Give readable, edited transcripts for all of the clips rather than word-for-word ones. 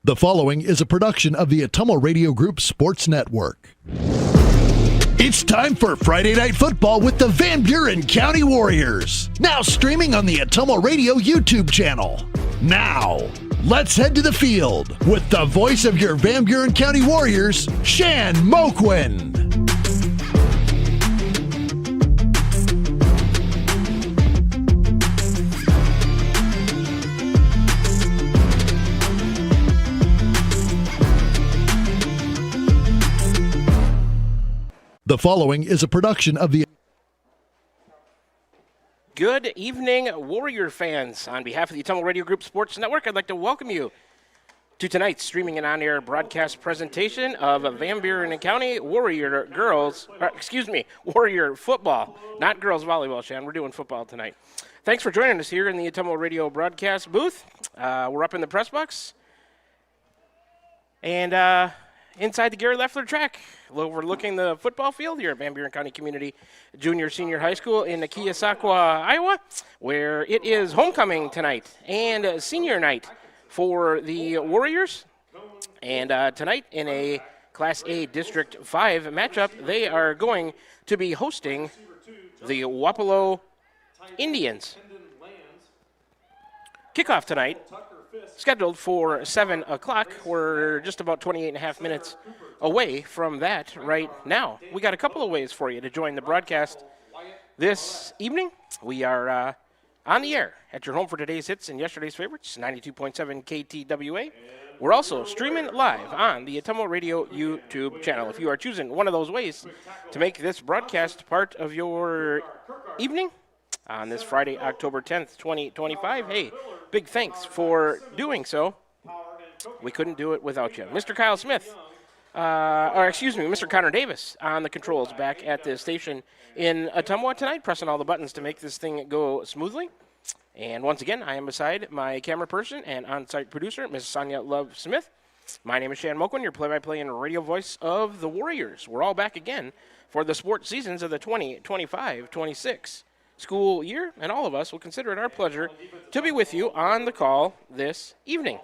The following is a production of the Atumo Radio Group Sports Network. It's time for Friday Night Football with the Van Buren County Warriors. Now streaming on the Atumo Radio YouTube channel. Now, let's head to the field with the voice of your Van Buren County Warriors, Shan Moquin. The following is a production of the... Good evening, Warrior fans. On behalf of the Atumo Radio Group Sports Network, I'd like to welcome you to tonight's streaming and on-air broadcast presentation of Van Buren County Warrior Warrior football. Not girls volleyball, Shan. We're doing football tonight. Thanks for joining us here in the Atumo Radio broadcast booth. We're up in the press box. And inside the Gary Leffler track, overlooking the football field here at Van Buren County Community Junior Senior High School in Keosauqua, Iowa, where it is homecoming tonight and senior night for the Warriors. And tonight in a Class A District 5 matchup, they are going to be hosting the Wapello Indians. Kickoff tonight, scheduled for 7 o'clock. We're just about 28 and a half minutes away from that right now. We got a couple of ways for you to join the broadcast this evening. We are on the air at your home for today's hits and yesterday's favorites, 92.7 KTWA. We're also streaming live on the Atumo Radio YouTube channel. If you are choosing one of those ways to make this broadcast part of your evening on this Friday, October 10th, 2025, hey, big thanks for doing so. We couldn't do it without you. Mr. Kyle Smith, Mr. Connor Davis on the controls back at the station in Atumo tonight, pressing all the buttons to make this thing go smoothly. And once again, I am beside my camera person and on-site producer, Ms. Sonia Love Smith. My name is Shan Moquin, your play-by-play and radio voice of the Warriors. We're all back again for the sports seasons of the 2025-26 school year, and all of us will consider it our pleasure to be with you on the call this evening.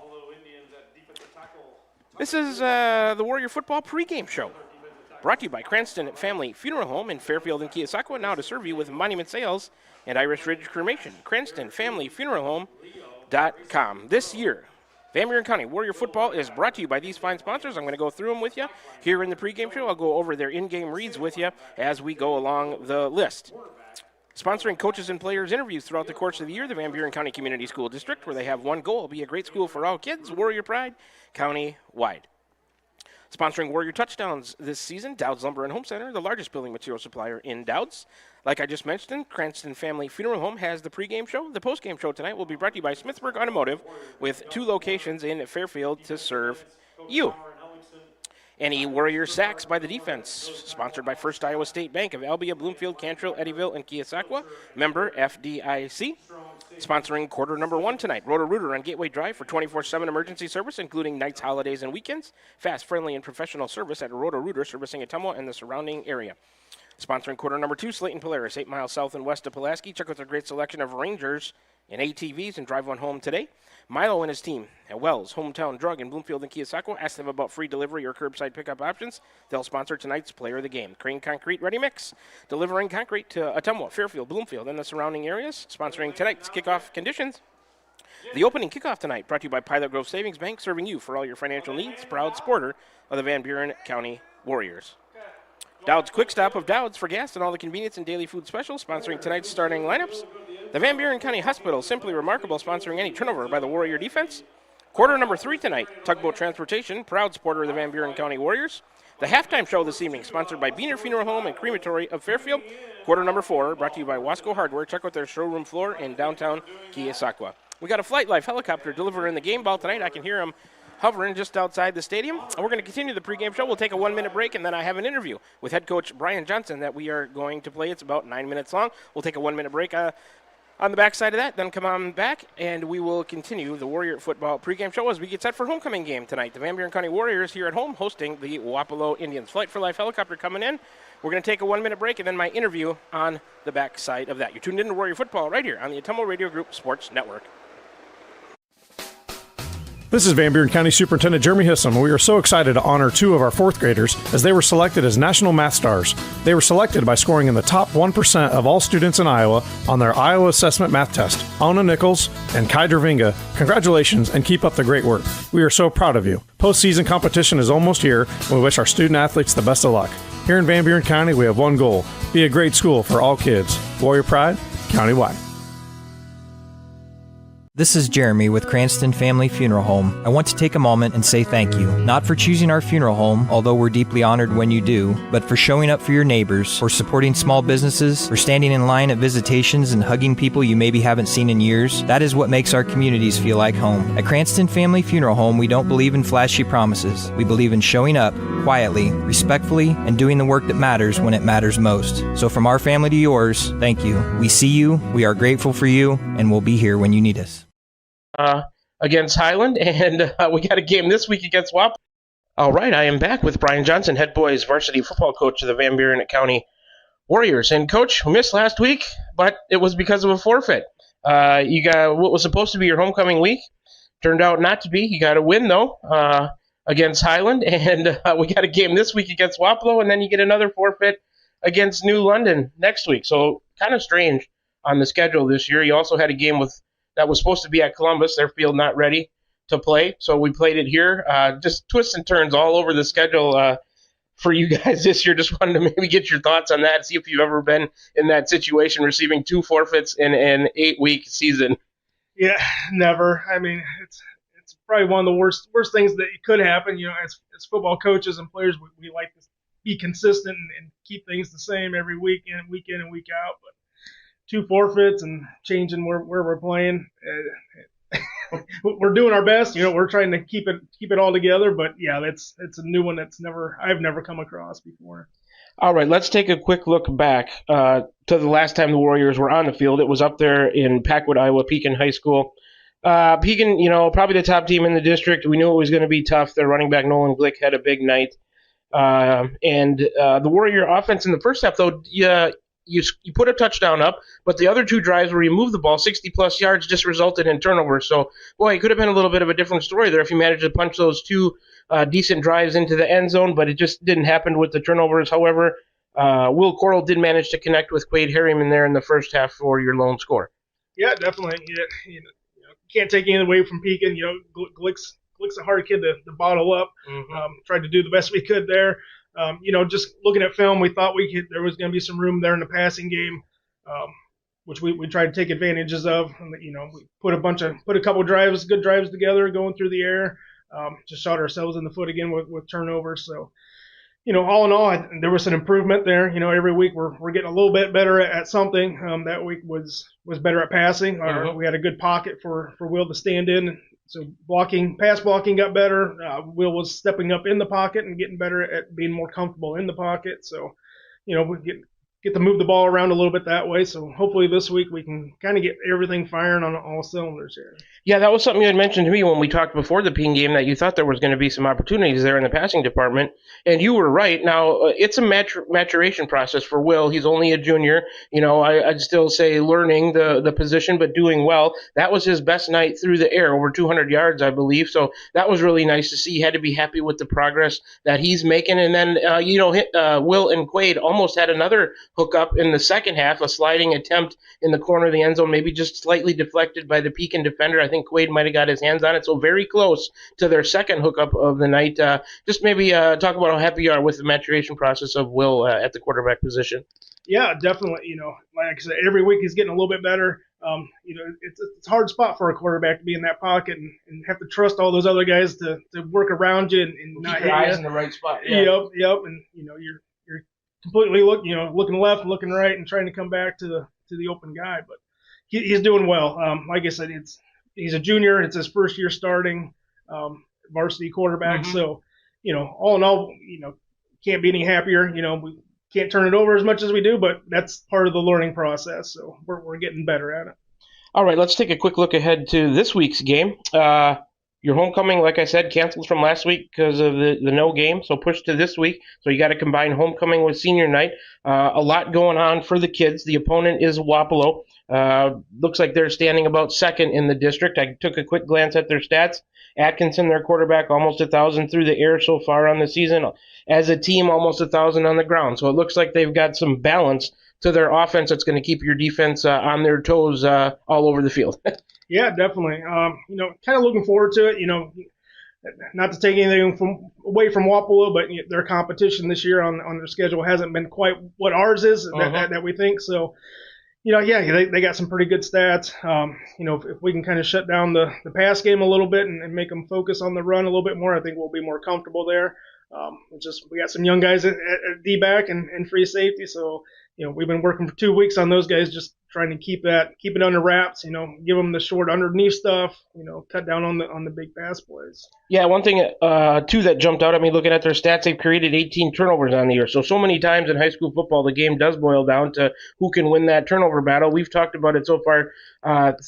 This is the Warrior Football pregame show, brought to you by Cranston Family Funeral Home in Fairfield and Keosauqua, now to serve you with Monument Sales and Irish Ridge Cremation. CranstonFamilyFuneralHome.com. This year, Van Buren County Warrior Football is brought to you by these fine sponsors. I'm going to go through them with you here in the pregame show. I'll go over their in-game reads with you as we go along the list. Sponsoring coaches and players interviews throughout the course of the year, the Van Buren County Community School District, where they have one goal: be a great school for all kids, Warrior Pride, county-wide. Sponsoring Warrior Touchdowns this season, Dowd's Lumber and Home Center, the largest building material supplier in Dowd's. Like I just mentioned, Cranston Family Funeral Home has the pregame show. The postgame show tonight will be brought to you by Smithburg Automotive, with 2 locations in Fairfield to serve you. Any Warrior sacks by the defense, sponsored by First Iowa State Bank of Albia, Bloomfield, Cantrell, Eddyville, and Keosauqua, member FDIC. Sponsoring quarter number 1 tonight, Roto-Rooter on Gateway Drive for 24/7 emergency service, including nights, holidays, and weekends. Fast, friendly, and professional service at Roto-Rooter, servicing Atumo and the surrounding area. Sponsoring quarter number 2, Slayton Polaris, 8 miles south and west of Pulaski. Check out their great selection of Rangers and ATVs and drive one home today. Milo and his team at Wells Hometown Drug in Bloomfield and Keosauqua. Ask them about free delivery or curbside pickup options. They'll sponsor tonight's Player of the Game. Crane Concrete Ready Mix, delivering concrete to Atumo, Fairfield, Bloomfield, and the surrounding areas. Sponsoring tonight's kickoff conditions. The opening kickoff tonight brought to you by Pilot Grove Savings Bank, serving you for all your financial needs. Proud supporter of the Van Buren County Warriors. Dowd's Quick Stop of Dowd's for gas and all the convenience and daily food specials, sponsoring tonight's starting lineups. The Van Buren County Hospital, simply remarkable, sponsoring any turnover by the Warrior defense. Quarter number 3 tonight, Tugboat Transportation, proud supporter of the Van Buren County Warriors. The halftime show this evening, sponsored by Beaner Funeral Home and Crematory of Fairfield. Quarter number 4, brought to you by Wasco Hardware. Check out their showroom floor in downtown Keosauqua. We got a Flight Life helicopter delivering the game ball tonight. I can hear them hovering just outside the stadium. We're going to continue the pregame show. We'll take a 1-minute break, and then I have an interview with head coach Brian Johnson that we are going to play. It's about 9 minutes long. We'll take a 1-minute break on the backside of that, then come on back, and we will continue the Warrior Football pregame show as we get set for homecoming game tonight. The Van Buren County Warriors here at home hosting the Wapello Indians. Flight for Life helicopter coming in. We're going to take a 1-minute break, and then my interview on the backside of that. You're tuned in to Warrior Football right here on the Atumo Radio Group Sports Network. This is Van Buren County Superintendent Jeremy Hissam, and we are so excited to honor 2 of our 4th graders as they were selected as National Math Stars. They were selected by scoring in the top 1% of all students in Iowa on their Iowa Assessment Math Test. Anna Nichols and Kai Dervinga, congratulations and keep up the great work. We are so proud of you. Postseason competition is almost here, and we wish our student athletes the best of luck. Here in Van Buren County, we have one goal: be a great school for all kids. Warrior Pride, countywide. This is Jeremy with Cranston Family Funeral Home. I want to take a moment and say thank you, not for choosing our funeral home, although we're deeply honored when you do, but for showing up for your neighbors, for supporting small businesses, for standing in line at visitations and hugging people you maybe haven't seen in years. That is what makes our communities feel like home. At Cranston Family Funeral Home, we don't believe in flashy promises. We believe in showing up quietly, respectfully, and doing the work that matters when it matters most. So from our family to yours, thank you. We see you, we are grateful for you, and we'll be here when you need us. Against Highland, and we got a game this week against Wapello. All right, I am back with Brian Johnson, head boys varsity football coach of the Van Buren County Warriors. And Coach, we missed last week, but it was because of a forfeit. You got what was supposed to be your homecoming week, turned out not to be. You got a win, though, against Highland, and we got a game this week against Wapello, and then you get another forfeit against New London next week. So kind of strange on the schedule this year. You also had a game that was supposed to be at Columbus, their field not ready to play, so we played it here. Just twists and turns all over the schedule for you guys this year. Just wanted to maybe get your thoughts on that, see if you've ever been in that situation, receiving 2 forfeits in an 8-week season. Yeah, never. I mean, it's probably one of the worst things that could happen. You know, as football coaches and players, we like to be consistent and keep things the same every week in and week out, but 2 forfeits and changing where we're playing. We're doing our best. You know, we're trying to keep it all together. But yeah, it's a new one I've never come across before. All right, let's take a quick look back to the last time the Warriors were on the field. It was up there in Packwood, Iowa, Pekin High School. Pekin, probably the top team in the district. We knew it was going to be tough. Their running back Nolan Glick had a big night. And the Warrior offense in the first half, though, you put a touchdown up, but the other 2 drives where you moved the ball 60-plus yards just resulted in turnovers. So, boy, it could have been a little bit of a different story there if you managed to punch those 2 decent drives into the end zone, but it just didn't happen with the turnovers. However, Will Coral did manage to connect with Quade Harriman there in the first half for your lone score. Yeah, definitely. Yeah, can't take anything away from Pekin. Glick's a hard kid to bottle up. Mm-hmm. Tried to do the best we could there. Just looking at film, we thought there was going to be some room there in the passing game, which we tried to take advantages of. And, we put a couple drives, good drives together, going through the air. Just shot ourselves in the foot again with turnovers. So, all in all, there was an improvement there. Every week we're getting a little bit better at something. That week was better at passing. Mm-hmm. We had a good pocket for Will to stand in. So pass blocking got better. Will was stepping up in the pocket and getting better at being more comfortable in the pocket. So, we get to move the ball around a little bit that way. So hopefully this week we can kind of get everything firing on all cylinders here. Yeah, that was something you had mentioned to me when we talked before the Pekin game, that you thought there was going to be some opportunities there in the passing department, and you were right. Now, it's a maturation process for Will. He's only a junior. I'd still say learning the position, but doing well. That was his best night through the air, over 200 yards, I believe. So that was really nice to see. He had to be happy with the progress that he's making. And then, Will and Quade almost had another hookup in the second half, a sliding attempt in the corner of the end zone, maybe just slightly deflected by the Pekin defender. I think Quade might have got his hands on it, so very close to their second hookup of the night. Just maybe talk about how happy you are with the maturation process of Will at the quarterback position. Yeah, definitely. Like I said, every week he's getting a little bit better. It's a hard spot for a quarterback to be in that pocket and have to trust all those other guys to work around you and not keep your eyes in the right spot. Yeah. Yep. And you're completely looking left, looking right, and trying to come back to the open guy. But he's doing well. Like I said, he's a junior. It's his first year starting varsity quarterback. Mm-hmm. So, all in all, can't be any happier. We can't turn it over as much as we do, but that's part of the learning process. So we're getting better at it. All right, let's take a quick look ahead to this week's game. Your homecoming, like I said, canceled from last week because of the no game, so pushed to this week. So you got to combine homecoming with senior night. A lot going on for the kids. The opponent is Wapello. Looks like they're standing about second in the district. I took a quick glance at their stats, Atkinson, their quarterback, almost 1,000 through the air so far on the season. As a team, almost 1,000 on the ground. So it looks like they've got some balance to their offense that's going to keep your defense on their toes all over the field. Yeah, definitely. Kind of looking forward to it. Not to take anything away from Wapello, but their competition this year on their schedule hasn't been quite what ours is that we think. So, they got some pretty good stats. If we can kind of shut down the pass game a little bit and make them focus on the run a little bit more, I think we'll be more comfortable there. We got some young guys at D-back and free safety, so we've been working for 2 weeks on those guys, just trying to keep it under wraps. Give them the short underneath stuff. Cut down on the big pass plays. Yeah, one thing too that jumped out at me looking at their stats, they've created 18 turnovers on the year. So many times in high school football, the game does boil down to who can win that turnover battle. We've talked about it so far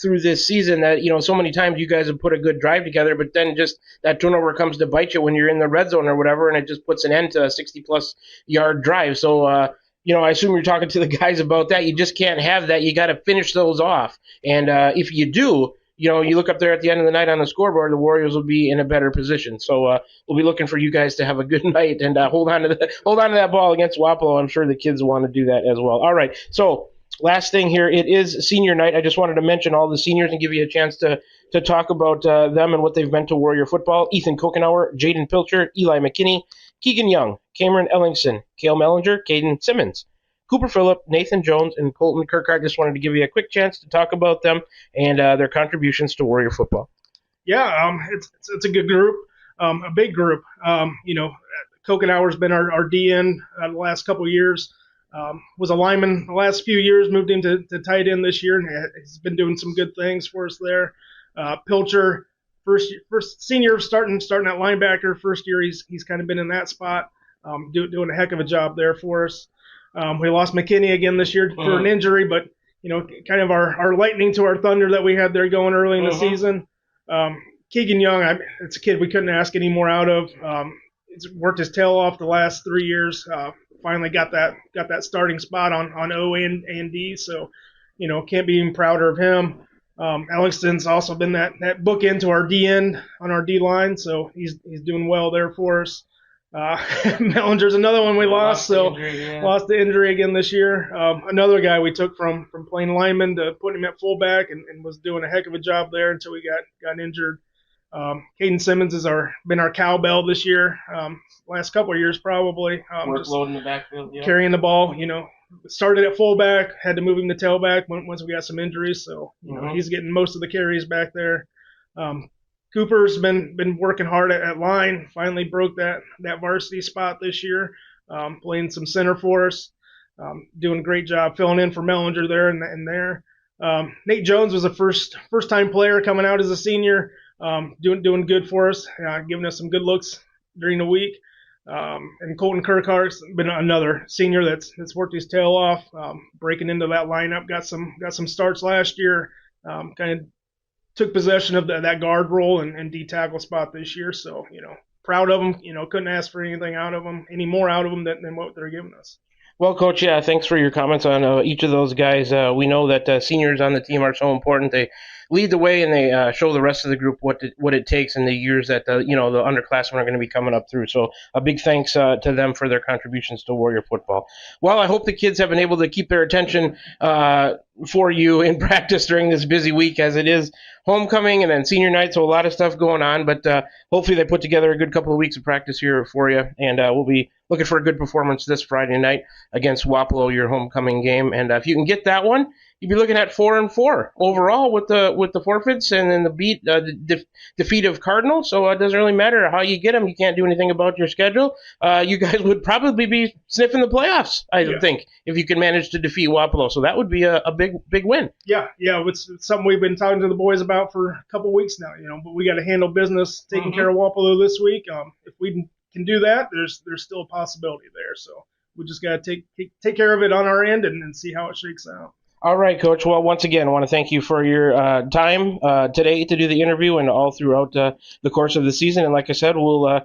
through this season that so many times you guys have put a good drive together, but then just that turnover comes to bite you when you're in the red zone or whatever, and it just puts an end to a 60-plus yard drive. So. I assume you're talking to the guys about that. You just can't have that. You got to finish those off. And if you do, you look up there at the end of the night on the scoreboard, the Warriors will be in a better position. So we'll be looking for you guys to have a good night and hold on to that ball against Wapello. I'm sure the kids want to do that as well. All right. So last thing here, it is senior night. I just wanted to mention all the seniors and give you a chance to talk about them and what they've meant to Warrior football. Ethan Kokenauer, Jaden Pilcher, Eli McKinney, Keegan Young, Cameron Ellingson, Cale Mellinger, Caden Simmons, Cooper Phillip, Nathan Jones, and Colton Kirkhart. Just wanted to give you a quick chance to talk about them and their contributions to Warrior football. Yeah, it's a good group, a big group. Kokenauer's been our DN the last couple of years. Was a lineman the last few years, moved into tight end this year, and he's been doing some good things for us there. Pilcher, first senior starting at linebacker. First year he's kind of been in that spot, doing a heck of a job there for us. We lost McKinney again this year for an injury, but kind of our lightning to our thunder that we had there going early in the season. Keegan Young, it's a kid we couldn't ask any more out of. He's worked his tail off the last 3 years. Finally got that starting spot on O and D, so can't be even prouder of him. Ellingston's also been that bookend to our D end on our D line, so he's doing well there for us. Mellinger's another one we lost the injury again this year. Another guy we took from playing lineman to put him at fullback and was doing a heck of a job there until we got injured. Caden Simmons has been our cowbell this year, last couple of years probably. Workload in the backfield, carrying the ball. Started at fullback, had to move him to tailback once we got some injuries. So he's getting most of the carries back there. Cooper's been working hard at line. Finally broke that varsity spot this year, playing some center for us. Doing a great job filling in for Mellinger there and there. Nate Jones was a first time player coming out as a senior. Doing good for us, giving us some good looks during the week. And Colton Kirkhart's been another senior that's worked his tail off, breaking into that lineup. Got some starts last year. Kind of took possession of that guard role and D tackle spot this year. So proud of them. Couldn't ask for anything any more out of them than what they're giving us. Well, Coach, yeah, thanks for your comments on each of those guys. We know that seniors on the team are so important. They lead the way and they show the rest of the group what it takes in the years that the underclassmen are going to be coming up through. So a big thanks to them for their contributions to Warrior football. Well, I hope the kids have been able to keep their attention for you in practice during this busy week, as it is homecoming and then senior night, so a lot of stuff going on. But hopefully they put together a good couple of weeks of practice here for you, and we'll be looking for a good performance this Friday night against Wapello, your homecoming game. And if you can get that one, you'd be looking at 4-4 overall with the forfeits and then the defeat of Cardinal. So it doesn't really matter how you get them. You can't do anything about your schedule. You guys would probably be sniffing the playoffs, I think, if you can manage to defeat Wapello. So that would be a big win. Yeah, it's something we've been talking to the boys about for a couple of weeks now. But we got to handle business, taking care of Wapello this week. If we can do that, there's still a possibility there. So we just got to take care of it on our end and see how it shakes out. All right, Coach. Well, once again, I want to thank you for your time today to do the interview and all throughout the course of the season. And like I said, we'll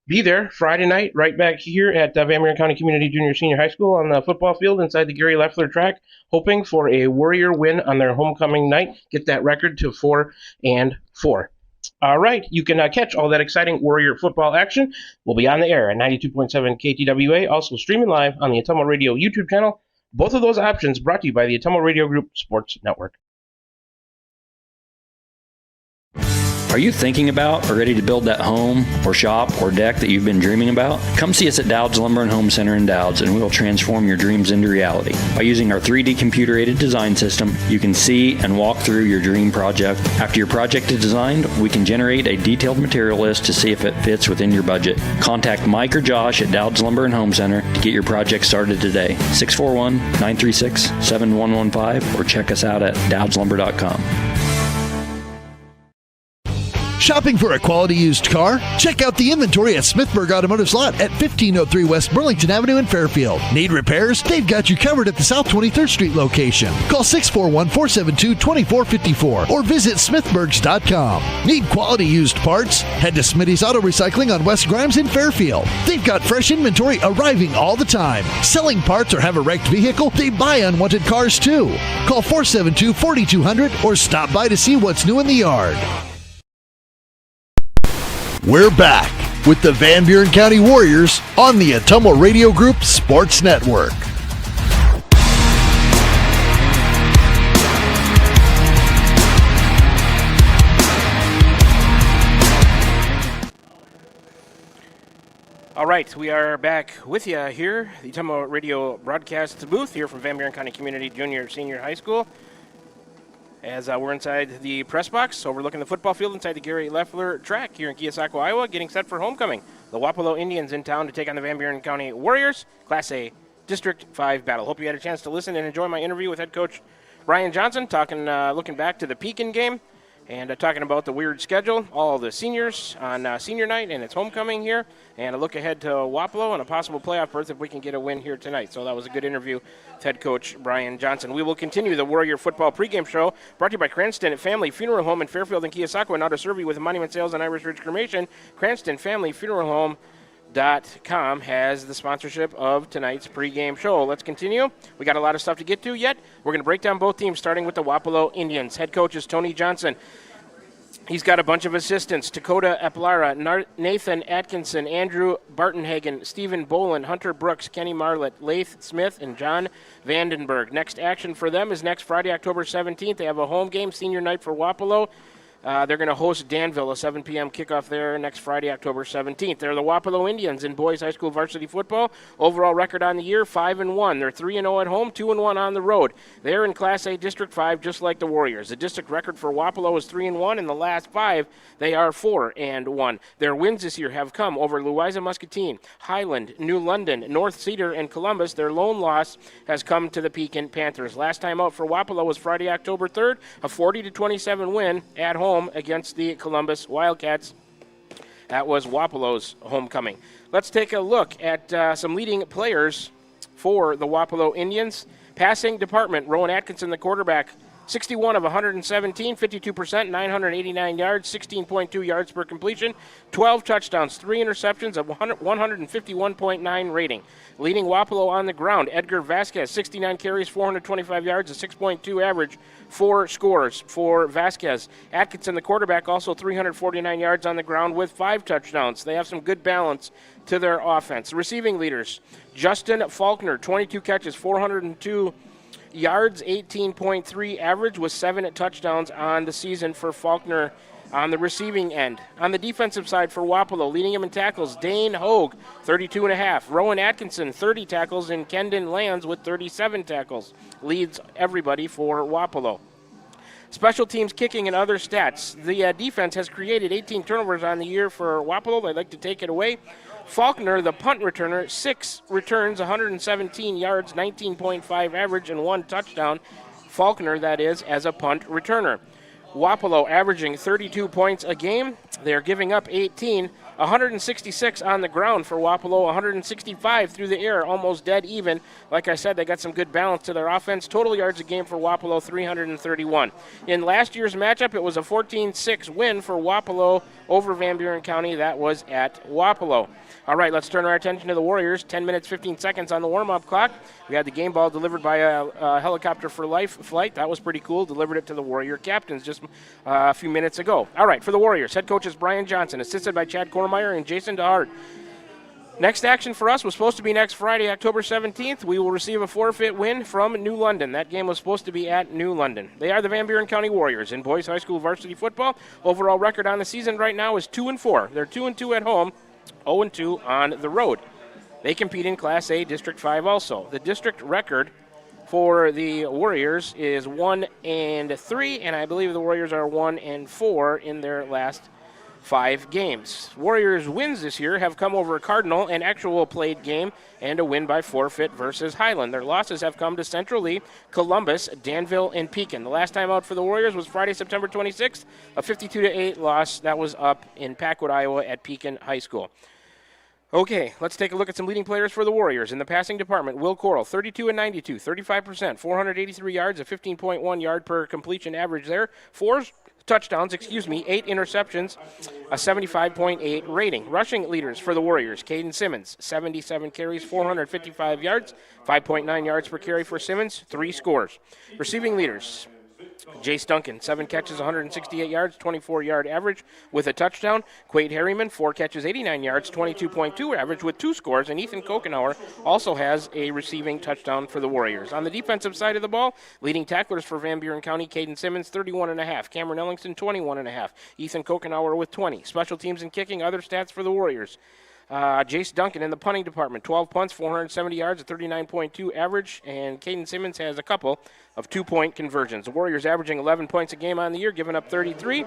be there Friday night right back here at Van Buren County Community Junior Senior High School on the football field inside the Gary Leffler track, hoping for a Warrior win on their homecoming night, get that record to 4-4. All right, you can catch all that exciting Warrior football action. We'll be on the air at 92.7 KTWA, also streaming live on the Atomo Radio YouTube channel. Both of those options brought to you by the Atomo Radio Group Sports Network. Are you thinking about or ready to build that home or shop or deck that you've been dreaming about? Come see us at Dowd's Lumber and Home Center in Dowd's, and we will transform your dreams into reality. By using our 3D computer-aided design system, you can see and walk through your dream project. After your project is designed, we can generate a detailed material list to see if it fits within your budget. Contact Mike or Josh at Dowd's Lumber and Home Center to get your project started today. 641-936-7115 or check us out at dowdslumber.com. Shopping for a quality used car? Check out the inventory at Smithburg Automotive's lot at 1503 West Burlington Avenue in Fairfield. Need repairs? They've got you covered at the South 23rd Street location. Call 641-472-2454 or visit smithburgs.com. Need quality used parts? Head to Smitty's Auto Recycling on West Grimes in Fairfield. They've got fresh inventory arriving all the time. Selling parts or have a wrecked vehicle? They buy unwanted cars too. Call 472-4200 or stop by to see what's new in the yard. We're back with the Van Buren County Warriors on the Atomo Radio Group Sports Network. All right, we are back with you here, the Atomo Radio broadcast booth here from Van Buren County Community Junior Senior High School. As we're inside the press box, overlooking the football field inside the Gary Leffler track here in Keosauqua, Iowa, getting set for homecoming. The Wapello Indians in town to take on the Van Buren County Warriors, Class A District 5 battle. Hope you had a chance to listen and enjoy my interview with head coach Brian Johnson, looking back to the Pekin game and talking about the weird schedule, all the seniors on senior night and its homecoming here, and a look ahead to Wapello and a possible playoff berth if we can get a win here tonight. So that was a good interview with head coach Brian Johnson. We will continue the Warrior football pregame show brought to you by Cranston Family Funeral Home in Fairfield and Keosauqua, and now to serve you with Monument Sales and Irish Ridge Cremation. Cranston Family Funeral Home.com has the sponsorship of tonight's pregame show. Let's continue. We got a lot of stuff to get to yet. We're going to break down both teams, starting with the Wapello Indians. Head coach is Tony Johnson. He's got a bunch of assistants: Dakota Eplara, Nathan Atkinson, Andrew Bartenhagen, Stephen Boland, Hunter Brooks, Kenny Marlett, Laith Smith, and John Vandenberg. Next action for them is next Friday, October 17th. They have a home game, senior night for Wapello. They're going to host Danville, a 7 p.m. kickoff there next Friday, October 17th. They're the Wapello Indians in boys high school varsity football. Overall record on the year, 5-1. They're 3-0 at home, 2-1 on the road. They're in Class A District 5, just like the Warriors. The district record for Wapello is 3-1. In the last 5, they are 4-1. Their wins this year have come over Louisa Muscatine, Highland, New London, North Cedar, and Columbus. Their lone loss has come to the Pekin Panthers. Last time out for Wapello was Friday, October 3rd, a 40-27 win at home against the Columbus Wildcats. That was Wapello's homecoming. Let's take a look at some leading players for the Wapello Indians. Passing department, Rowan Atkinson, the quarterback, 61 of 117, 52%, 989 yards, 16.2 yards per completion, 12 touchdowns, 3 interceptions, a 151.9 rating. Leading Wapello on the ground, Edgar Vasquez, 69 carries, 425 yards, a 6.2 average, 4 scores for Vasquez. Atkinson, the quarterback, also 349 yards on the ground with 5 touchdowns. They have some good balance to their offense. Receiving leaders, Justin Faulkner, 22 catches, 402 yards, 18.3 average with 7 touchdowns on the season for Faulkner on the receiving end. On the defensive side for Wapello, leading him in tackles, Dane Hogue, 32.5. Rowan Atkinson, 30 tackles, and Kendon Lands with 37 tackles. Leads everybody for Wapello. Special teams, kicking, and other stats. The defense has created 18 turnovers on the year for Wapello. They'd like to take it away. Faulkner, the punt returner, 6 returns, 117 yards, 19.5 average, and 1 touchdown. Faulkner, that is, as a punt returner. Wapello averaging 32 points a game. They're giving up 18. 166 on the ground for Wapello, 165 through the air, almost dead even. Like I said, they got some good balance to their offense. Total yards a game for Wapello, 331. In last year's matchup, it was a 14-6 win for Wapello over Van Buren County. That was at Wapello. All right, let's turn our attention to the Warriors. 10 minutes, 15 seconds on the warm-up clock. We had the game ball delivered by a helicopter for life flight. That was pretty cool. Delivered it to the Warrior captains just a few minutes ago. All right, for the Warriors, head coach is Brian Johnson, assisted by Chad Kormeyer and Jason DeHart. Next action for us was supposed to be next Friday, October 17th. We will receive a forfeit win from New London. That game was supposed to be at New London. They are the Van Buren County Warriors in boys high school varsity football. Overall record on the season right now is 2-4. They're 2-2 at home, 0-2 on the road. They compete in Class A District 5 also. The district record for the Warriors is 1-3, and I believe the Warriors are 1-4 in their last 5 games. Warriors wins this year have come over Cardinal, an actual played game, and a win by forfeit versus Highland. Their losses have come to Central Lee, Columbus, Danville, and Pekin. The last time out for the Warriors was Friday, September 26th, a 52-8 loss. That was up in Packwood, Iowa at Pekin High School. Okay, let's take a look at some leading players for the Warriors. In the passing department, Will Coral, 32-92, 35%, 483 yards, a 15.1 yard per completion average there. 4 touchdowns, 8 interceptions, a 75.8 rating. Rushing leaders for the Warriors, Caden Simmons, 77 carries, 455 yards, 5.9 yards per carry for Simmons, 3 scores. Receiving leaders, Jace Duncan, 7 catches, 168 yards, 24-yard average with a touchdown. Quade Harriman, 4 catches, 89 yards, 22.2 average with 2 scores. And Ethan Kokenauer also has a receiving touchdown for the Warriors. On the defensive side of the ball, leading tacklers for Van Buren County, Caden Simmons, 31.5. Cameron Ellingson, 21.5. Ethan Kokenauer with 20. Special teams and kicking, other stats for the Warriors. Jace Duncan in the punting department, 12 punts, 470 yards, a 39.2 average, and Caden Simmons has a couple of 2-point conversions. The Warriors averaging 11 points a game on the year, giving up 33.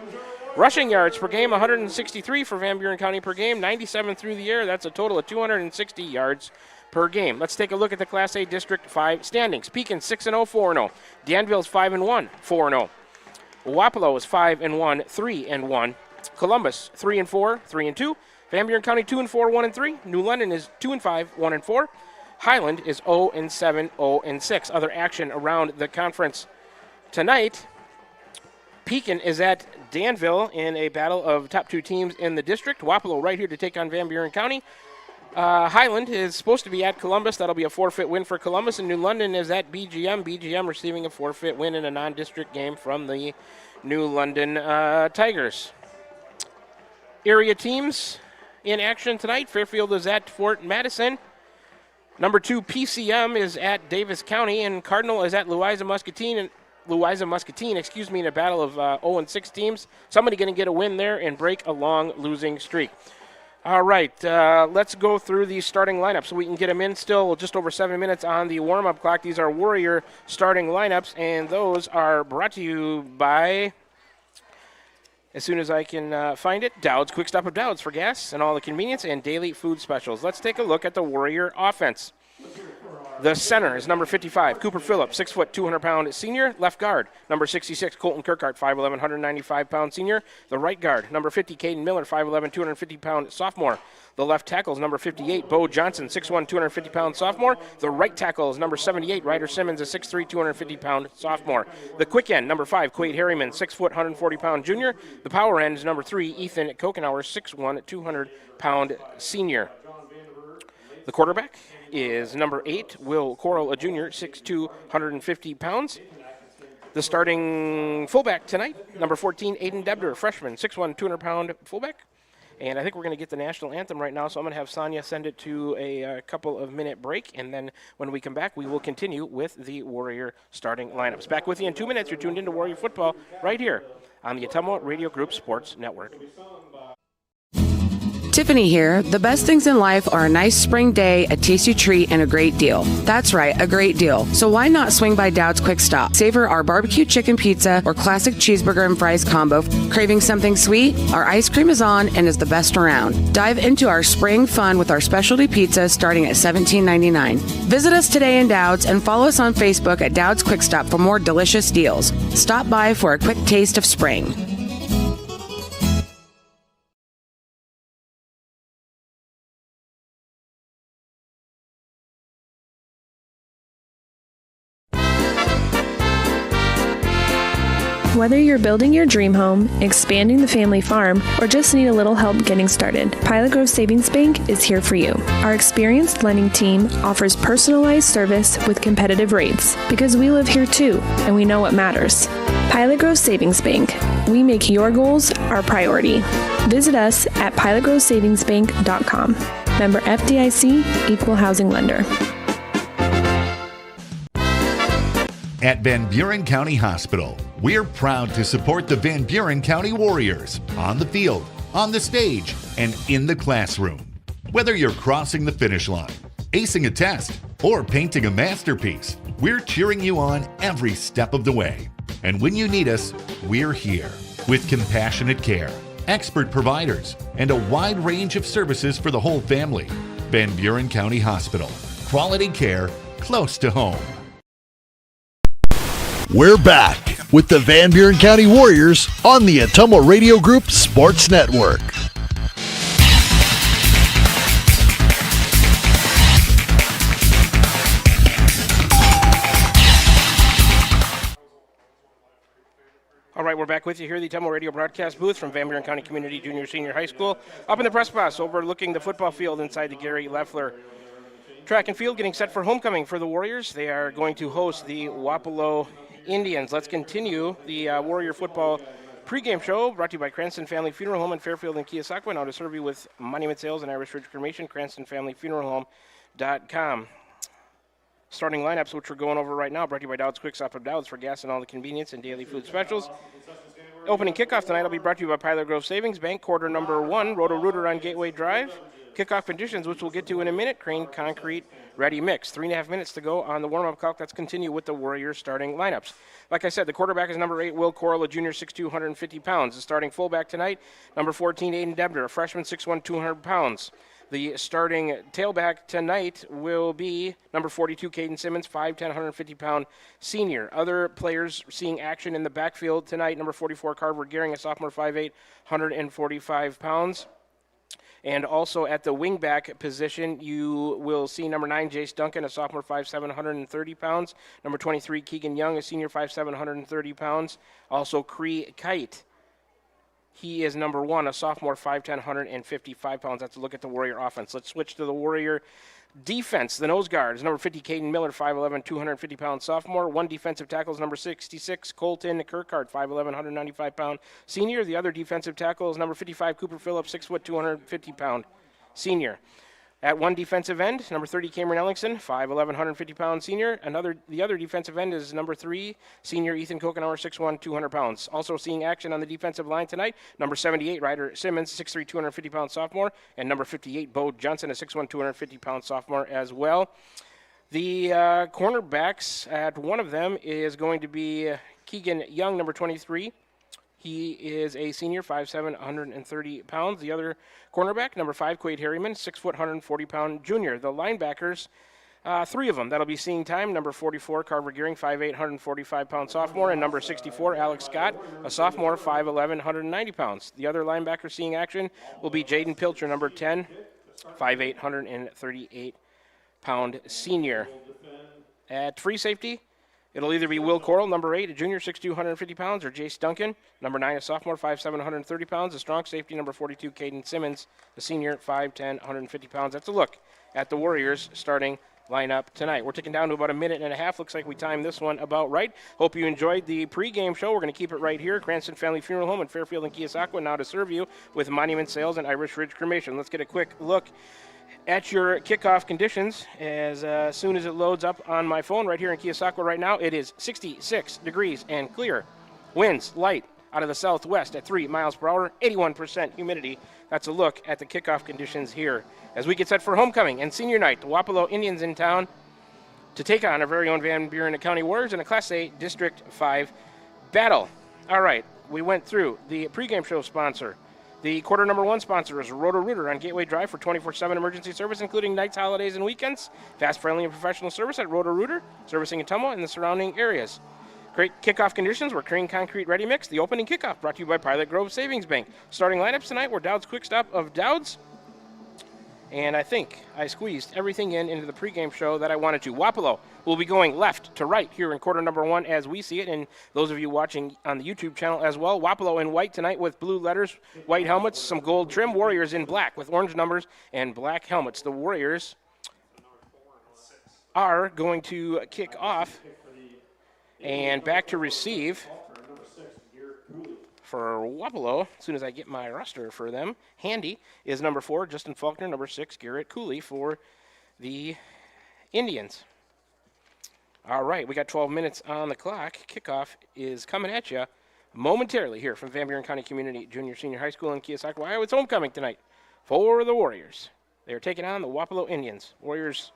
Rushing yards per game, 163 for Van Buren County per game, 97 through the air. That's a total of 260 yards per game. Let's take a look at the Class A District 5 standings. Pekin 6-0, 4-0. Danville's 5-1, 4-0. Wapello is 5-1, 3-1. Columbus 3-4, 3-2. Van Buren County 2-4, 1-3. New London is 2-5, 1-4. Highland is 0-7, 0-6. Other action around the conference tonight. Pekin is at Danville in a battle of top 2 teams in the district. Wapello right here to take on Van Buren County. Highland is supposed to be at Columbus. That'll be a forfeit win for Columbus. And New London is at BGM. BGM receiving a forfeit win in a non-district game from the New London Tigers. Area teams in action tonight. Fairfield is at Fort Madison. Number 2 PCM is at Davis County, and Cardinal is at Louisa Muscatine in a battle of 0-6 teams. Somebody going to get a win there and break a long losing streak. All right, let's go through the starting lineup so we can get them in. Still just over 7 minutes on the warm-up clock. These are Warrior starting lineups, and those are brought to you by, as soon as I can find it, Dowd's Quick Stop of Dowd's for gas and all the convenience and daily food specials. Let's take a look at the Warrior offense. The center is number 55, Cooper Phillips, 6 foot, 200-pound senior. Left guard, number 66, Colton Kirkhart, 5'11", 195-pound senior. The right guard, number 50, Caden Miller, 5'11", 250-pound sophomore. The left tackle is number 58, Bo Johnson, 6'1", 250-pound sophomore. The right tackle is number 78, Ryder Simmons, a 6'3", 250-pound sophomore. The quick end, number 5, Quade Harriman, 6 foot, 140-pound junior. The power end is number 3, Ethan Kokenauer, 6'1", 200-pound senior. The quarterback is number 8, Will Coral, a junior, 6'2", 150 pounds. The starting fullback tonight, number 14, Aiden Debder, freshman, 6'1", 200-pound fullback. And I think we're going to get the national anthem right now, so I'm going to have Sonia send it to a couple of minute break, and then when we come back, we will continue with the Warrior starting lineups. Back with you in 2 minutes. You're tuned into Warrior Football right here on the Ottumwa Radio Group Sports Network. Tiffany here. The best things in life are a nice spring day, a tasty treat, and a great deal. That's right, a great deal. So why not swing by Dowd's Quick Stop? Savor our barbecue chicken pizza or classic cheeseburger and fries combo. Craving something sweet? Our ice cream is on and is the best around. Dive into our spring fun with our specialty pizza starting at $17.99. Visit us today in Dowd's and follow us on Facebook at Dowd's Quick Stop for more delicious deals. Stop by for a quick taste of spring. Whether you're building your dream home, expanding the family farm, or just need a little help getting started, Pilot Grove Savings Bank is here for you. Our experienced lending team offers personalized service with competitive rates because we live here too, and we know what matters. Pilot Grove Savings Bank. We make your goals our priority. Visit us at pilotgrovesavingsbank.com. Member FDIC, Equal Housing Lender. At Van Buren County Hospital, we're proud to support the Van Buren County Warriors on the field, on the stage, and in the classroom. Whether you're crossing the finish line, acing a test, or painting a masterpiece, we're cheering you on every step of the way. And when you need us, we're here with compassionate care, expert providers, and a wide range of services for the whole family. Van Buren County Hospital. Quality care close to home. We're back with the Van Buren County Warriors on the Atomo Radio Group Sports Network. All right, we're back with you here at the Atomo Radio broadcast booth from Van Buren County Community Junior Senior High School. Up in the press box overlooking the football field inside the Gary Leffler track and field, getting set for homecoming for the Warriors. They are going to host the Wapello Indians. Let's continue the Warrior football pregame show brought to you by Cranston Family Funeral Home in Fairfield and Keosauqua. Now to serve you with monument sales and Irish Ridge cremation, cranstonfamilyfuneralhome.com. Starting lineups, which we're going over right now, brought to you by Dowd's Quick Stop of Dowd's for gas and all the convenience and daily food specials. Opening kickoff tonight will be brought to you by Pilot Grove Savings Bank, quarter number 1, Roto-Rooter on Gateway Drive. Kickoff conditions, which we'll get to in a minute, Crane Concrete Ready Mix. 3.5 minutes to go on the warm-up clock. Let's continue with the Warriors starting lineups. Like I said, the quarterback is number 8, Will Corral, a junior, 6'2", 150 pounds. The starting fullback tonight, number 14, Aiden Debner, a freshman, 6'1", 200 pounds. The starting tailback tonight will be number 42, Caden Simmons, 5'10", 150-pound senior. Other players seeing action in the backfield tonight, number 44, Carver Gehring, a sophomore, 5'8", 145 pounds. And also at the wingback position, you will see number 9, Jace Duncan, a sophomore, 5'7", 130 pounds. Number 23, Keegan Young, a senior, 5'7", 130 pounds. Also Cree Kite. He is number 1, a sophomore, 5'10", 155 pounds. That's a look at the Warrior offense. Let's switch to the Warrior defense. The nose guard is number 50, Caden Miller, 5'11", 250-pound sophomore. One defensive tackle is number 66, Colton Kirkhart, 5'11", 195-pound senior. The other defensive tackle is number 55, Cooper Phillips, 6', 250-pound senior. At one defensive end, number 30, Cameron Ellingson, 5'11", 150-pound senior. The other defensive end is number 3, senior Ethan Kokenauer, 6'1", 200 pounds. Also seeing action on the defensive line tonight, number 78, Ryder Simmons, 6'3", 250-pound sophomore, and number 58, Bo Johnson, a 6'1", 250-pound sophomore as well. The cornerbacks, at one of them is going to be Keegan Young, number 23. He is a senior, 5'7", 130 pounds. The other cornerback, number 5, Quade Harriman, 6', 140-pound junior. The linebackers, 3 of them that'll be seeing time. Number 44, Carver Gehring, 5'8", 145-pound sophomore. And number 64, Alex Scott, a sophomore, 5'11", 190 pounds. The other linebacker seeing action will be Jaden Pilcher, number 10, 5'8", 138-pound senior. At free safety, it'll either be Will Corral, number 8, a junior, 6'2", 150 pounds, or Jace Duncan, number 9, a sophomore, 5'7", 130 pounds. A strong safety, number 42, Caden Simmons, a senior, 5'10", 150 pounds. That's a look at the Warriors starting lineup tonight. We're ticking down to about a minute and a half. Looks like we timed this one about right. Hope you enjoyed the pregame show. We're going to keep it right here. Cranston Family Funeral Home in Fairfield and Keosauqua now to serve you with monument sales and Irish Ridge cremation. Let's get a quick look at your kickoff conditions as soon as it loads up on my phone right here in Keosauqua right now. It is 66 degrees and clear. Winds light out of the southwest at 3 miles per hour, 81% humidity. That's a look at the kickoff conditions here as we get set for homecoming and senior night. The Wapello Indians in town to take on our very own Van Buren County Warriors in a Class A District 5 battle. All right, we went through the pregame show sponsor. The quarter number 1 sponsor is Roto-Rooter on Gateway Drive for 24/7 emergency service, including nights, holidays, and weekends. Fast, friendly, and professional service at Roto-Rooter, servicing Atomo and the surrounding areas. Great kickoff conditions were Crane Concrete Ready Mix. The opening kickoff brought to you by Pilot Grove Savings Bank. Starting lineups tonight were Dowd's Quick Stop of Dowd's. And I think I squeezed everything into the pregame show that I wanted to. Wapello will be going left to right here in quarter number 1 as we see it. And those of you watching on the YouTube channel as well, Wapello in white tonight with blue letters, white helmets, some gold trim. Warriors in black with orange numbers and black helmets. The Warriors are going to kick off and back to receive for Wapello. As soon as I get my roster for them handy, is number 4, Justin Faulkner, number 6, Garrett Cooley for the Indians. All right, we got 12 minutes on the clock. Kickoff is coming at you momentarily here from Van Buren County Community Junior Senior High School in Keosauqua, Iowa. It's homecoming tonight for the Warriors. They're taking on the Wapello Indians. Warriors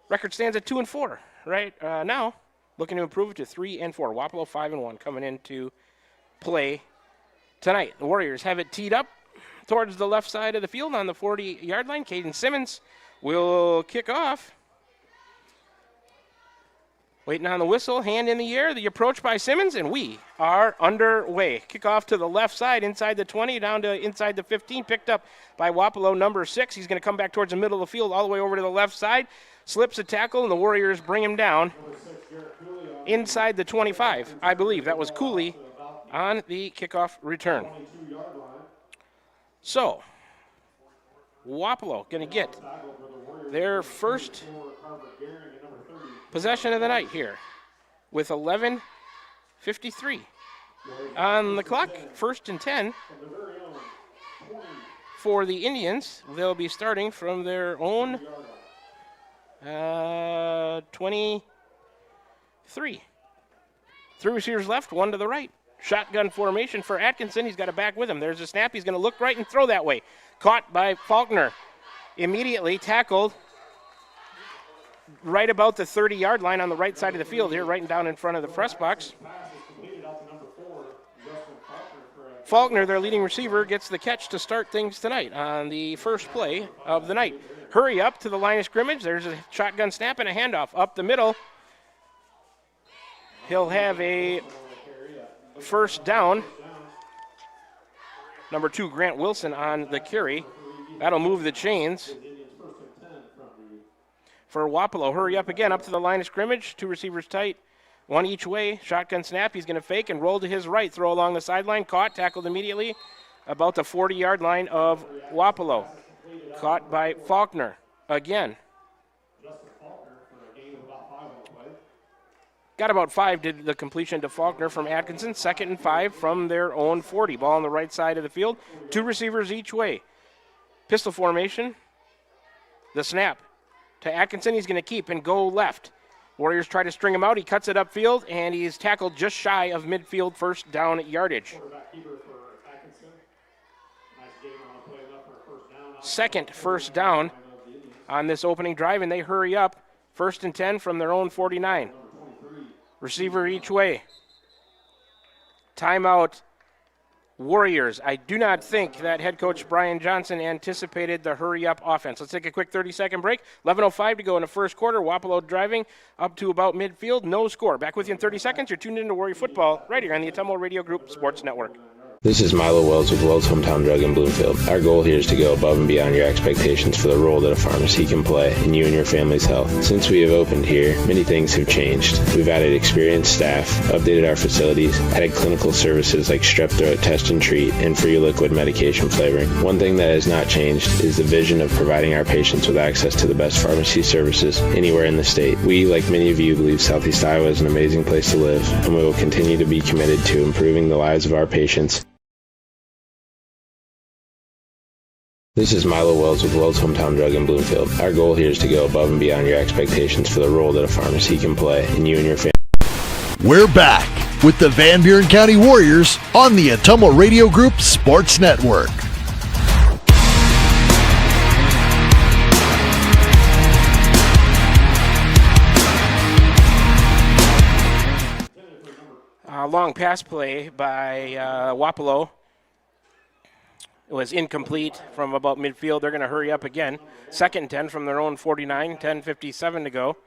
record stands at 2-4 right now, looking to improve it to 3-4. Wapello 5-1 coming into play tonight. The Warriors have it teed up towards the left side of the field on the 40-yard line. Caden Simmons will kick off. Waiting on the whistle, hand in the air, the approach by Simmons, and we are underway. Kickoff to the left side, inside the 20, down to inside the 15, picked up by Wapello, number 6. He's going to come back towards the middle of the field, all the way over to the left side, slips a tackle, and the Warriors bring him down inside the 25. I believe that was Cooley on the kickoff return. So, Wapello going to get their first possession of the night here with 11:53 on the clock. 1st and 10 for the Indians. They'll be starting from their own 23. 3 receivers left, 1 to the right. Shotgun formation for Atkinson. He's got it back with him. There's a snap. He's going to look right and throw that way. Caught by Faulkner. Immediately tackled right about the 30-yard line on the right side of the field here, right down in front of the press box. Faulkner, their leading receiver, gets the catch to start things tonight on the first play of the night. Hurry up to the line of scrimmage. There's a shotgun snap and a handoff up the middle. He'll have a first down. Number 2, Grant Wilson on the carry. That'll move the chains for Wapello. Hurry up again, up to the line of scrimmage. 2 receivers tight, 1 each way. Shotgun snap. He's going to fake and roll to his right. Throw along the sideline. Caught, tackled immediately about the 40-yard line of Wapello. Caught by Faulkner again. Got about 5, did the completion to Faulkner from Atkinson. 2nd and 5 from their own 40. Ball on the right side of the field. 2 receivers each way. Pistol formation. The snap to Atkinson. He's going to keep and go left. Warriors try to string him out. He cuts it upfield, and he's tackled just shy of midfield first down yardage. Second first down on this opening drive, and they hurry up. 1st and 10 from their own 49. Receiver each way. Timeout, Warriors. I do not think that head coach Brian Johnson anticipated the hurry-up offense. Let's take a quick 30-second break. 11:05 to go in the first quarter. Wapello driving up to about midfield. No score. Back with you in 30 seconds. You're tuned into Warrior Football right here on the Atomo Radio Group Sports Network. This is Milo Wells with Wells Hometown Drug in Bloomfield. Our goal here is to go above and beyond your expectations for the role that a pharmacy can play in you and your family's health. Since we have opened here, many things have changed. We've added experienced staff, updated our facilities, added clinical services like strep throat test and treat, and free liquid medication flavoring. One thing that has not changed is the vision of providing our patients with access to the best pharmacy services anywhere in the state. We, like many of you, believe Southeast Iowa is an amazing place to live, and we will continue to be committed to improving the lives of our patients. This is Milo Wells with Wells Hometown Drug in Bloomfield. Our goal here is to go above and beyond your expectations for the role that a pharmacy can play in you and your family. We're back with the Van Buren County Warriors on the Atomo Radio Group Sports Network. Long pass play by Wapello. It was incomplete from about midfield. They're going to hurry up again. 2nd and 10 from their own 49, 10:57 to go.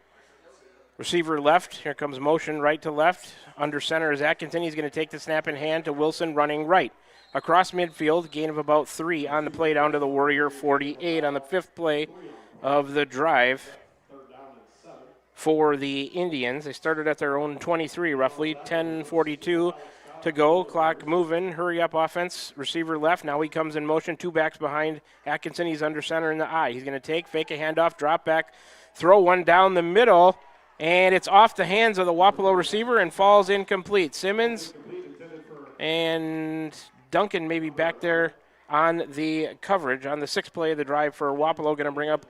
Receiver left. Here comes motion right to left. Under center is Atkinson. He's going to take the snap in hand to Wilson running right. Across midfield, gain of about 3 on the play down to the Warrior 48 on the 5th play of the drive for the Indians. They started at their own 23 roughly. 10:42 to go. Clock moving. Hurry up offense. Receiver left. Now he comes in motion. 2 backs behind Atkinson. He's under center in the eye. He's going to take, fake a handoff, drop back, throw one down the middle. And it's off the hands of the Wapello receiver and falls incomplete. Simmons and Duncan maybe back there on the coverage on the 6th play of the drive for Wapello. Going to bring up,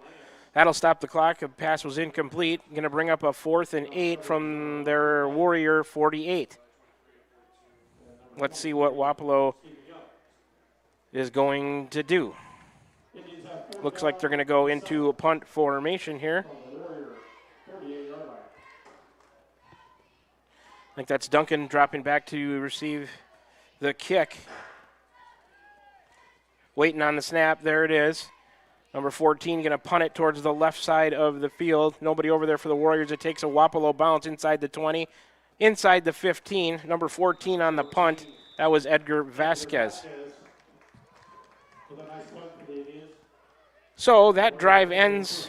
that'll stop the clock. The pass was incomplete. Going to bring up a 4th and 8 from their Warrior 48. Let's see what Wapello is going to do. Looks like they're going to go into a punt formation here. I think that's Duncan dropping back to receive the kick. Waiting on the snap. There it is. Number 14 going to punt it towards the left side of the field. Nobody over there for the Warriors. It takes a Wapello bounce inside the 20, inside the 15. Number 14 on the punt. That was Edgar Vasquez. So that drive ends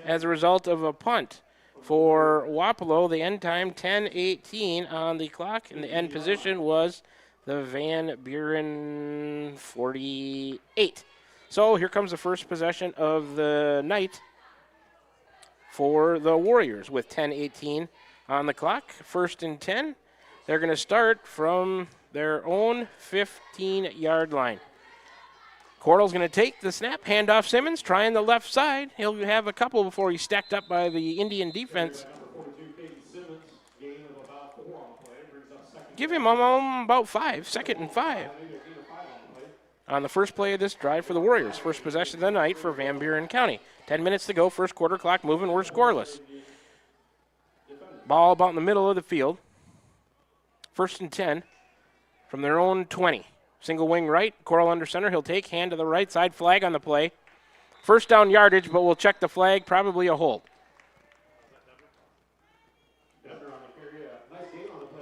as a result of a punt. For Wapello, the end time 10:18 on the clock, and the end position was the Van Buren 48. So here comes the first possession of the night for the Warriors with 10:18 on the clock. 1st and 10. They're going to start from their own 15-yard line. Cordell's going to take the snap, hand off Simmons, trying the left side. He'll have a couple before he's stacked up by the Indian defense. Give him about 5, 2nd and 5. On the first play of this drive for the Warriors. First possession of the night for Van Buren County. 10 minutes to go, first quarter, clock moving, we're scoreless. Ball about in the middle of the field. 1st and 10 from their own 20. Single wing right, Corral under center. He'll take, hand to the right side, flag on the play. First down yardage, but we'll check the flag, probably a hold.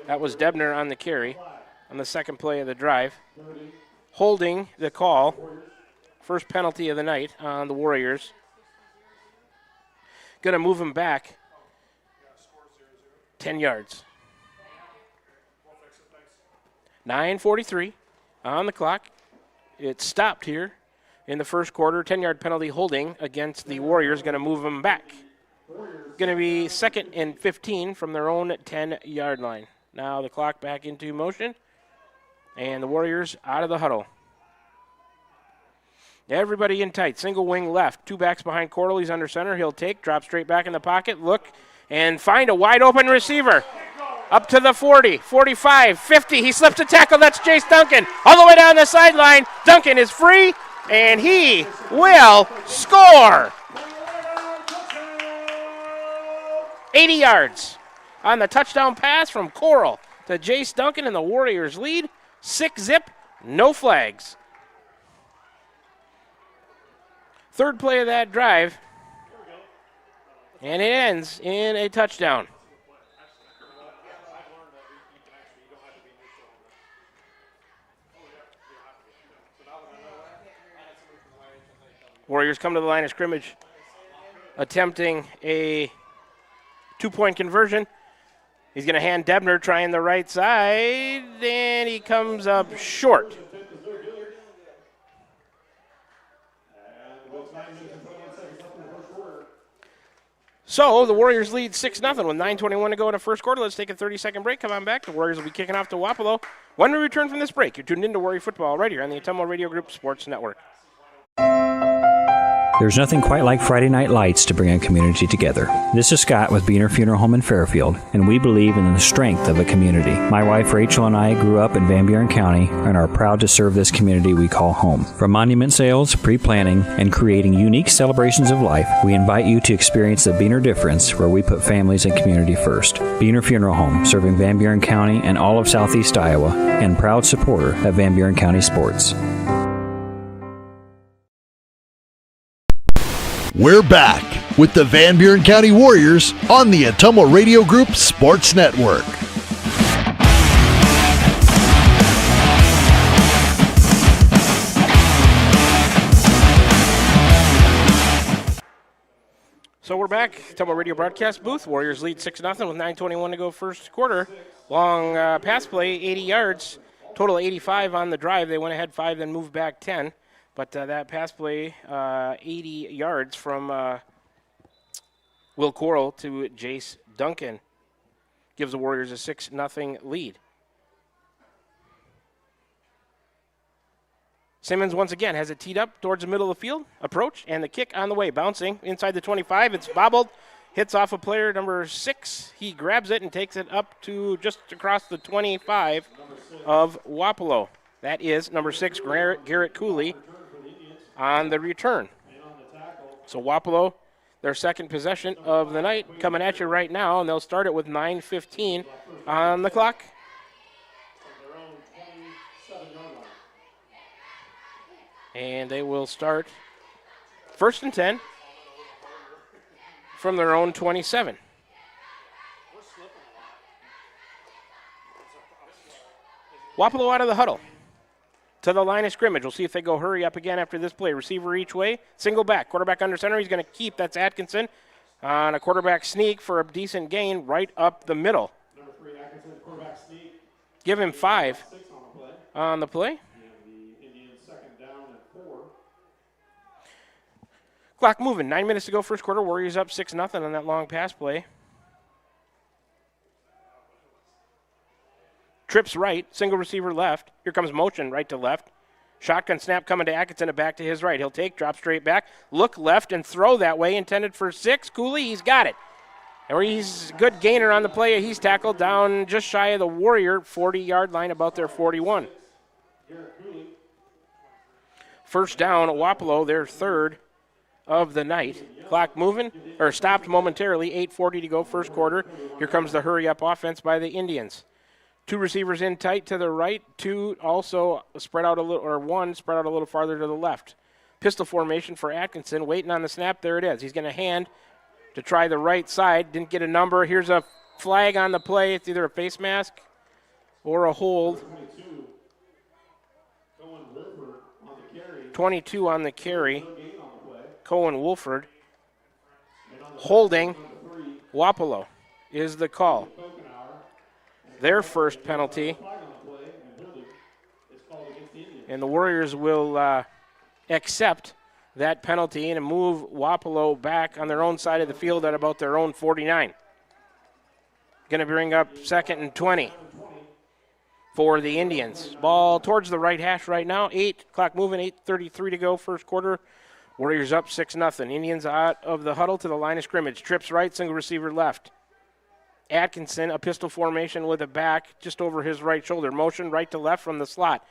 That was Debner on the carry on the 2nd play of the drive. Holding the call. First penalty of the night on the Warriors. Going to move him back 10 yards. 9:43 on the clock. It stopped here in the first quarter. 10-yard penalty holding against the Warriors. Going to move them back. Going to be 2nd and 15 from their own 10-yard line. Now the clock back into motion. And the Warriors out of the huddle. Everybody in tight. Single wing left. 2 backs behind Cordell. He's under center. He'll take, drop straight back in the pocket, look, and find a wide open receiver. Up to the 40, 45, 50. He slips a tackle. That's Jace Duncan. All the way down the sideline. Duncan is free, and he will score. 80 yards on the touchdown pass from Corral to Jace Duncan, and the Warriors lead. 6-zip, no flags. Third play of that drive, and it ends in a touchdown. Warriors come to the line of scrimmage, attempting a 2-point conversion. He's going to hand Debner trying the right side, and he comes up short. So the Warriors lead 6-0 with 9:21 to go in the first quarter. Let's take a 30-second break. Come on back. The Warriors will be kicking off to Wapello. When we return from this break, you're tuned into Warrior Football right here on the Atumo Radio Group Sports Network. There's nothing quite like Friday night lights to bring a community together. This is Scott with Buren Funeral Home in Fairfield, and we believe in the strength of a community. My wife Rachel and I grew up in Van Buren County and are proud to serve this community we call home. From monument sales, pre-planning, and creating unique celebrations of life, we invite you to experience the Buren difference where we put families and community first. Buren Funeral Home, serving Van Buren County and all of Southeast Iowa, and proud supporter of Van Buren County sports. We're back with the Van Buren County Warriors on the Ottumwa Radio Group Sports Network. So we're back. Ottumwa Radio broadcast booth. Warriors lead 6-0 with 9:21 to go first quarter. Long pass play, 80 yards. Total 85 on the drive. They went ahead 5, then moved back 10. But that pass play, 80 yards from Will Coral to Jace Duncan, gives the Warriors a 6-0 lead. Simmons once again has it teed up towards the middle of the field. Approach, and the kick on the way. Bouncing inside the 25. It's bobbled. Hits off of player number 6. He grabs it and takes it up to just across the 25 of Wapello. That is number 6, Garrett Cooley, on the return. So Wapello, their second possession of the night, coming at you right now, and they'll start it with 9:15 on the clock. And they will start 1st and 10 from their own 27. Wapello out of the huddle to the line of scrimmage. We'll see if they go hurry up again after this play. Receiver each way, single back, quarterback under center. He's going to keep. That's Atkinson on a quarterback sneak for a decent gain right up the middle. Number 3, Atkinson, quarterback sneak. Give him 5 on the play. Clock moving. 9 minutes to go first quarter. Warriors up 6-0 on that long pass play. Trips right. Single receiver left. Here comes motion right to left. Shotgun snap coming to Atkinson and back to his right. He'll take, drop straight back, look left and throw that way. Intended for 6. Cooley, he's got it. And he's a good gainer on the play. He's tackled down just shy of the Warrior 40-yard line, about their 41. First down, Wapello, their third of the night. Clock moving, or stopped momentarily, 8:40 to go first quarter. Here comes the hurry-up offense by the Indians. 2 receivers in tight to the right, 2 also spread out a little, or 1 spread out a little farther to the left. Pistol formation for Atkinson, waiting on the snap. There it is. He's going to hand to try the right side. Didn't get a number. Here's a flag on the play. It's either a face mask or a hold. 22 on the carry. Cohen Wolford. Holding Wapello is the call. Their first penalty. And the Warriors will accept that penalty and move Wapello back on their own side of the field at about their own 49. Going to bring up 2nd and 20 for the Indians. Ball towards the right hash right now. Clock moving, 8:33 to go first quarter. Warriors up 6-0. Indians out of the huddle to the line of scrimmage. Trips right, single receiver left. Atkinson, a pistol formation with a back just over his right shoulder. Motion right to left from the slot.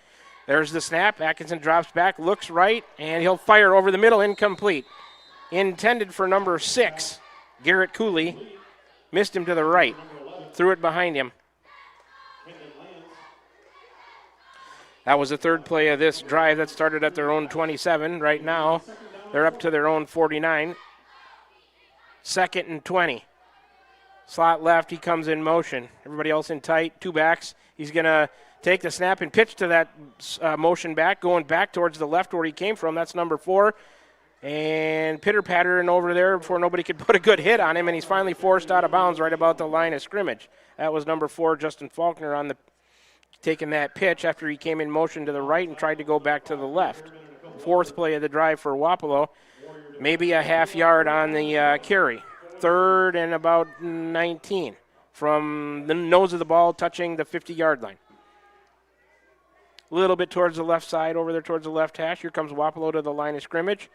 There's the snap. Atkinson drops back, looks right, and he'll fire over the middle, incomplete. Intended for number 6, Garrett Cooley. Missed him to the right. Threw it behind him. That was the third play of this drive that started at their own 27. Right now, they're up to their own 49. 2nd and 20. Slot left, he comes in motion. Everybody else in tight, 2 backs. He's going to take the snap and pitch to that motion back, going back towards the left where he came from. That's number 4. And pitter-pattering over there before nobody could put a good hit on him, and he's finally forced out of bounds right about the line of scrimmage. That was number 4, Justin Faulkner, on the taking that pitch after he came in motion to the right and tried to go back to the left. 4th play of the drive for Wapello. Maybe a half yard on the carry. 3rd and about 19 from the nose of the ball touching the 50-yard line. A little bit towards the left side, over there towards the left hash. Here comes Wapello to the line of scrimmage.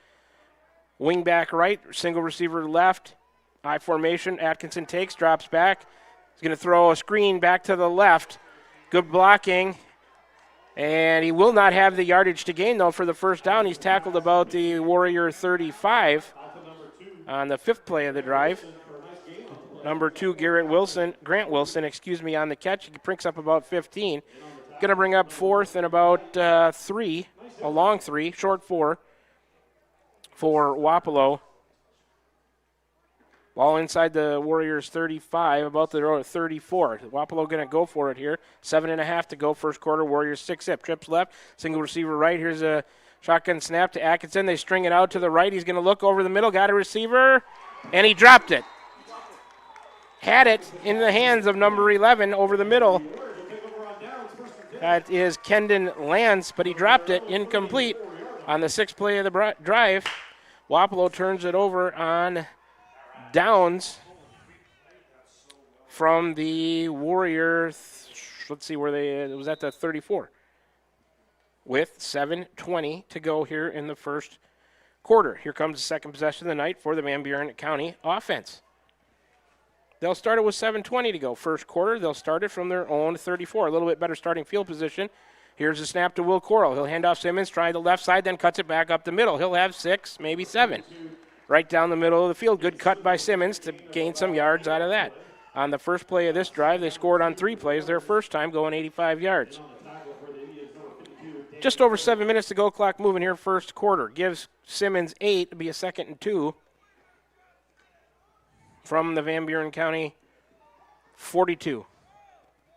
Wing back right, single receiver left. I formation, Atkinson takes, drops back. He's going to throw a screen back to the left. Good blocking. And he will not have the yardage to gain, though, for the first down. He's tackled about the Warrior 35 on the 5th play of the drive. Number 2, Grant Wilson, on the catch. He prinks up about 15. Going to bring up 4th and about 3, a long 3, short 4 for Wapello Ball inside the Warriors 35, about the 34. Wapello going to go for it here. 7.5 to go, first quarter. Warriors 6-zip. Trips left, single receiver right. Here's a shotgun snap to Atkinson. They string it out to the right. He's going to look over the middle, got a receiver, and he dropped it. Had it in the hands of number 11 over the middle. That is Kendon Lance, but he dropped it incomplete on the 6th play of the drive. Wapello turns it over on downs from the Warriors. Let's see where it was at the 34. With 7:20 to go here in the first quarter. Here comes the second possession of the night for the Van Buren County offense. They'll start it with 7:20 to go. First quarter, they'll start it from their own 34. A little bit better starting field position. Here's a snap to Will Coral. He'll hand off Simmons, try the left side, then cuts it back up the middle. He'll have 6, maybe 7. Right down the middle of the field. Good cut by Simmons to gain some yards out of that. On the first play of this drive, they scored on 3 plays, their first time going 85 yards. Just over 7 minutes to go, clock moving here, first quarter. Gives Simmons 8 to be a 2nd and 2 from the Van Buren County 42.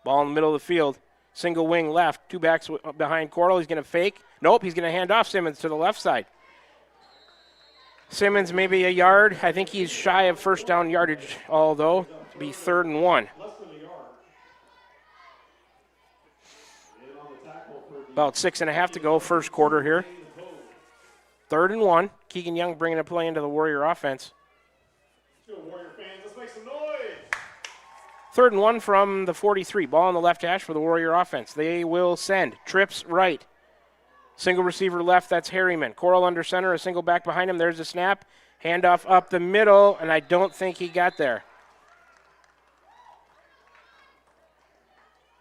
Ball in the middle of the field. Single wing left, 2 backs behind Coral. He's going to fake. Nope, he's going to hand off Simmons to the left side. Simmons maybe a yard. I think he's shy of first down yardage, although it'll be 3rd and 1. About 6.5 to go, first quarter here. 3rd and 1. Keegan Young bringing a play into the Warrior offense. 3rd and 1 from the 43. Ball on the left hash for the Warrior offense. They will send. Trips right. Single receiver left, that's Harriman. Coral under center, a single back behind him. There's a snap. Handoff up the middle, and I don't think he got there.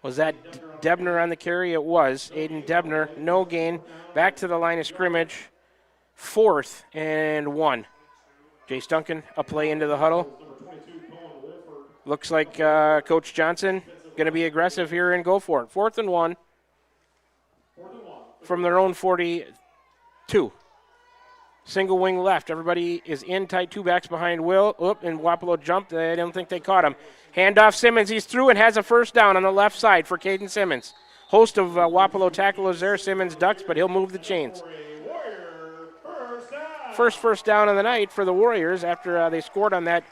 Was that Debner on the carry? It was. Aiden Debner, no gain. Back to the line of scrimmage. 4th and 1. Jace Duncan, a play into the huddle. Looks like Coach Johnson going to be aggressive here and go for it. 4th and 1 from their own 42. Single wing left. Everybody is in tight, 2 backs behind Will. Oop, and Wapello jumped. I don't think they caught him. Handoff Simmons. He's through and has a first down on the left side for Caden Simmons. Host of Wapello tacklers there. Simmons ducks, but he'll move the chains. First down of the night for the Warriors after they scored on that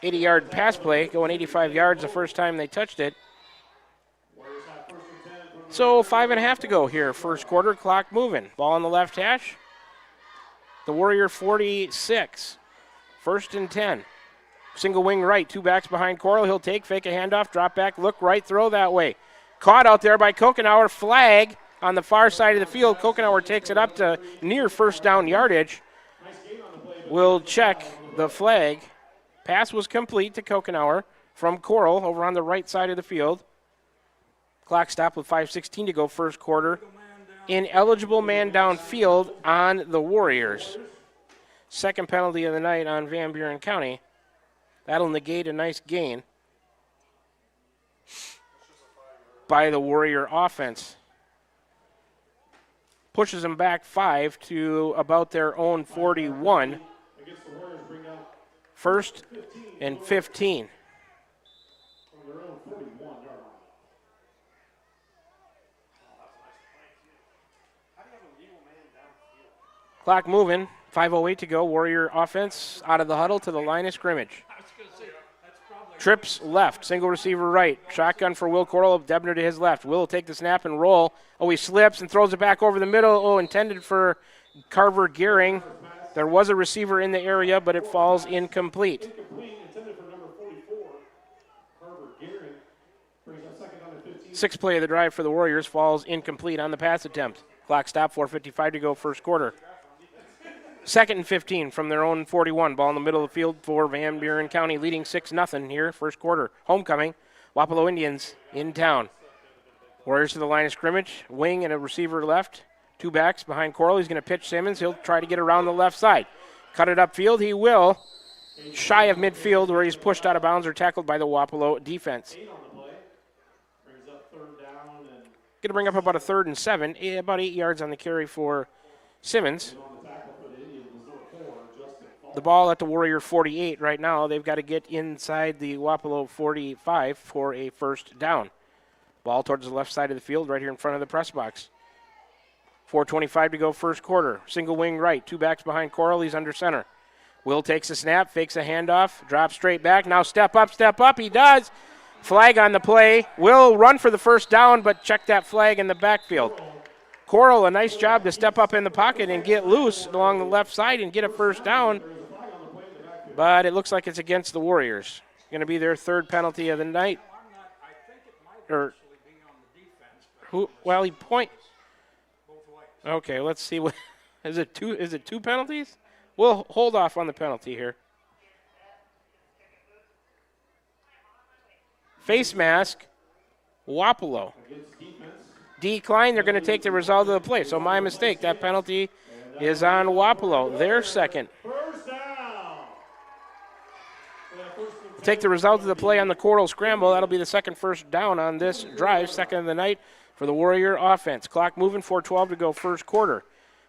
80-yard pass play, going 85 yards the first time they touched it. So 5.5 to go here, first quarter, clock moving. Ball on the left hash. The Warrior 46. 1st and 10. Single wing right, 2 backs behind Coral. He'll take, fake a handoff, drop back, look right, throw that way. Caught out there by Kokenauer. Flag on the far side of the field. Kokenauer takes it up to near first down yardage. We'll check the flag. Pass was complete to Kokenauer from Coral over on the right side of the field. Clock stopped with 5:16 to go, first quarter. Ineligible man downfield on the Warriors. Second penalty of the night on Van Buren County. That'll negate a nice gain by the Warrior offense. Pushes them back 5 to about their own 41. 1st and 15. Clock moving, 5:08 to go. Warrior offense out of the huddle to the line of scrimmage. Trips left, single receiver right. Shotgun for Will Coral, Debner to his left. Will take the snap and roll. Oh, he slips and throws it back over the middle. Oh, intended for Carver Gearing. There was a receiver in the area, but it falls incomplete. Sixth play of the drive for the Warriors falls incomplete on the pass attempt. Clock stop, 4:55 to go, first quarter. 2nd and 15 from their own 41. Ball in the middle of the field for Van Buren County, leading 6-0 here, first quarter. Homecoming, Wapello Indians in town. Warriors to the line of scrimmage, wing and a receiver left. 2 backs behind Coral. He's going to pitch Simmons. He'll try to get around the left side. Cut it upfield. He will. Shy of midfield where he's pushed out of bounds or tackled by the Wapello defense. Going to bring up about a 3rd and 7. About 8 yards on the carry for Simmons. the ball at the Warrior 48 right now. They've got to get inside the Wapello 45 for a first down. Ball towards the left side of the field, right here in front of the press box. 4:25 to go first quarter. Single wing right, 2 backs behind Coral. He's under center. Will takes a snap, fakes a handoff, drops straight back. Now step up. He does. Flag on the play. Will run for the first down, but check that flag in the backfield. Coral, a nice job to step up in the pocket and get loose along the left side and get a first down. But it looks like it's against the Warriors. Going to be their third penalty of the night. Or who? Well, he point. Okay, let's see. What is it? Two penalties? We'll hold off on the penalty here. Face mask, Wapello. Decline, they're going to take the result of the play. So my mistake, that penalty is on Wapello. Their second. Take the result of the play on the Coral scramble. That'll be the second first down on this drive, second of the night for the Warrior offense. Clock moving, 4:12 to go first quarter.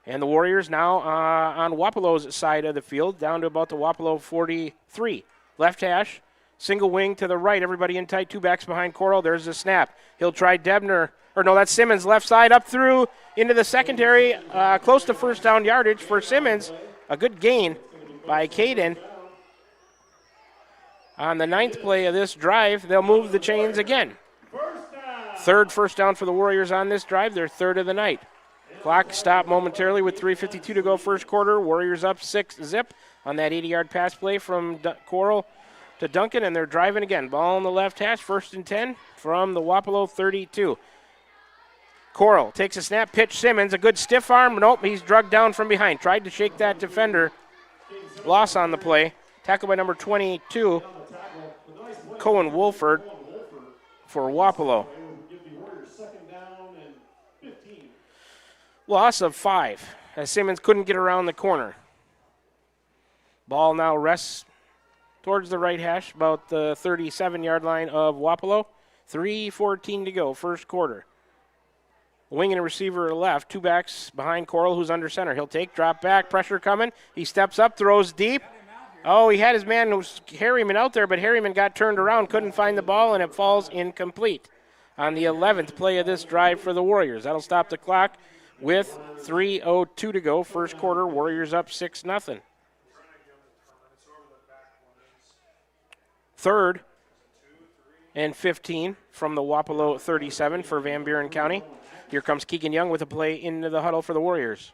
And the Warriors now on Wapello's side of the field, down to about the Wapello 43. Left hash, single wing to the right. Everybody in tight, 2 backs behind Coral. There's the snap. He'll try Debner. Or no, that's Simmons, left side, up through into the secondary, close to first down yardage for Simmons. A good gain by Caden. On the 9th play of this drive, they'll move the chains again. Third first down for the Warriors on this drive, their third of the night. Clock stopped momentarily with 3:52 to go first quarter. Warriors up 6-0 on that 80-yard pass play from Coral to Duncan, and they're driving again. Ball on the left hash, 1st and 10 from the Wapello 32. Coral takes a snap, pitch Simmons, a good stiff arm. Nope, he's drugged down from behind. Tried to shake that defender. Loss on the play. Tackled by number 22, Cohen Wolford for Wapello. Loss of 5 as Simmons couldn't get around the corner. Ball now rests towards the right hash, about the 37-yard line of Wapello. 3:14 to go, first quarter. Wing and a receiver left, 2 backs behind Coral, who's under center. He'll take, drop back, pressure coming. He steps up, throws deep. Oh, he had his man, Harriman, out there, but Harriman got turned around, couldn't find the ball, and it falls incomplete on the 11th play of this drive for the Warriors. That'll stop the clock with 3:02 to go, first quarter. Warriors up 6-0. Third and 15 from the Wapello 37 for Van Buren County. Here comes Keegan Young with a play into the huddle for the Warriors.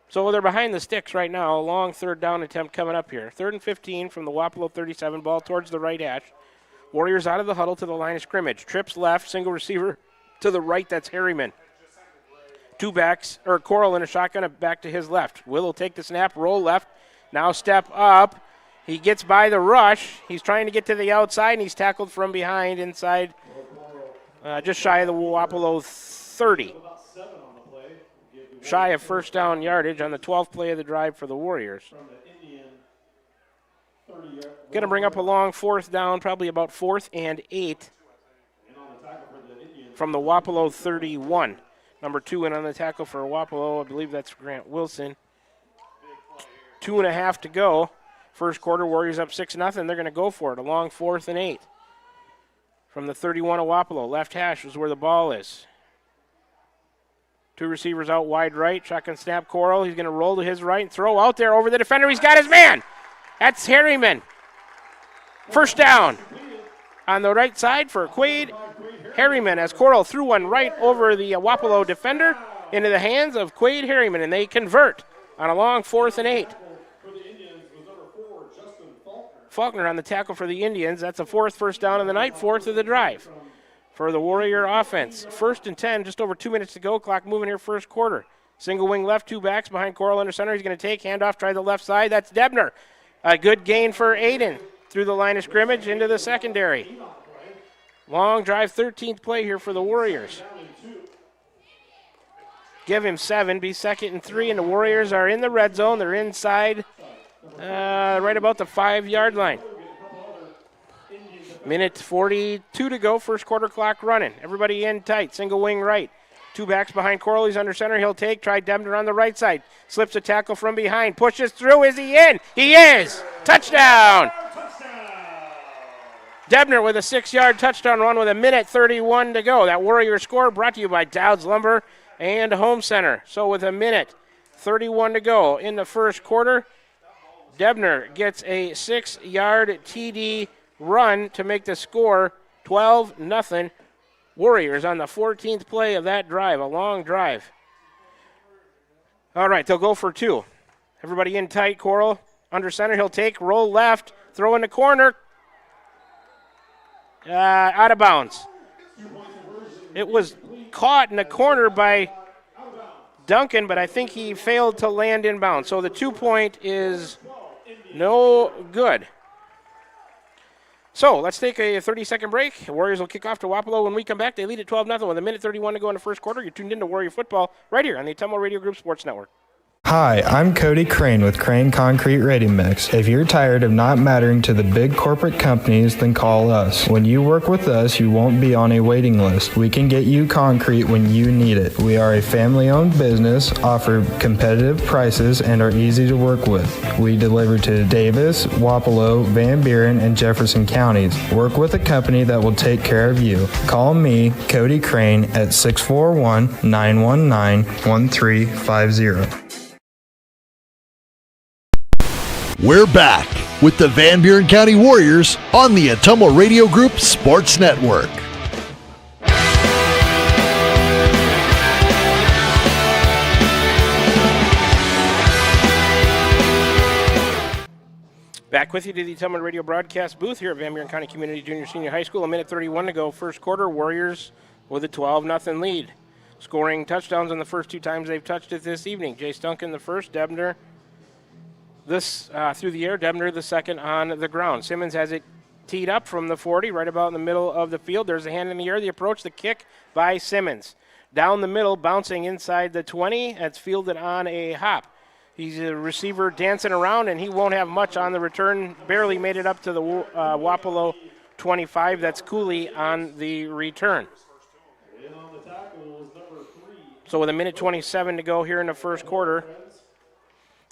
So they're behind the sticks right now. A long third down attempt coming up here. 3rd and 15 from the Wapello 37, ball towards the right hash. Warriors out of the huddle to the line of scrimmage. Trips left, single receiver to the right, that's Harriman. 2 backs, or Coral in a shotgun, back to his left. Will take the snap, roll left, now step up. He gets by the rush. He's trying to get to the outside, and he's tackled from behind inside, just shy of the Wapello 30. Shy of first down yardage on the 12th play of the drive for the Warriors. Going to bring up a long 4th down, probably about 4th and 8 from the Wapello 31. Number 2 in on the tackle for Wapello. I believe that's Grant Wilson. 2.5 to go. First quarter, Warriors up 6-0. They're going to go for it. A long 4th and 8 from the 31 of Wapello. Left hash is where the ball is. 2 receivers out wide right. Shotgun snap, Coral. He's going to roll to his right and throw out there over the defender. He's got his man. That's Harriman. First down on the right side for Quade Harriman as Coral threw one right over the Wapello defender into the hands of Quade Harriman, and they convert on a long 4th and 8. Faulkner on the tackle for the Indians. That's a 4th first down of the night, 4th of the drive for the Warrior offense. 1st and 10, just over 2 minutes to go. Clock moving here first quarter. Single wing left, 2 backs behind Coral under center. He's going to take, handoff, try the left side. That's Debner. A good gain for Aiden through the line of scrimmage into the secondary. Long drive, 13th play here for the Warriors. Give him 7, be 2nd and 3, and the Warriors are in the red zone. They're inside right about the 5-yard line. Minute 42 to go, first quarter clock running. Everybody in tight, single wing right. Two backs behind Coral. He's under center. He'll take. Try Debner on the right side. Slips a tackle from behind. Pushes through. Is he in? He is. Touchdown. Debner with a 6-yard touchdown run with 1:31 to go. That Warrior score brought to you by Dowd's Lumber and Home Center. So with 1:31 to go in the first quarter, Debner gets a 6-yard TD run to make the score 12-0. Warriors on the 14th play of that drive, a long drive. All right, they'll go for 2. Everybody in tight. Coral under center. He'll take, roll left, throw in the corner. Out of bounds. It was caught in the corner by Duncan, but I think he failed to land in bounds. So the 2-point is no good. So let's take a 30-second break. The Warriors will kick off to Wapello. When we come back, they lead at 12-0 with 1:31 to go in the first quarter. You're tuned into Warrior Football right here on the Ottumwa Radio Group Sports Network. Hi, I'm Cody Crane with Crane Concrete Ready Mix. If you're tired of not mattering to the big corporate companies, then call us. When you work with us, you won't be on a waiting list. We can get you concrete when you need it. We are a family-owned business, offer competitive prices, and are easy to work with. We deliver to Davis, Wapello, Van Buren, and Jefferson counties. Work with a company that will take care of you. Call me, Cody Crane, at 641-919-1350. We're back with the Van Buren County Warriors on the Ottumwa Radio Group Sports Network. Back with you to the Ottumwa Radio broadcast booth here at Van Buren County Community Junior Senior High School. 1:31 to go, first quarter. Warriors with a 12-0 lead. Scoring touchdowns on the first 2 times they've touched it this evening. Jace Duncan the first, Debner this through the air, Debner the second on the ground. Simmons has it teed up from the 40, right about in the middle of the field. There's a hand in the air. The approach, the kick by Simmons. Down the middle, bouncing inside the 20. That's fielded on a hop. He's a receiver dancing around, and he won't have much on the return. Barely made it up to the Wapello 25. That's Cooley on the return. So with 1:27 to go here in the first quarter,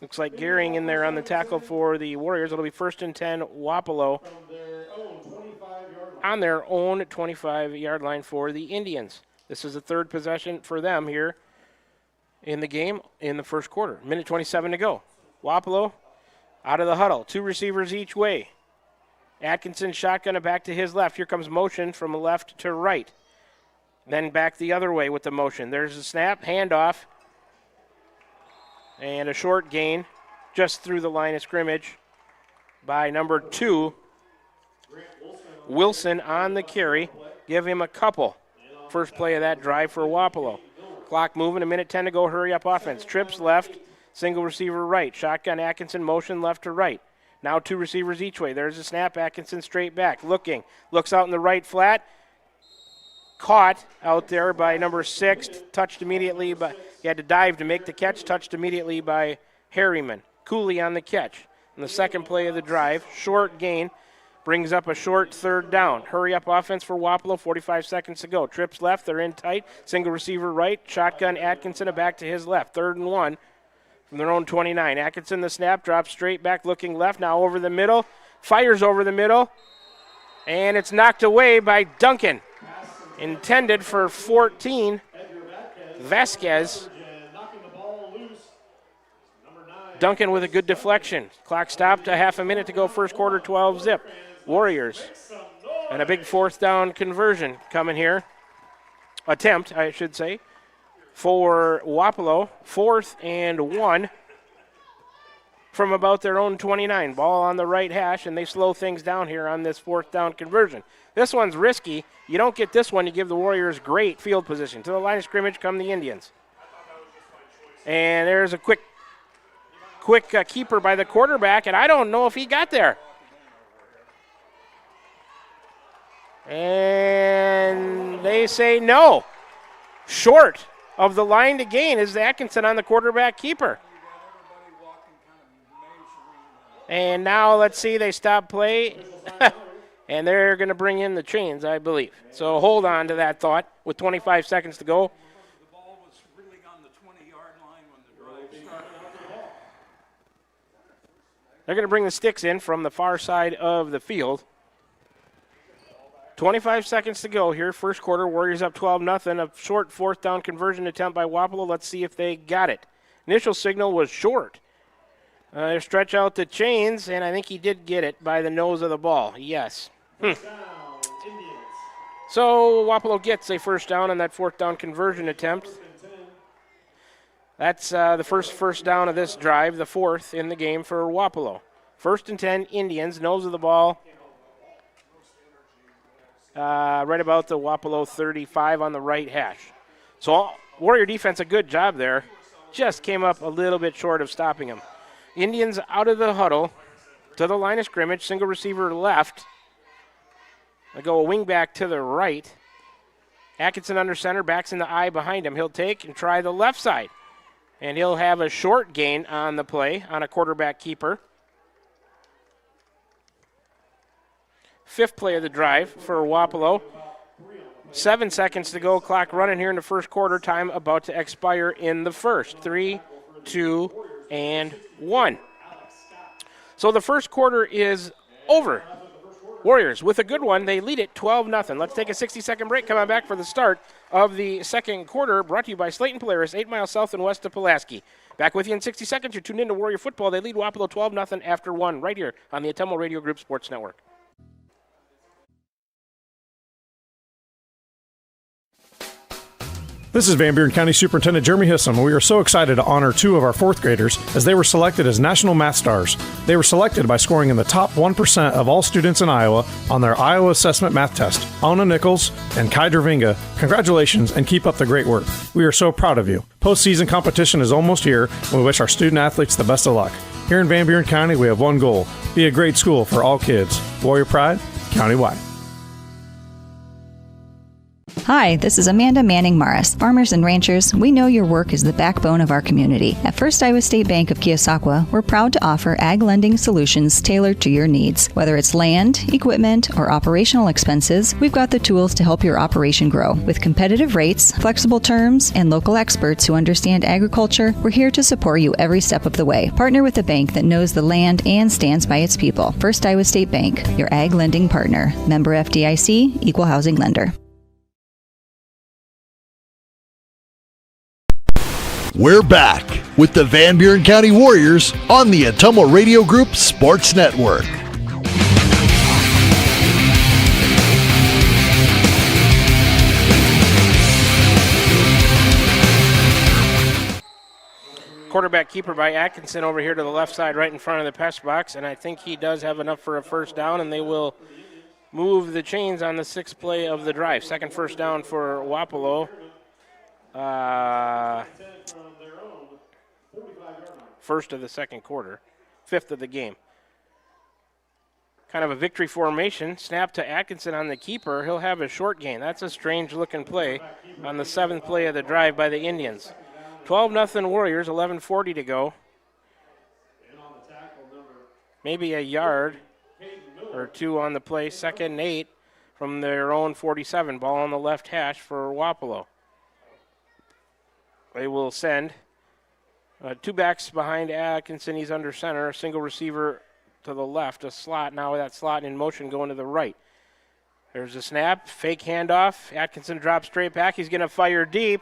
looks like Gehring in there on the tackle for the Warriors. It'll be 1st and 10, Wapello on their own 25-yard line for the Indians. This is the 3rd possession for them here in the game in the first quarter. 1:27 to go. Wapello out of the huddle. 2 receivers each way. Atkinson shotgun it back to his left. Here comes motion from left to right. Then back the other way with the motion. There's a snap, handoff. And a short gain just through the line of scrimmage by number 2, Wilson on the carry. Give him a couple. First play of that drive for Wapello. Clock moving, 1:10 to go, hurry up offense. Trips left, single receiver right. Shotgun Atkinson, motion left to right. Now 2 receivers each way. There's a snap, Atkinson straight back. Looks out in the right flat. Caught out there by number 6, touched immediately, but he had to dive to make the catch, touched immediately by Harriman. Cooley on the catch. And the second play of the drive, short gain, brings up a short 3rd down. Hurry up offense for Wapello, 45 seconds to go. Trips left, they're in tight, single receiver right, shotgun Atkinson back to his left, 3rd and 1 from their own 29. Atkinson the snap, drops straight back, looking left, now over the middle, fires over the middle, and it's knocked away by Duncan. Intended for 14, Vasquez. Duncan with a good deflection. Clock stopped, a half a minute to go, first quarter, 12-0. Warriors. And a big 4th down conversion coming here. Attempt, I should say, for Wapello. 4th and 1 from about their own 29. Ball on the right hash, and they slow things down here on this 4th down conversion. This one's risky. You don't get this one, you give the Warriors great field position. To the line of scrimmage come the Indians. And there's a quick keeper by the quarterback, and I don't know if he got there. And they say no. Short of the line to gain is Atkinson on the quarterback keeper. And now let's see, they stop play. And they're going to bring in the chains, I believe. So hold on to that thought with 25 seconds to go. They're going to bring the sticks in from the far side of the field. 25 seconds to go here. First quarter, Warriors up 12-0. A short fourth down conversion attempt by Wapello. Let's see if they got it. Initial signal was short. They stretch out the chains, and I think he did get it by the nose of the ball. Yes. So Wapello gets a first down on that fourth down conversion attempt. That's the first down of this drive, the fourth in the game for Wapello. 1st and 10, Indians, nose of the ball. Right about the Wapello 35 on the right hash. So Warrior defense, a good job there. Just came up a little bit short of stopping him. Indians out of the huddle to the line of scrimmage. Single receiver left. They go a wing back to the right. Atkinson under center, backs in the eye behind him. He'll take and try the left side. And he'll have a short gain on the play on a quarterback keeper. 5th play of the drive for Wapello. 7 seconds to go. Clock running here in the first quarter. Time about to expire in the first. 3, 2, and 1. So the first quarter is over. Warriors with a good one. They lead it 12-0. Let's take a 60-second break. Come on back for the start of the second quarter. Brought to you by Slayton Polaris, 8 miles south and west of Pulaski. Back with you in 60 seconds. You're tuned in to Warrior Football. They lead Wapello 12-0 after 1 right here on the Atumo Radio Group Sports Network. This is Van Buren County Superintendent Jeremy Hissom. We are so excited to honor 2 of our 4th graders as they were selected as National Math Stars. They were selected by scoring in the top 1% of all students in Iowa on their Iowa Assessment Math Test. Anna Nichols and Kai Dervinga, congratulations and keep up the great work. We are so proud of you. Postseason competition is almost here, and we wish our student athletes the best of luck. Here in Van Buren County, we have one goal: be a great school for all kids. Warrior Pride, countywide. Hi, this is Amanda Manning Morris. Farmers and ranchers, we know your work is the backbone of our community. At First Iowa State Bank of Keosauqua, we're proud to offer ag lending solutions tailored to your needs. Whether it's land, equipment, or operational expenses, we've got the tools to help your operation grow. With competitive rates, flexible terms, and local experts who understand agriculture, we're here to support you every step of the way. Partner with a bank that knows the land and stands by its people. First Iowa State Bank, your ag lending partner. Member FDIC, Equal Housing Lender. We're back with the Van Buren County Warriors on the Atumo Radio Group Sports Network. Quarterback keeper by Atkinson over here to the left side right in front of the pass box, and I think he does have enough for a first down, and they will move the chains on the 6th play of the drive. Second first down for Wapello. First of the second quarter, 5th of the game. Kind of a victory formation. Snap to Atkinson on the keeper. He'll have a short gain. That's a strange looking play on the 7th play of the drive by the Indians. 12-0 Warriors, 11:40 to go. Maybe a yard or 2 on the play. 2nd and 8 from their own 47. Ball on the left hash for Wapello. They will send 2 backs behind Atkinson. He's under center. A single receiver to the left. A slot. Now with that slot in motion going to the right. There's a snap. Fake handoff. Atkinson drops straight back. He's going to fire deep.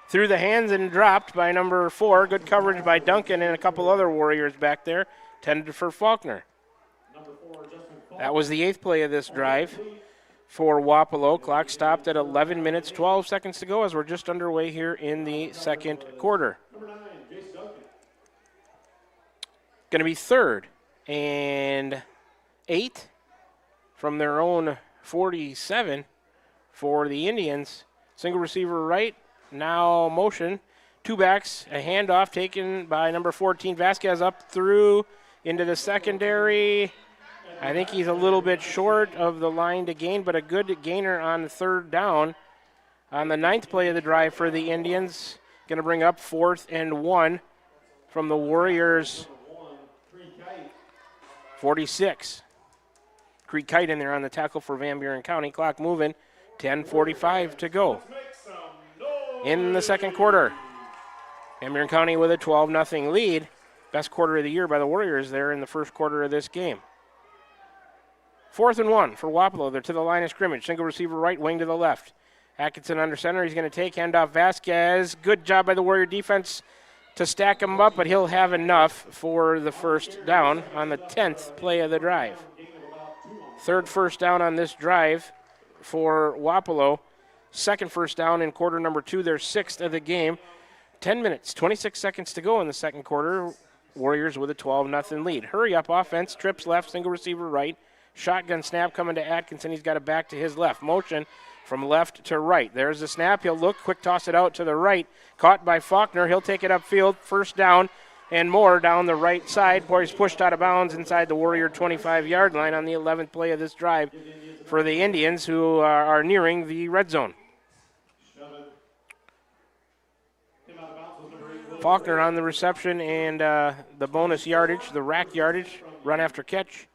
Through the hands and dropped by number 4. Good coverage by Duncan and a couple other Warriors back there. Tended for Faulkner. That was the 8th play of this drive for Wapello. Clock stopped at 11 minutes, 12 seconds to go as we're just underway here in the second quarter. Going to be 3rd and 8 from their own 47 for the Indians. Single receiver right, now motion. 2 backs, a handoff taken by number 14, Vasquez up through into the secondary. I think he's a little bit short of the line to gain, but a good gainer on 3rd down. On the 9th play of the drive for the Indians, going to bring up 4th and 1 from the Warriors' 46. Creek Kite in there on the tackle for Van Buren County. Clock moving, 10:45 to go. In the second quarter, Van Buren County with a 12-0 lead. Best quarter of the year by the Warriors there in the first quarter of this game. 4th and 1 for Wapello. They're to the line of scrimmage. Single receiver right, wing to the left. Atkinson under center. He's going to take handoff Vasquez. Good job by the Warrior defense to stack him up, but he'll have enough for the first down on the 10th play of the drive. Third first down on this drive for Wapello. Second first down in quarter number 2, their 6th of the game. 10 minutes, 26 seconds to go in the second quarter. Warriors with a 12-0 lead. Hurry up offense, trips left, single receiver right. Shotgun snap coming to Atkinson. He's got it back to his left. Motion from left to right. There's the snap. He'll look, quick toss it out to the right. Caught by Faulkner. He'll take it upfield. First down and more down the right side. He's pushed out of bounds inside the Warrior 25-yard line on the 11th play of this drive for the Indians, who are nearing the red zone. Faulkner on the reception and the bonus yardage, the rack yardage, run after catch.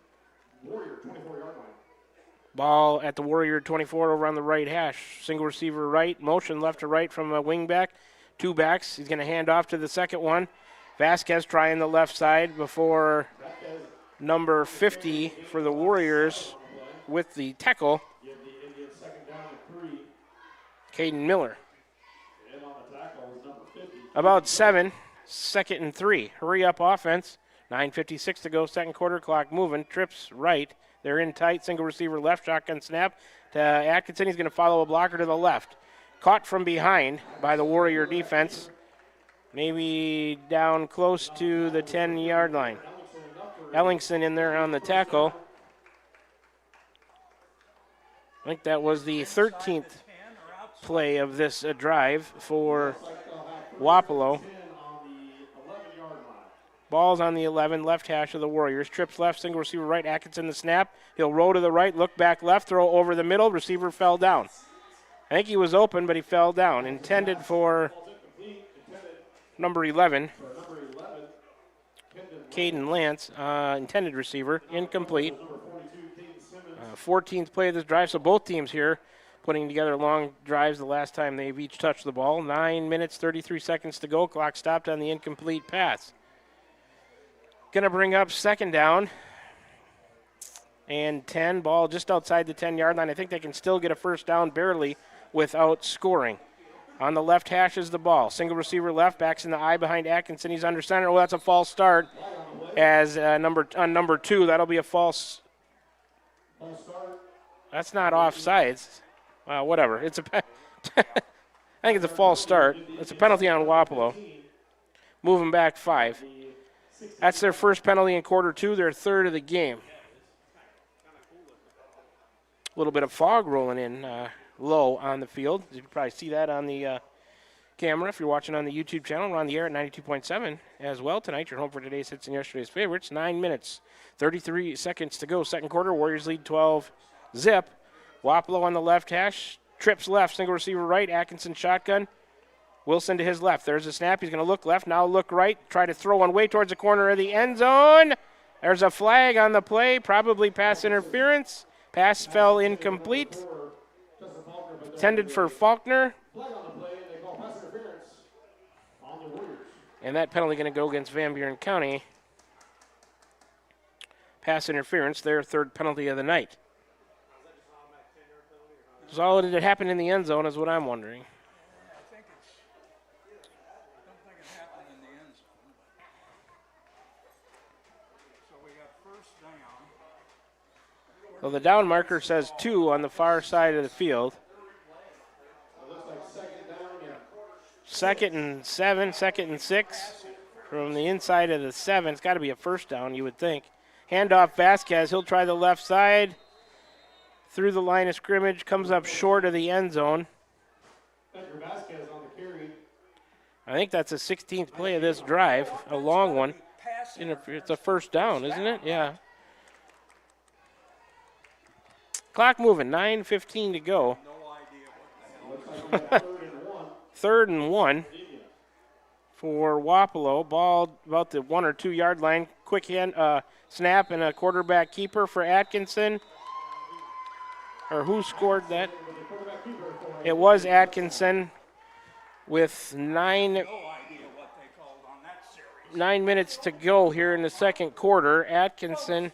Ball at the Warrior 24 over on the right hash. Single receiver right, motion left to right from a wing back. 2 backs. He's going to hand off to the second one. Vasquez trying the left side before number 50 for the Warriors with the tackle, Caden Miller. About 7, 2nd and 3. Hurry up offense. 9:56 to go, second quarter, clock moving. Trips right. They're in tight, single receiver left, shotgun snap to Atkinson. He's going to follow a blocker to the left. Caught from behind by the Warrior defense. Maybe down close to the 10-yard line. Ellingson in there on the tackle. I think that was the 13th play of this drive for Wapello. Ball's on the 11, left hash of the Warriors. Trips left, single receiver right, Atkinson the snap. He'll roll to the right, look back left, throw over the middle. Receiver fell down. I think he was open, but he fell down. Intended for number 11, Caden Lance, intended receiver, incomplete. 14th play of this drive, so both teams here putting together long drives the last time they've each touched the ball. 9 minutes, 33 seconds to go. Clock stopped on the incomplete pass. Going to bring up second down and 10. Ball just outside the 10-yard line. I think they can still get a first down barely without scoring. On the left hash is the ball. Single receiver left, backs in the eye behind Atkinson. He's under center. Oh, that's a false start. As number 2, that'll be a false. That's not offsides. Whatever. It's a. I think it's a false start. It's a penalty on Wapello. Moving back 5. That's their first penalty in quarter 2, their third of the game. A little bit of fog rolling in low on the field. You can probably see that on the camera if you're watching on the YouTube channel. We're on the air at 92.7 as well tonight. You're home for today's hits and yesterday's favorites. 9 minutes, 33 seconds to go. Second quarter, Warriors lead 12-zip. Wapello on the left hash. Trips left, single receiver right. Atkinson shotgun. Wilson to his left. There's a snap. He's going to look left, now look right. Try to throw one way towards the corner of the end zone. There's a flag on the play, probably pass interference. Pass fell incomplete. Intended for Faulkner. And that penalty going to go against Van Buren County. Pass interference, their third penalty of the night. So did it happen in the end zone is what I'm wondering. So the down marker says 2 on the far side of the field. 2nd and 7, 2nd and 6 from the inside of the 7. It's got to be a first down, you would think. Handoff Vasquez. He'll try the left side. Through the line of scrimmage. Comes up short of the end zone. I think that's the 16th play of this drive. A long one. It's a first down, isn't it? Yeah. Clock moving, 9:15 to go. 3rd and 1 for Wapello. Ball about the 1 or 2 yard line. Quick hand, snap and a quarterback keeper for Atkinson. Or who scored that? It was Atkinson with 9 9 minutes to go here in the second quarter. Atkinson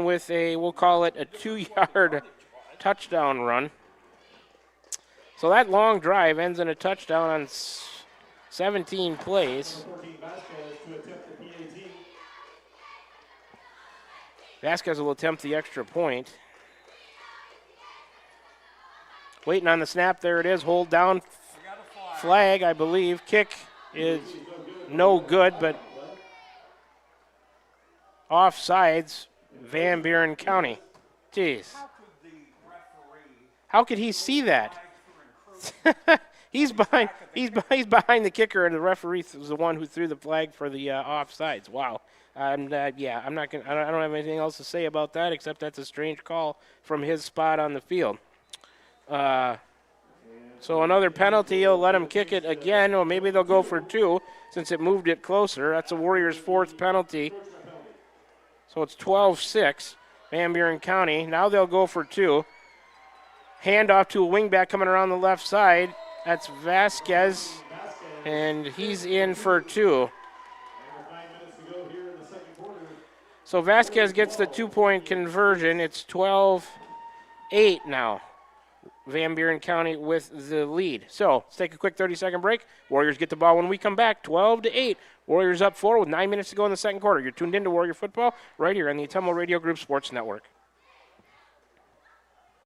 with we'll call it a 2-yard touchdown run. So that long drive ends in a touchdown on 17 plays. Vasquez will attempt the extra point. Waiting on the snap. There it is. Hold down. Flag, I believe. Kick is no good, but offsides, Van Buren County. Jeez. How could he see that? He's behind the kicker, and the referee was the one who threw the flag for the offsides. Wow. I don't have anything else to say about that except that's a strange call from his spot on the field. So another penalty. He'll let him kick it again, or maybe they'll go for 2 since it moved it closer. That's the Warriors' 4th penalty. So it's 12-6, Van Buren County. Now they'll go for 2. Handoff to a wingback coming around the left side. That's Vasquez, and he's in for 2. So Vasquez gets the 2-point conversion. It's 12-8 now. Van Buren County with the lead. So let's take a quick 30-second break. Warriors get the ball when we come back, 12-8. Warriors up 4 with 9 minutes to go in the second quarter. You're tuned into Warrior Football right here on the Ottumwa Radio Group Sports Network.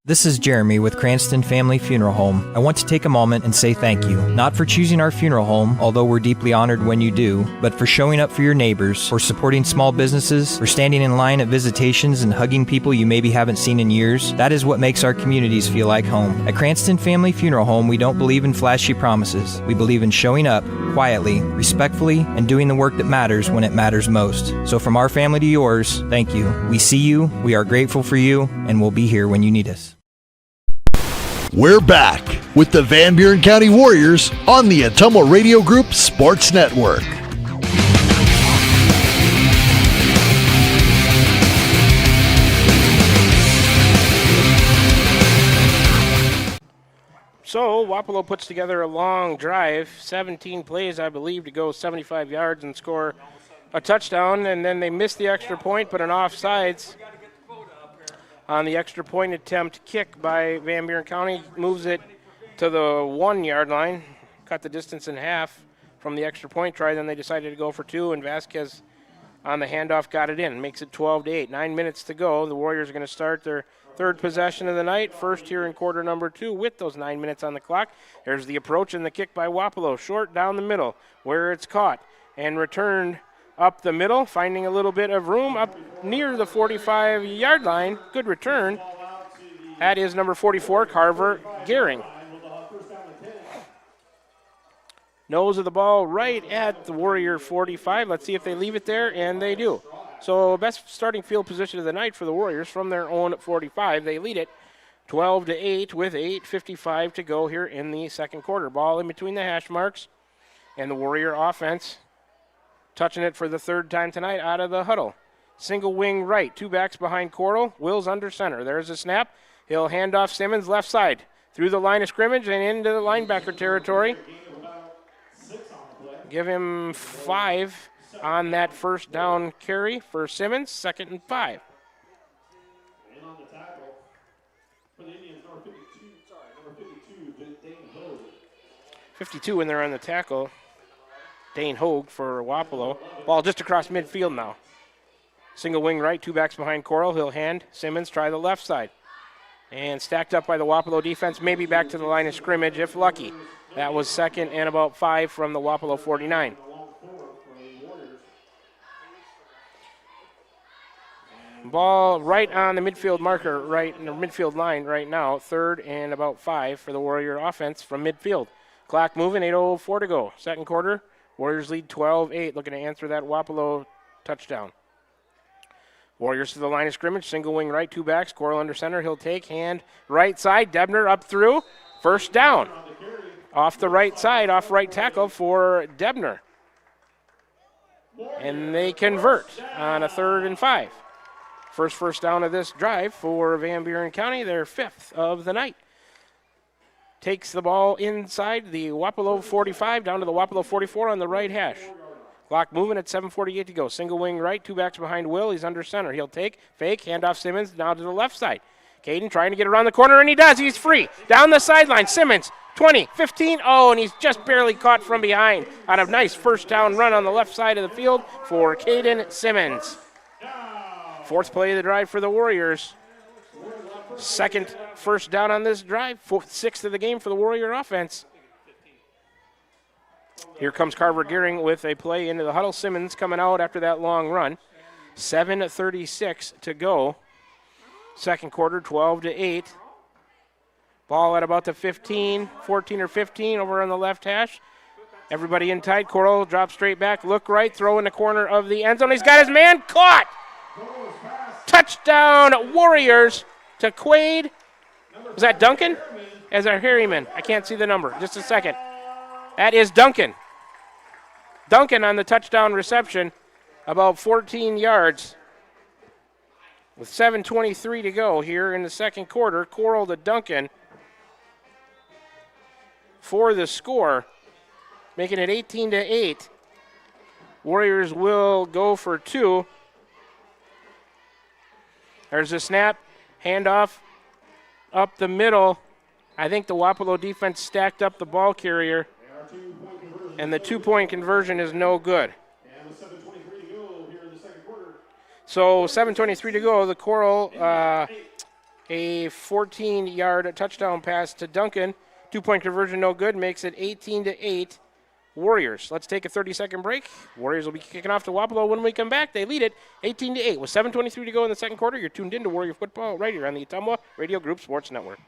This is Jeremy with Cranston Family Funeral Home. I want to take a moment and say thank you, not for choosing our funeral home, although we're deeply honored when you do, but for showing up for your neighbors, for supporting small businesses, for standing in line at visitations and hugging people you maybe haven't seen in years. That is what makes our communities feel like home. At Cranston Family Funeral Home, we don't believe in flashy promises. We believe in showing up quietly, respectfully, and doing the work that matters when it matters most. So from our family to yours, thank you. We see you, we are grateful for you, and we'll be here when you need us. We're back with the Van Buren County Warriors on the Ottumwa Radio Group Sports Network. So Wapello puts together a long drive, 17 plays, I believe, to go 75 yards and score a touchdown, and then they missed the extra point, but an offsides on the extra point attempt. Kick by Van Buren County moves it to the 1-yard line, cut the distance in half from the extra point try. Then they decided to go for 2, and Vasquez on the handoff got it in. Makes it 12-8. 9 minutes to go. The Warriors are going to start their third possession of the night, first here in quarter number 2 with those 9 minutes on the clock. There's the approach and the kick by Wapello, short down the middle where it's caught and returned up the middle, finding a little bit of room up near the 45-yard line. Good return. That is number 44, Carver Gehring. Nose of the ball right at the Warrior 45. Let's see if they leave it there, and they do. So best starting field position of the night for the Warriors from their own 45. They lead it 12-8 with 8:55 to go here in the second quarter. Ball in between the hash marks, and the Warrior offense touching it for the third time tonight out of the huddle. Single wing right, 2 backs behind Cordell. Wills under center. There's a snap. He'll hand off Simmons left side through the line of scrimmage and into the linebacker territory. Give him 5 on that first down carry for Simmons, 2nd and 5. And on the tackle for the Indians, number 52, Dane Hogue. 52 in there on the tackle. Dane Hogue for Wapello. Ball just across midfield now. Single wing right, 2 backs behind Cordell. He'll hand Simmons, try the left side. And stacked up by the Wapello defense, maybe back to the line of scrimmage if lucky. That was 2nd and about 5 from the Wapello 49. Ball right on the midfield marker, right in the midfield line right now. 3rd and about 5 for the Warrior offense from midfield. Clock moving, 8:04 to go. Second quarter, Warriors lead 12-8, looking to answer that Wapello touchdown. Warriors to the line of scrimmage, single wing right, 2 backs. Cordell under center, he'll take, hand right side. Debner up through, first down. Off the right side, off right tackle for Debner. And they convert on a 3rd and 5. First down of this drive for Van Buren County, their 5th of the night. takes the ball inside the Wapello 45 down to the Wapello 44 on the right hash. Clock moving at 7:48 to go. Single wing right, 2 backs behind Will. He's under center. He'll take, fake, handoff Simmons now to the left side. Caden trying to get around the corner, and he does. He's free. Down the sideline, Simmons, 20, 15. Oh, and he's just barely caught from behind on a nice first down run on the left side of the field for Caden Simmons. 4th play of the drive for the Warriors. 2nd first down on this drive, 6th of the game for the Warrior offense. Here comes Carver Gearing with a play into the huddle. Simmons coming out after that long run. 7:36 to go. 2nd quarter, 12-8. Ball at about the 14 or 15 over on the left hash. Everybody in tight. Coral drops straight back, look right, throw in the corner of the end zone. He's got his man caught. Touchdown Warriors to Quaid. Was that Duncan? As our Harryman. I can't see the number. Just a second. That is Duncan. Duncan on the touchdown reception, about 14 yards. With 7:23 to go here in the 2nd quarter, Coral to Duncan for the score, making it 18-8. Warriors will go for 2. There's a snap, handoff up the middle. I think the Wapello defense stacked up the ball carrier, and the 2-point conversion is no good. So 7:23 to go, the Coral, a 14-yard touchdown pass to Duncan. 2-point conversion no good, makes it 18-8 Warriors. Let's take a 30-second break. Warriors will be kicking off to Wapello. When we come back, they lead it 18-8 with 7:23 to go in the 2nd quarter. You're tuned in to Warrior Football right here on the Ottumwa Radio Group Sports Network.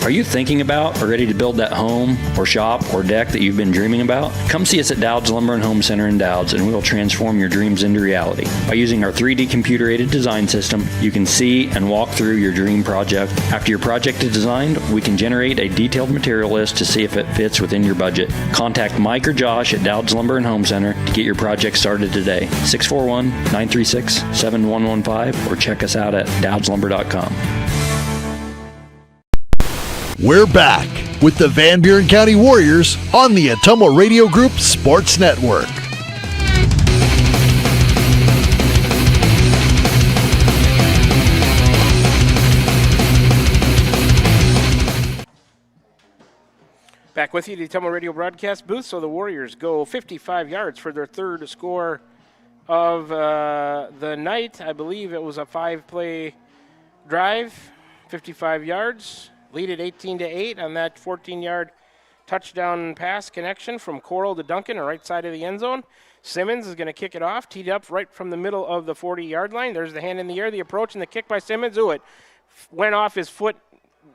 Are you thinking about or ready to build that home or shop or deck that you've been dreaming about? Come see us at Dowd's Lumber and Home Center in Dowd's, and we will transform your dreams into reality. By using our 3D computer-aided design system, you can see and walk through your dream project. After your project is designed, we can generate a detailed material list to see if it fits within your budget. Contact Mike or Josh at Dowd's Lumber and Home Center to get your project started today. 641-936-7115 or check us out at dowdslumber.com. We're back with the Van Buren County Warriors on the Ottumwa Radio Group Sports Network. Back with you, the Ottumwa Radio broadcast booth. So the Warriors go 55 yards for their 3rd score of the night. I believe it was a 5-play drive, 55 yards. Lead it 18-8 on that 14-yard touchdown pass connection from Coral to Duncan, on the right side of the end zone. Simmons is going to kick it off, teed up right from the middle of the 40-yard line. There's the hand in the air, the approach, and the kick by Simmons. Ooh, it went off his foot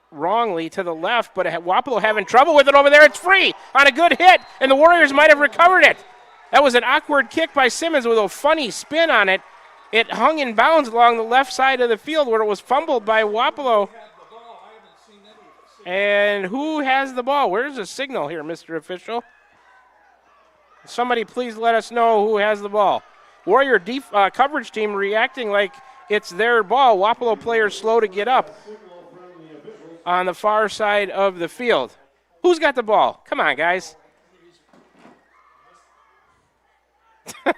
wrongly to the left, but Wapello having trouble with it over there. It's free on a good hit, and the Warriors might have recovered it. That was an awkward kick by Simmons with a funny spin on it. It hung in bounds along the left side of the field where it was fumbled by Wapello. And who has the ball? Where's the signal here, Mr. Official? Somebody please let us know who has the ball. Warrior coverage team reacting like it's their ball. Wapello players slow to get up on the far side of the field. Who's got the ball? Come on, guys. I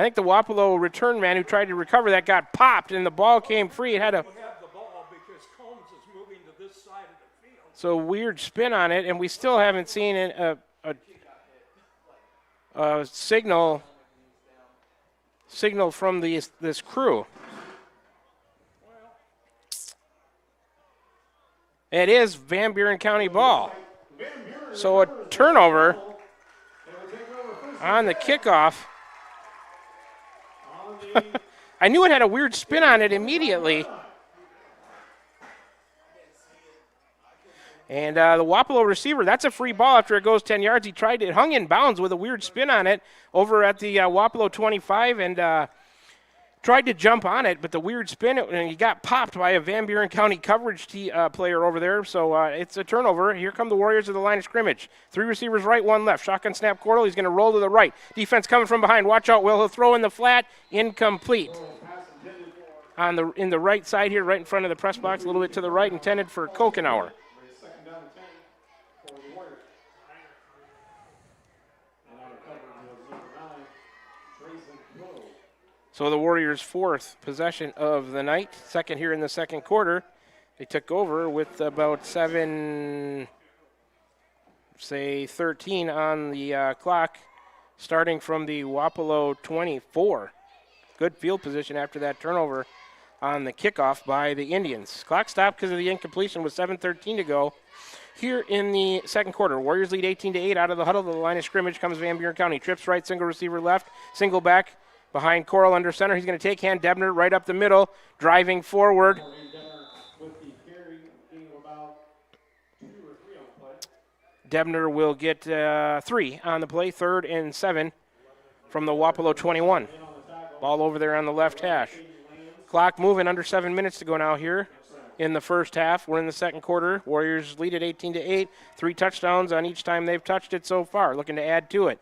think the Wapello return man who tried to recover that got popped, and the ball came free. It had a So weird spin on it, and we still haven't seen a signal from this crew. It is Van Buren County ball. So a turnover on the kickoff. I knew it had a weird spin on it immediately. And the Wapello receiver, that's a free ball after it goes 10 yards. He tried it, hung in bounds with a weird spin on it over at the Wapello 25 and tried to jump on it, but the weird spin, and he got popped by a Van Buren County coverage player over there. So it's a turnover. Here come the Warriors at the line of scrimmage. 3 receivers right, 1 left. Shotgun snap, Cordell. He's going to roll to the right. Defense coming from behind. Watch out, Will. He'll throw in the flat. Incomplete. in the right side here, right in front of the press box, a little bit to the right, intended for Kokenauer. Second down and 10 for the Warriors. And out of coverage was number 9, Grayson Willow. So the Warriors' fourth possession of the night, second here in the second quarter. They took over with about 13 on the clock, starting from the Wapello 24. Good field position after that turnover on the kickoff by the Indians. Clock stopped because of the incompletion with 7:13 to go. Here in the second quarter, Warriors lead 18-8. Out of the huddle to the line of scrimmage comes Van Buren County. Trips right, single receiver left, single back behind Coral under center. He's going to take hand Debner right up the middle, driving forward. Debner will get 3 on the play, 3rd and 7 from the Wapello 21. Ball over there on the left hash. Clock moving, under 7 minutes to go now here in the first half. We're in the second quarter. Warriors lead at 18-8. 3 touchdowns on each time they've touched it so far. Looking to add to it.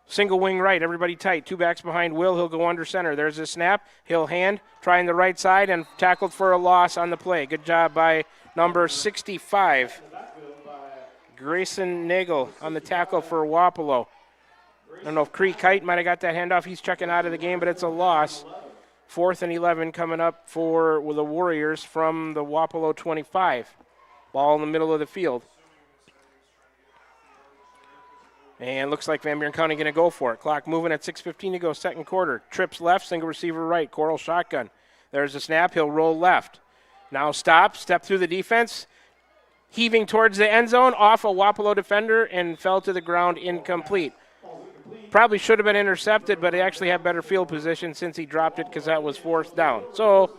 Single wing right, everybody tight. 2 backs behind Will. He'll go under center. There's a snap. He'll hand, trying the right side, and tackled for a loss on the play. Good job by number 65. Grayson Nagel on the tackle for Wapello. I don't know if Cree Kite might have got that handoff. He's checking out of the game, but it's a loss. 4th and 11 coming up for the Warriors from the Wapello 25. Ball in the middle of the field. And looks like Van Buren County going to go for it. Clock moving at 6:15 to go, second quarter. Trips left, single receiver right. Coral shotgun. There's a snap. He'll roll left. Now stop through the defense. Heaving towards the end zone, off a Wapello defender, and fell to the ground incomplete. Probably should have been intercepted, but he actually had better field position since he dropped it because that was 4th down. So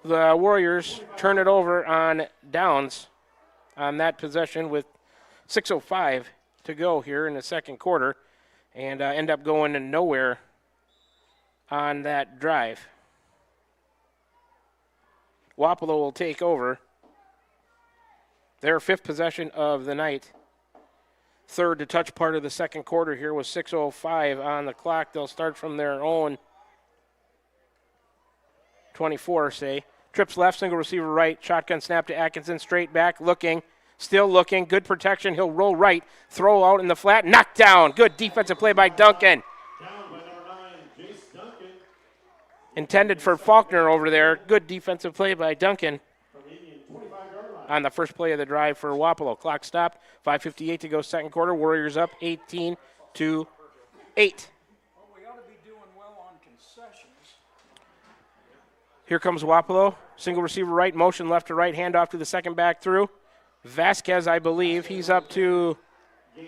the Warriors turn it over on downs on that possession with 6:05 to go here in the second quarter, and end up going to nowhere on that drive. Wapello will take over. Their 5th possession of the night. 3rd to touch part of the second quarter here with 6:05 on the clock. They'll start from their own 24, say. Trips left, single receiver right. Shotgun snap to Atkinson, straight back, looking, still looking. Good protection. He'll roll right, throw out in the flat, knocked down. Good defensive play by Duncan. Intended for Faulkner over there. Good defensive play by Duncan on the first play of the drive for Wapello. Clock stopped. 5:58 to go, second quarter. Warriors up 18-8. Here comes Wapello. Single receiver right, motion left to right, handoff to the second back through. Vasquez, I believe. He's up to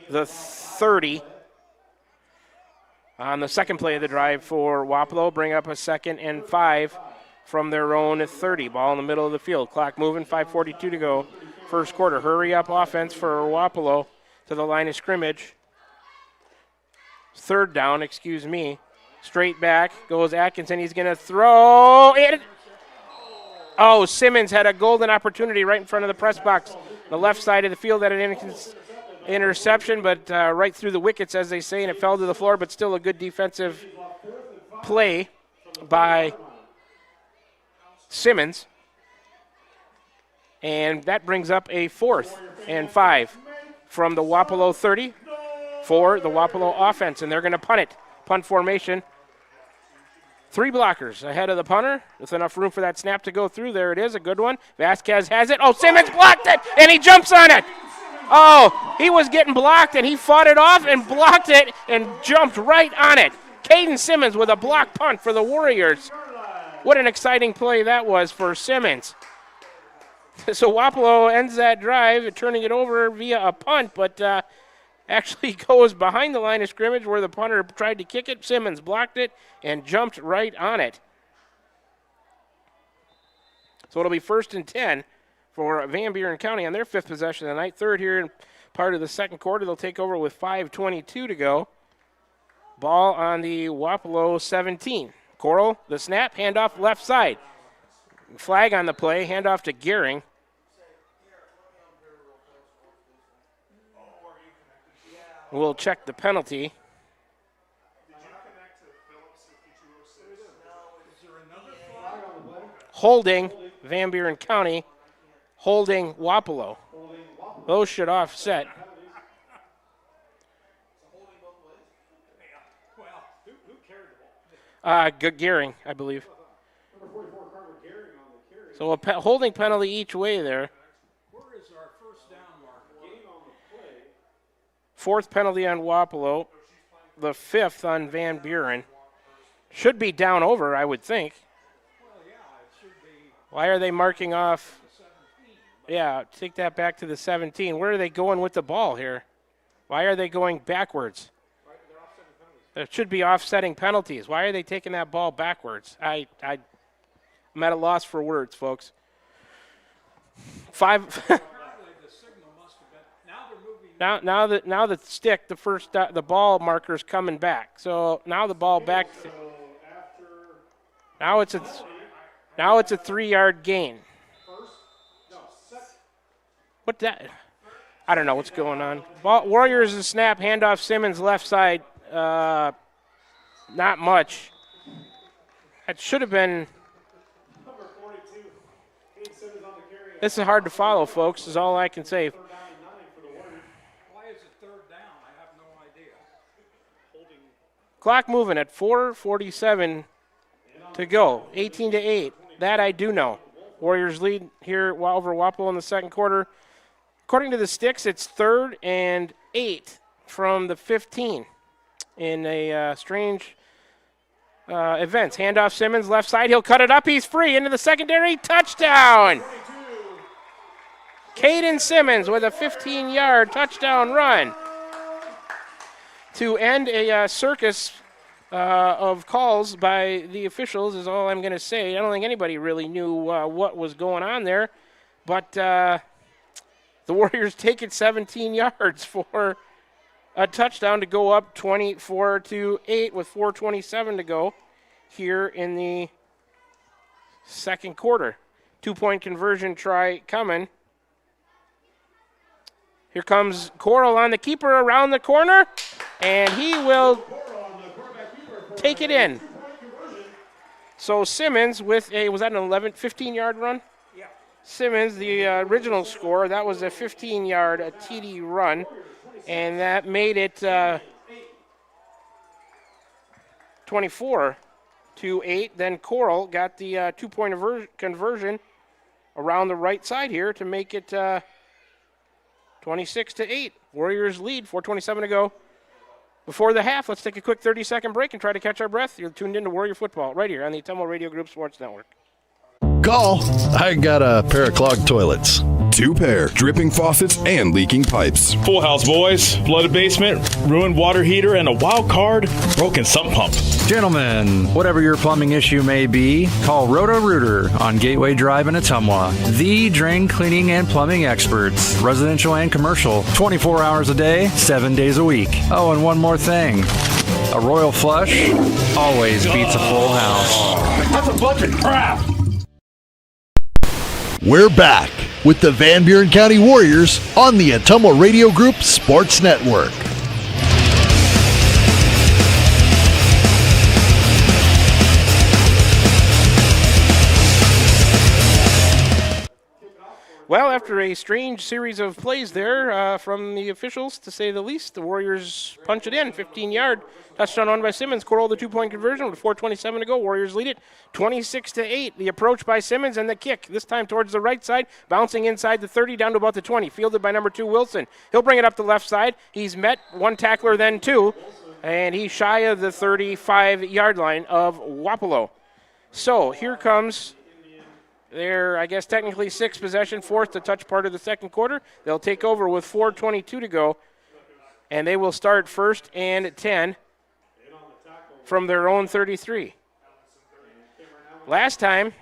the 30. On the second play of the drive for Wapello, bring up a 2nd and 5 from their own 30. Ball in the middle of the field. Clock moving, 5:42 to go. First quarter. Hurry up offense for Wapello to the line of scrimmage. 3rd down, Straight back goes Atkinson. He's going to throw it. Oh, Simmons had a golden opportunity right in front of the press box. The left side of the field had an interception, but right through the wickets, as they say, and it fell to the floor, but still a good defensive play by Simmons. And that brings up a 4th and 5 from the Wapello 30 for the Wapello offense, and they're going to punt it. Punt formation. 3 blockers ahead of the punter with enough room for that snap to go through. There it is, a good one. Vasquez has it. Oh, Simmons blocked it, and he jumps on it. Oh, he was getting blocked, and he fought it off and blocked it and jumped right on it. Caden Simmons with a block punt for the Warriors. What an exciting play that was for Simmons. So Wapello ends that drive, turning it over via a punt, but actually goes behind the line of scrimmage where the punter tried to kick it. Simmons blocked it and jumped right on it. So it'll be 1st and 10 for Van Buren County on their 5th possession of the night. 3rd here in part of the second quarter. They'll take over with 5:22 to go. Ball on the Wapello 17. Coral, the snap, handoff left side. Flag on the play, handoff to Gehring. We'll check the penalty. holding Van Buren County, holding Wapello. Those should offset. Gearing, I believe. So a holding penalty each way there. Fourth penalty on Wapello. The fifth on Van Buren. Should be down over, I would think. Why are they marking off? Yeah, take that back to the 17. Where are they going with the ball here? Why are they going backwards? It should be offsetting penalties. Why are they taking that ball backwards? I'm at a loss for words, folks. Now the stick, the ball marker's coming back. So now the ball back. Now it's a 3-yard gain. What that? I don't know what's going on. Warriors a snap, handoff Simmons left side. Not much. It should have been. This is hard to follow, folks, is all I can say. Why is it third down? I have no idea. Clock moving at 4:47 to go. 18-8. That I do know. Warriors lead here over Wapello in the second quarter. According to the sticks, it's 3rd and 8 from the 15 in a strange events. Handoff Simmons, left side. He'll cut it up. He's free into the secondary. Touchdown! Caden Simmons with a 15-yard touchdown run to end a circus of calls by the officials is all I'm going to say. I don't think anybody really knew what was going on there, but the Warriors take it 17 yards for a touchdown to go up 24-8 with 4:27 to go here in the second quarter. 2-point conversion try coming. Here comes Coral on the keeper around the corner, and he will take it in. So Simmons with was that an 15-yard run? Yeah. Simmons, the original score, that was a 15-yard TD run, and that made it 24-8. Then Coral got the 2-point conversion around the right side here to make it 26-8. Warriors lead, 4:27 to go. Before the half, let's take a quick 30-second break and try to catch our breath. You're tuned into Warrior Football right here on the Tumble Radio Group Sports Network. Call. I got a pair of clogged toilets. 2 pair, dripping faucets, and leaking pipes. Full house, boys. Flooded basement, ruined water heater, and a wild card, broken sump pump. Gentlemen, whatever your plumbing issue may be, call Roto-Rooter on Gateway Drive in Ottumwa. The drain cleaning and plumbing experts, residential and commercial, 24 hours a day, 7 days a week. Oh, and one more thing. A royal flush always beats a full house. That's a bunch of crap. We're back with the Van Buren County Warriors on the Ottumwa Radio Group Sports Network. Well, after a strange series of plays there from the officials, to say the least, the Warriors punch it in, 15-yard touchdown on by Simmons. Coral the 2-point conversion with 4:27 to go. Warriors lead it 26-8. The approach by Simmons and the kick, this time towards the right side, bouncing inside the 30 down to about the 20. Fielded by number 2, Wilson. He'll bring it up the left side. He's met one tackler, then two, and he's shy of the 35-yard line of Wapello. So here comes their, I guess, technically sixth possession, fourth to touch part of the second quarter. They'll take over with 4:22 to go, and they will start 1st and 10 from their own 33. Last time,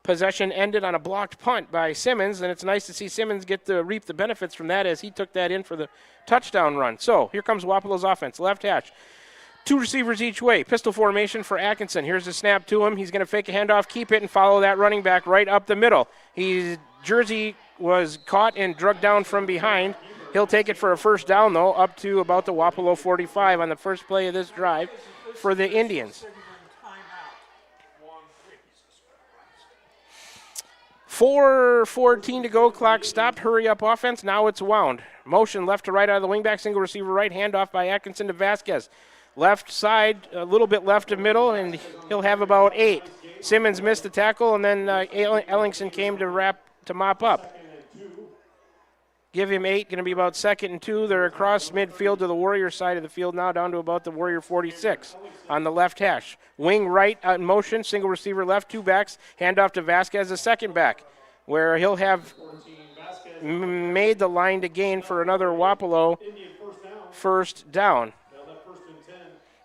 possession ended on a blocked punt by Simmons, and it's nice to see Simmons get to reap the benefits from that as he took that in for the touchdown run. So here comes Wapello's offense, left hash. 2 receivers each way. Pistol formation for Atkinson. Here's the snap to him. He's going to fake a handoff, keep it, and follow that running back right up the middle. His jersey was caught and drugged down from behind. He'll take it for a first down, though, up to about the Wapello 45 on the first play of this drive for the Indians. 4:14 to go. Clock stopped. Hurry up offense. Now it's wound. Motion left to right out of the wingback. Single receiver right. Handoff by Atkinson to Vasquez. Left side, a little bit left of middle, and he'll have about 8. Simmons missed the tackle, and then Ellingson came to mop up. Give him 8. Going to be about 2nd and 2. They're across midfield to the Warrior side of the field now, down to about the Warrior 46 on the left hash. Wing right in motion. Single receiver left. 2 backs. Handoff to Vasquez, the second back, where he'll have made the line to gain for another Wapello first down.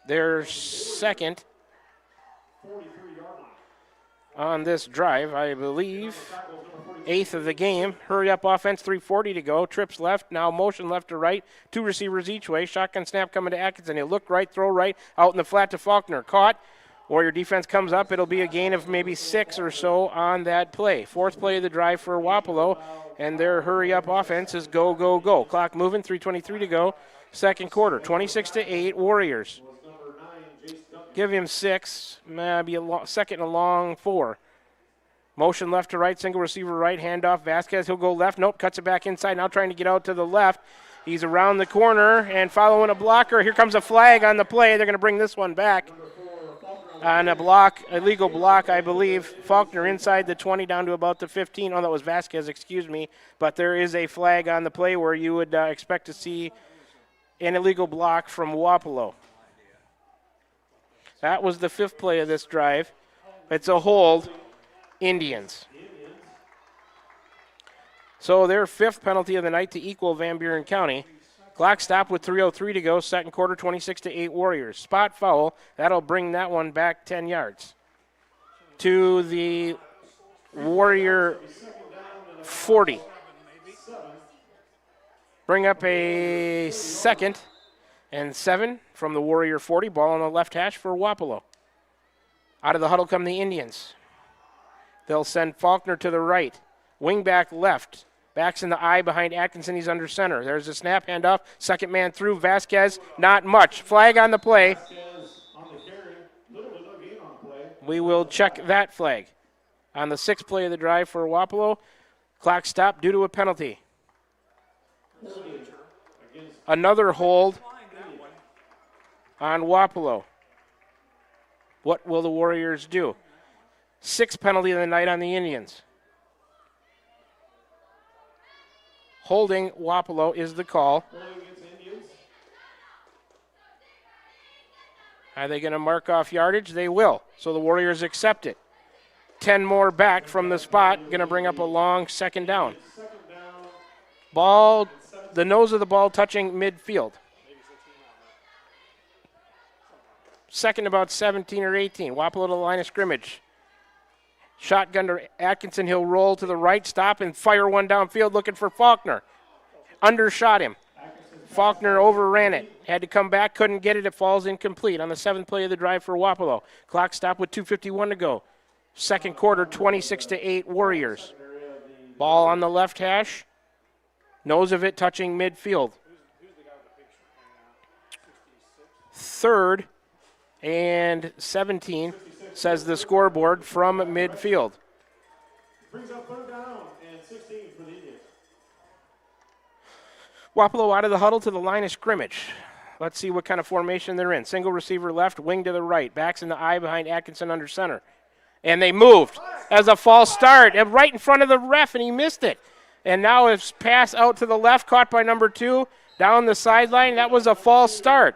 Their second on this drive, I believe. 8th of the game. Hurry up offense, 3:40 to go. Trips left, now motion left to right. 2 receivers each way. Shotgun snap coming to Atkinson. He'll look right, throw right, out in the flat to Faulkner. Caught. Warrior defense comes up. It'll be a gain of maybe 6 or so on that play. 4th play of the drive for Wapello, and their hurry up offense is go, go, go. Clock moving, 3:23 to go. Second quarter, 26-8 Warriors. Give him 6, maybe second and a long 4. Motion left to right, single receiver right, handoff. Vasquez, he'll go left. Nope, cuts it back inside. Now trying to get out to the left. He's around the corner and following a blocker. Here comes a flag on the play. They're going to bring this one back on a block, illegal block, I believe. Faulkner inside the 20 down to about the 15. Oh, that was Vasquez, excuse me. But there is a flag on the play where you would expect to see an illegal block from Wapello. That was the 5th play of this drive. It's a hold. Indians. So their 5th penalty of the night to equal Van Buren County. Clock stopped with 3:03 to go. Second quarter, 26-8 Warriors. Spot foul. That'll bring that one back 10 yards to the Warrior 40. Bring up a 2nd and 7 from the Warrior 40. Ball on the left hash for Wapello. Out of the huddle come the Indians. They'll send Faulkner to the right. Wing back left. Backs in the eye behind Atkinson. He's under center. There's a snap handoff. Second man through. Vasquez, not much. Flag on the play. We will check that flag. On the 6th play of the drive for Wapello, clock stopped due to a penalty. Another hold on Wapello. What will the Warriors do? 6th penalty of the night on the Indians. Holding Wapello is the call. Are they going to mark off yardage? They will. So the Warriors accept it. 10 more back from the spot. Going to bring up a long 2nd down. Ball, the nose of the ball touching midfield. 2nd about 17 or 18. Wapello to the line of scrimmage. Shotgun to Atkinson. He'll roll to the right, stop, and fire one downfield looking for Faulkner. Undershot him. Faulkner overran it. Had to come back, couldn't get it. It falls incomplete on the 7th play of the drive for Wapello. Clock stopped with 2:51 to go. Second quarter, 26-8 Warriors. Ball on the left hash. Nose of it touching midfield. 3rd and 17. Says the scoreboard from midfield. Brings up 3rd down and 16 for the Indians. Wapello out of the huddle to the line of scrimmage. Let's see what kind of formation they're in. Single receiver left, wing to the right. Backs in the eye behind Atkinson under center. And they moved as a false start right in front of the ref, and he missed it. And now it's pass out to the left, caught by number 2, down the sideline. That was a false start.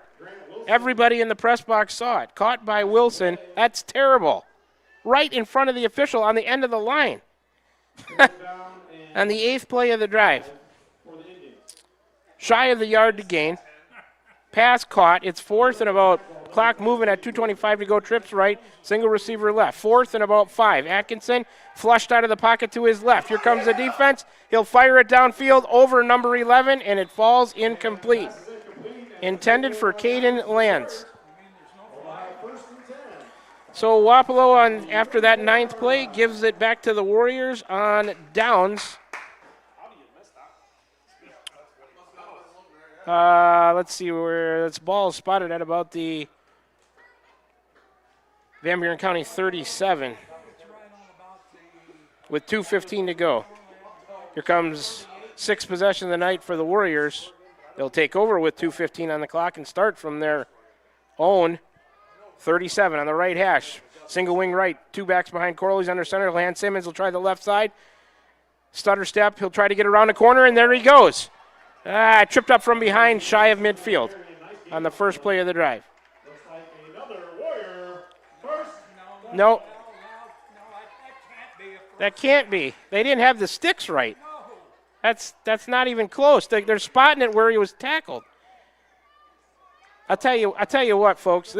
Everybody in the press box saw it. Caught by Wilson. That's terrible. Right in front of the official on the end of the line. On the 8th play of the drive. Shy of the yard to gain. Pass caught. It's 4th and about, clock moving at 2:25 to go. Trips right. Single receiver left. 4th and about 5. Atkinson flushed out of the pocket to his left. Here comes the defense. He'll fire it downfield over number 11, and it falls incomplete. Intended for Caden Lands. So Wapello, after that 9th play, gives it back to the Warriors on downs. Let's see where this ball is spotted at about the Van Buren County 37. with 2:15 to go. Here comes sixth possession of the night for the Warriors. They'll take over with 2:15 on the clock and start from their own 37 on the right hash. Single wing right, two backs behind Coral. He's under center. Lance Simmons will try the left side. Stutter step. He'll try to get around the corner, and there he goes. Tripped up from behind, shy of midfield on the first play of the drive. No. That can't be. They didn't have the sticks right. That's not even close. They're spotting it where he was tackled. I'll tell you what, folks.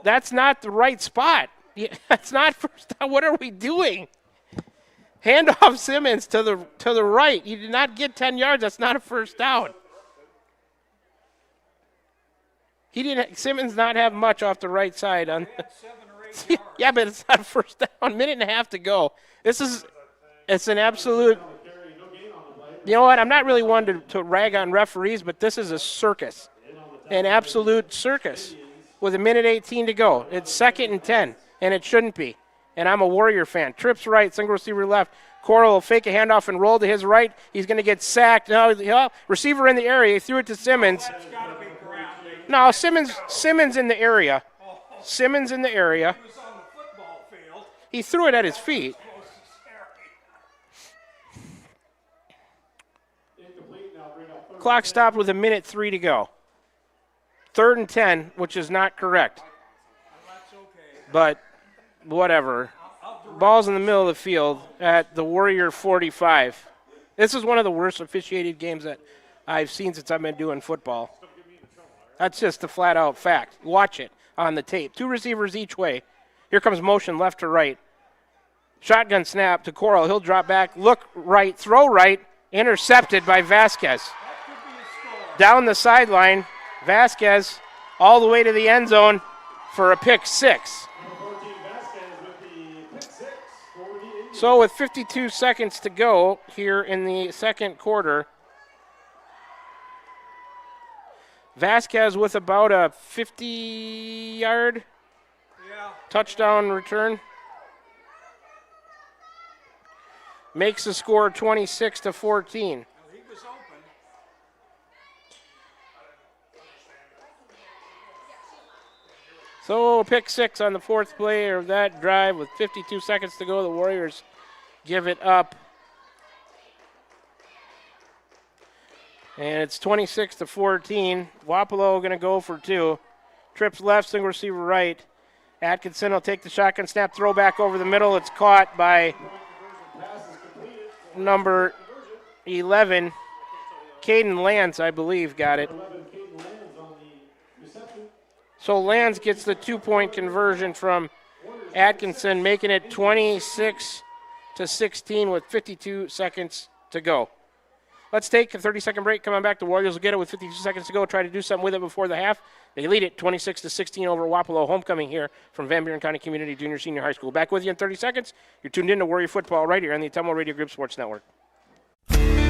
That's not the right spot. That's not first down. What are we doing? Hand off Simmons to the right. You did not get 10 yards. That's not a first down. Simmons not have much off the right side on. Yeah, but it's not a first down. Minute and a half to go. It's an absolute. You know what? I'm not really one to rag on referees, but this is a circus, an absolute circus. With a minute 18 to go, it's 2nd and 10, and it shouldn't be. And I'm a Warrior fan. Trips right, single receiver left. Coral will fake a handoff and roll to his right. He's going to get sacked. No, receiver in the area. He threw it to Simmons. No, Simmons in the area. Simmons in the area. He threw it at his feet. Clock stopped with a minute 3 to go. 3rd and 10, which is not correct. But whatever. Ball's in the middle of the field at the Warrior 45. This is one of the worst officiated games that I've seen since I've been doing football. That's just a flat-out fact. Watch it on the tape. 2 receivers each way. Here comes motion left to right. Shotgun snap to Coral. He'll drop back, look right, throw right, intercepted by Vasquez. Down the sideline, Vasquez all the way to the end zone for a pick 6. So with 52 seconds to go here in the second quarter, Vasquez with about a 50-yard touchdown return. Makes the score 26-14. So pick 6 on the 4th play of that drive with 52 seconds to go. The Warriors give it up. And it's 26-14. Wapello going to go for 2. Trips left, single receiver right. Atkinson will take the shotgun snap, throw back over the middle. It's caught by number 11. Caden Lance, I believe, got it. So Lance gets the 2-point conversion from Atkinson, making it 26-16 with 52 seconds to go. Let's take a 30-second break. Come on back. The Warriors will get it with 52 seconds to go. Try to do something with it before the half. They lead it 26-16 over Wapello. Homecoming here from Van Buren County Community Junior Senior High School. Back with you in 30 seconds. You're tuned in to Warrior Football right here on the Tummo Radio Group Sports Network.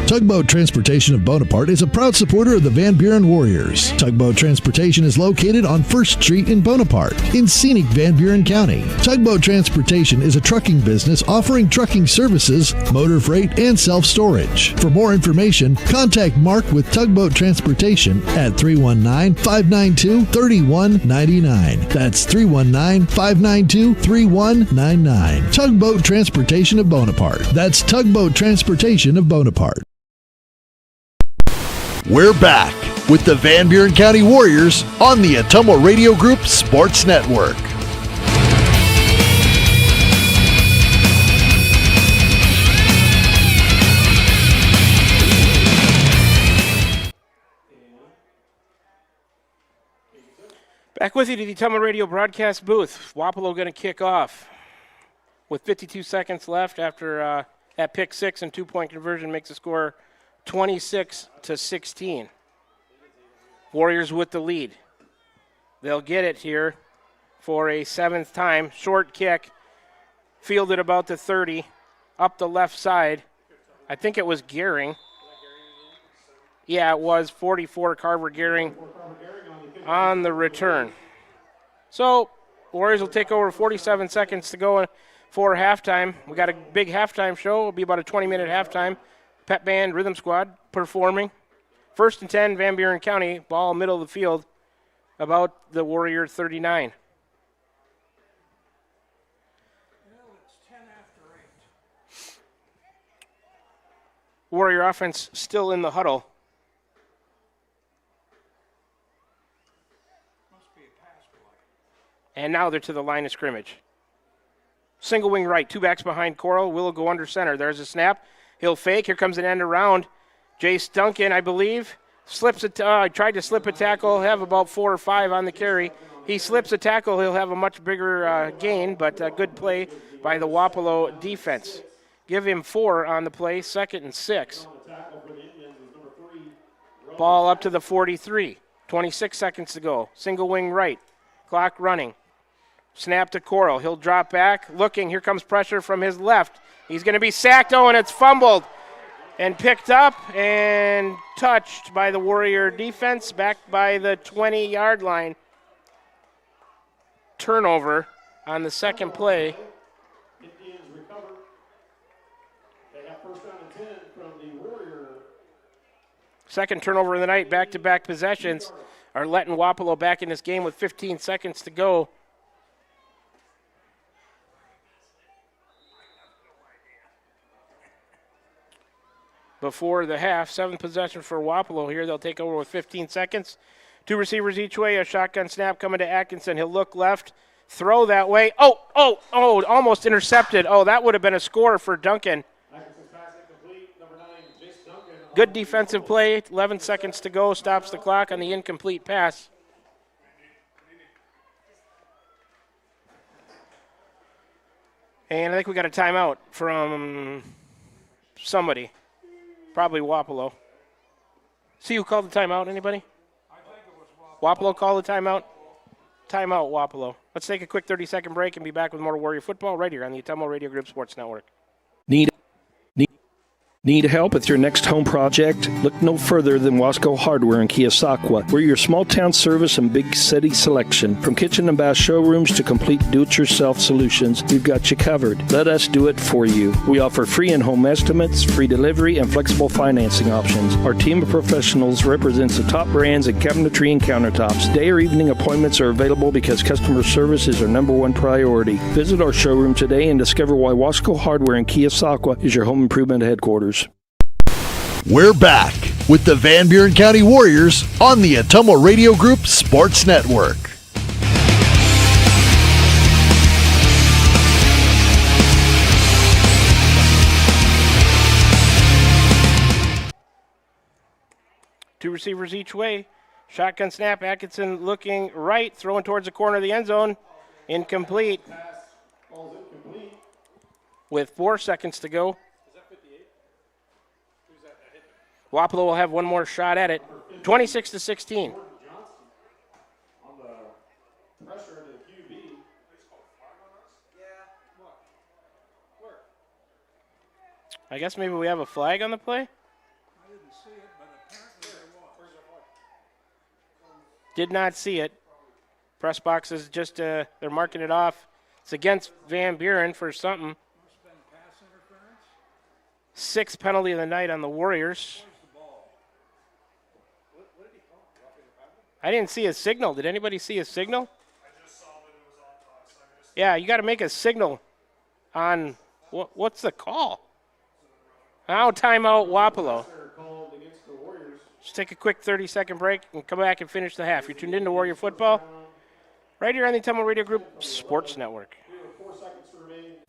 Tugboat Transportation of Bonaparte is a proud supporter of the Van Buren Warriors. Tugboat Transportation is located on 1st Street in Bonaparte, in scenic Van Buren County. Tugboat Transportation is a trucking business offering trucking services, motor freight, and self-storage. For more information, contact Mark with Tugboat Transportation at 319-592-3199. That's 319-592-3199. Tugboat Transportation of Bonaparte. That's Tugboat Transportation of Bonaparte. We're back with the Van Buren County Warriors on the Atumo Radio Group Sports Network. Back with you to the Atumo Radio broadcast booth. Wapello going to kick off with 52 seconds left after that pick 6 and 2-point conversion makes the score 26-16. Warriors with the lead. They'll get it here for a 7th time. Short kick, fielded about the 30, up the left side. I think it was Gehring. Yeah, it was 44, Carver Gehring on the return. So Warriors will take over 47 seconds to go for halftime. We got a big halftime show. It'll be about a 20-minute halftime. Pep band, rhythm squad performing. 1st and 10, Van Buren County, ball middle of the field, about the Warrior 39. Warrior offense still in the huddle. And now they're to the line of scrimmage. Single wing right, 2 backs behind Coral. Will go under center. There's a snap. He'll fake. Here comes an end around. Jace Duncan, I believe, slips tried to slip a tackle. Have about 4 or 5 on the carry. He slips a tackle. He'll have a much bigger gain, but a good play by the Wapello defense. Give him 4 on the play, 2nd and 6. Ball up to the 43. 26 seconds to go. Single wing right. Clock running. Snap to Coral. He'll drop back. Looking. Here comes pressure from his left. He's going to be sacked. Oh, and it's fumbled and picked up and touched by the Warrior defense back by the 20-yard line. Turnover on the second play. Indians recover. They have 1st down and 10 from the Warrior. Second turnover of the night, back-to-back possessions are letting Wapello back in this game with 15 seconds to go. Before the half, 7th possession for Wapello here. They'll take over with 15 seconds. 2 receivers each way, a shotgun snap coming to Atkinson. He'll look left, throw that way. Oh, almost intercepted. Oh, that would have been a score for Duncan. Good defensive play, 11 seconds to go, stops the clock on the incomplete pass. And I think we got a timeout from somebody, probably Wapello. See who called the timeout, anybody? Wapello called the timeout? Timeout, Wapello. Let's take a quick 30-second break and be back with more Warrior football right here on the Ottumwa Radio Group Sports Network. Need help with your next home project? Look no further than Wasco Hardware in Keosauqua. We're your small town service and big city selection. From kitchen and bath showrooms to complete do-it-yourself solutions, we've got you covered. Let us do it for you. We offer free in-home estimates, free delivery, and flexible financing options. Our team of professionals represents the top brands in cabinetry and countertops. Day or evening appointments are available because customer service is our #1 priority. Visit our showroom today and discover why Wasco Hardware in Keosauqua is your home improvement headquarters. We're back with the Van Buren County Warriors on the Ottumwa Radio Group Sports Network. Two receivers each way. Shotgun snap. Atkinson looking right, throwing towards the corner of the end zone. Incomplete. With 4 seconds to go. Wapello will have one more shot at it. 26-16. I guess maybe we have a flag on the play? Did not see it. Press box is just, they're marking it off. It's against Van Buren for something. 6th penalty of the night on the Warriors. I didn't see a signal. Did anybody see a signal? Yeah, you got to make a signal on what's the call? Now timeout Wapello. Just take a quick 30-second break and come back and finish the half. You're tuned in to Warrior Football right here on the Ottumwa Radio Group Sports Network.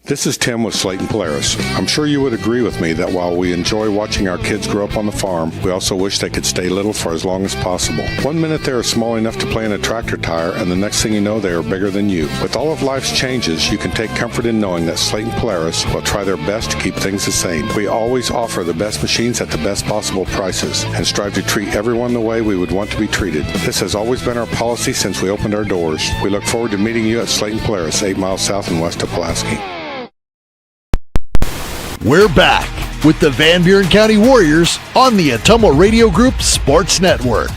This is Tim with Slayton Polaris. I'm sure you would agree with me that while we enjoy watching our kids grow up on the farm, we also wish they could stay little for as long as possible. 1 minute they are small enough to play in a tractor tire, and the next thing you know, they are bigger than you. With all of life's changes, you can take comfort in knowing that Slayton Polaris will try their best to keep things the same. We always offer the best machines at the best possible prices and strive to treat everyone the way we would want to be treated. This has always been our policy since we opened our doors. We look forward to meeting you at Slayton Polaris, 8 miles south and west of Pulaski. We're back with the Van Buren County Warriors on the Ottumwa Radio Group Sports Network.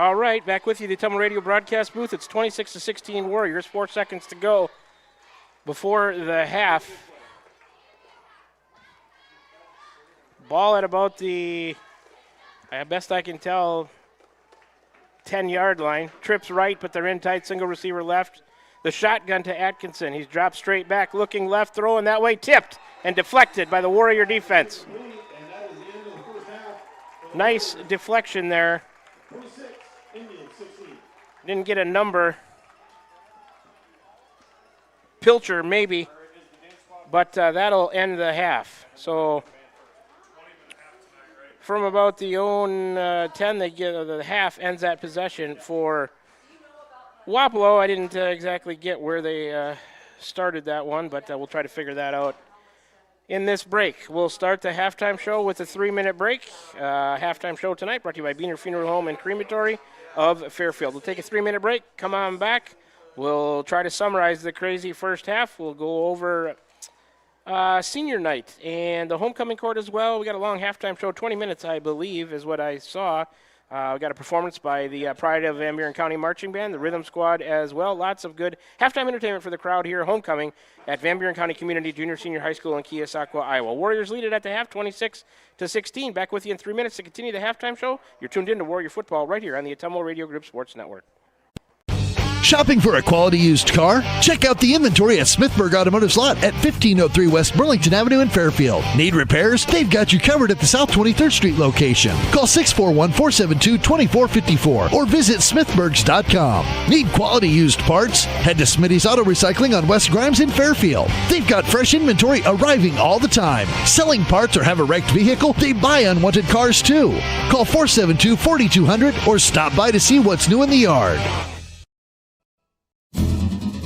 All right, back with you, the Ottumwa Radio broadcast booth. It's 26-16 Warriors, 4 seconds to go before the half. Ball at about the, best I can tell, 10-yard line. Trips right, but they're in tight, single receiver left. The shotgun to Atkinson. He's dropped straight back, looking left, throwing that way, tipped and deflected by the Warrior defense. Nice deflection there. Didn't get a number. Pilcher maybe, but that'll end the half. So from about the own 10, they get the half ends that possession for Wapello. I didn't exactly get where they started that one, but we'll try to figure that out in this break. We'll start the halftime show with a 3-minute break. Halftime show tonight brought to you by Buren Funeral Home and Crematory of Fairfield. We'll take a 3-minute break. Come on back. We'll try to summarize the crazy first half. We'll go over senior night and the homecoming court as well. We got a long halftime show, 20 minutes, I believe, is what I saw. We got a performance by the Pride of Van Buren County Marching Band, the Rhythm Squad as well. Lots of good halftime entertainment for the crowd here, homecoming at Van Buren County Community Junior Senior High School in Keosauqua, Iowa. Warriors lead it at the half, 26-16. Back with you in 3 minutes to continue the halftime show. You're tuned in to Warrior Football right here on the Ottumwa Radio Group Sports Network. Shopping for a quality used car? Check out the inventory at Smithburg Automotive's lot at 1503 West Burlington Avenue in Fairfield. Need repairs? They've got you covered at the South 23rd Street location. Call 641-472-2454 or visit smithburgs.com. Need quality used parts? Head to Smitty's Auto Recycling on West Grimes in Fairfield. They've got fresh inventory arriving all the time. Selling parts or have a wrecked vehicle? They buy unwanted cars too. Call 472-4200 or stop by to see what's new in the yard.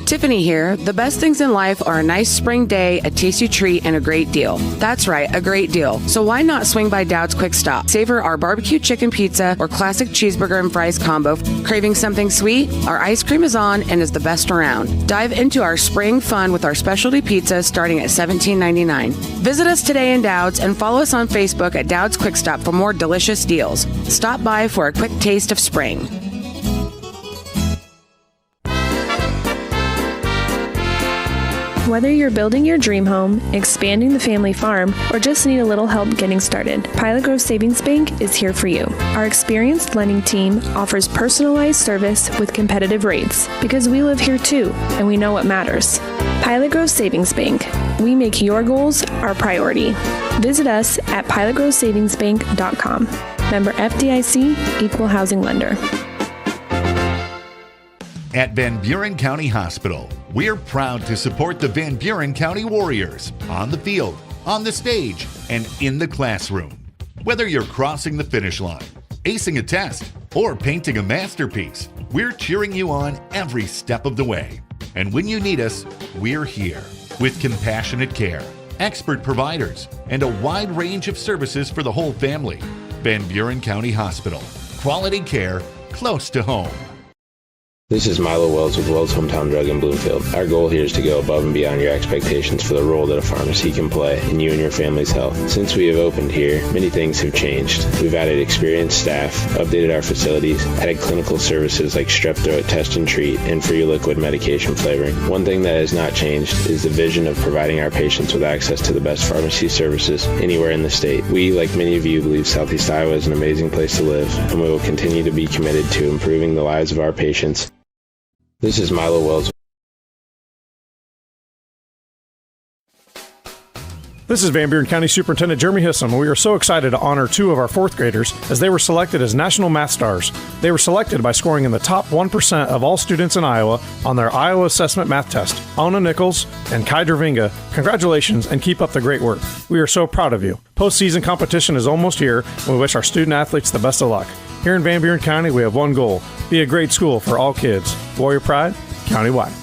Tiffany here. The best things in life are a nice spring day, a tasty treat, and a great deal. That's right, a great deal. So why not swing by Dowd's Quick Stop? Savor our barbecue chicken pizza or classic cheeseburger and fries combo. Craving something sweet? Our ice cream is on and is the best around. Dive into our spring fun with our specialty pizza starting at $17.99. Visit us today in Dowd's and follow us on Facebook at Dowd's Quick Stop for more delicious deals. Stop by for a quick taste of spring. Whether you're building your dream home, expanding the family farm, or just need a little help getting started, Pilot Grove Savings Bank is here for you. Our experienced lending team offers personalized service with competitive rates because we live here too, and we know what matters. Pilot Grove Savings Bank. We make your goals our priority. Visit us at pilotgrovesavingsbank.com. Member FDIC, Equal Housing Lender. At Van Buren County Hospital, we're proud to support the Van Buren County Warriors on the field, on the stage, and in the classroom. Whether you're crossing the finish line, acing a test, or painting a masterpiece, we're cheering you on every step of the way. And when you need us, we're here with compassionate care, expert providers, and a wide range of services for the whole family. Van Buren County Hospital. Quality care close to home. This is Milo Wells with Wells Hometown Drug in Bloomfield. Our goal here is to go above and beyond your expectations for the role that a pharmacy can play in you and your family's health. Since we have opened here, many things have changed. We've added experienced staff, updated our facilities, added clinical services like strep throat test and treat, and free liquid medication flavoring. One thing that has not changed is the vision of providing our patients with access to the best pharmacy services anywhere in the state. We, like many of you, believe Southeast Iowa is an amazing place to live, and we will continue to be committed to improving the lives of our patients. This is Milo Wells. This is Van Buren County Superintendent Jeremy Hissom. We are so excited to honor two of our fourth graders as they were selected as National Math Stars. They were selected by scoring in the top 1% of all students in Iowa on their Iowa Assessment Math Test. Ona Nichols and Kai Dervinga, congratulations and keep up the great work. We are so proud of you. Postseason competition is almost here, and we wish our student athletes the best of luck. Here in Van Buren County, we have one goal: be a great school for all kids. Warrior Pride, countywide.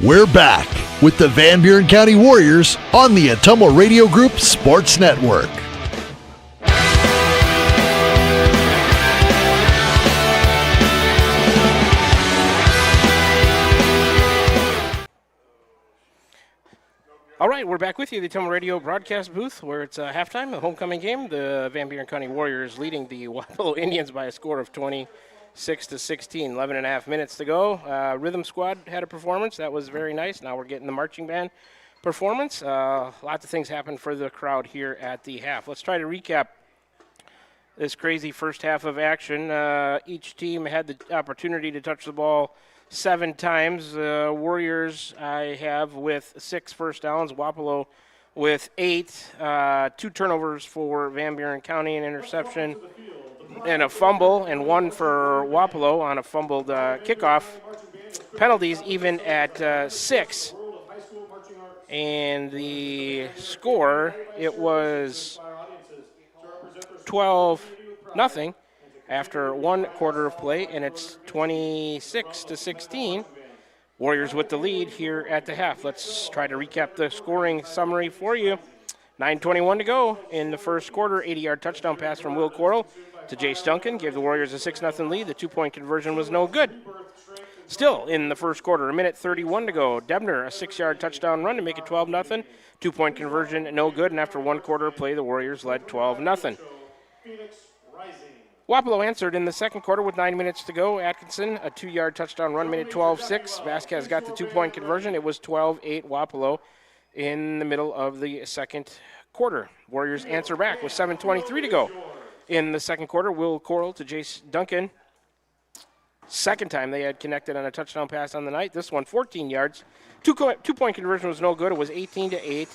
We're back with the Van Buren County Warriors on the Ottumwa Radio Group Sports Network. All right, we're back with you, the Tacoma Radio broadcast booth, where it's halftime, the homecoming game. The Van Buren County Warriors leading the Wapello Indians by a score of 26-16. 11 and a half minutes to go. Rhythm Squad had a performance. That was very nice. Now we're getting the marching band performance. Lots of things happened for the crowd here at the half. Let's try to recap this crazy first half of action. Each team had the opportunity to touch the ball 7 times. Warriors I have with 6 first downs. Wapello with 8. 2 turnovers for Van Buren County, an interception and a fumble, and 1 for Wapello on a fumbled kickoff. Penalties even at 6. And the score, it was 12-0 after 1 quarter of play, and it's 26-16. Warriors with the lead here at the half. Let's try to recap the scoring summary for you. 9:21 to go in the first quarter. 80-yard touchdown pass from Will Coral to Jace Duncan gave the Warriors a 6-0 lead. The 2-point conversion was no good. Still in the first quarter, 1:31 to go. Debner, a 6-yard touchdown run to make it 12-0. 2-point conversion, no good. And after 1 quarter of play, the Warriors led 12-0. Wapello answered in the second quarter with 9 minutes to go. Atkinson, a 2-yard touchdown run, made it 12-6. Vasquez got the 2-point conversion. It was 12-8 Wapello in the middle of the second quarter. Warriors answer back with 7:23 to go. In the second quarter, Will Coral to Jace Duncan. Second time they had connected on a touchdown pass on the night. This one, 14 yards. 2-point conversion was no good. It was 18-8